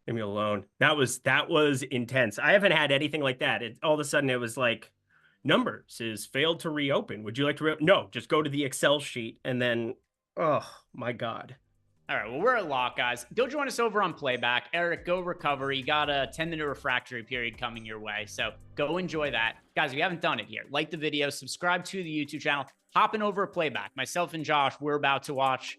Leave me alone. That was intense. I haven't had anything like that. All of a sudden it was like, numbers is failed to reopen. Would you like to no, just go to the Excel sheet and then, oh my God. All right, well, we're at lock, guys. Go join us over on Playback. Eric, go recover. You got a 10-minute refractory period coming your way, so go enjoy that. Guys, if you haven't done it here, like the video, subscribe to the YouTube channel, hopping over at Playback. Myself and Josh, we're about to watch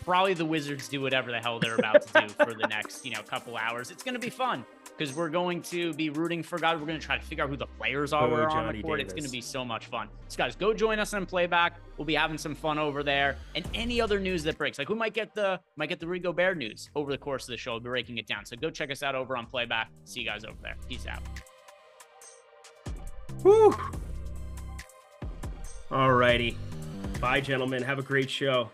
probably the Wizards do whatever the hell they're about to do for the next, couple hours. It's going to be fun because we're going to be rooting for God. We're going to try to figure out who the players are on the court. It's going to be so much fun. So guys, go join us on Playback. We'll be having some fun over there. And any other news that breaks, like we might get the Rudy Gobert news over the course of the show. We'll be breaking it down. So go check us out over on Playback. See you guys over there. Peace out. Whew. All righty. Bye, gentlemen. Have a great show.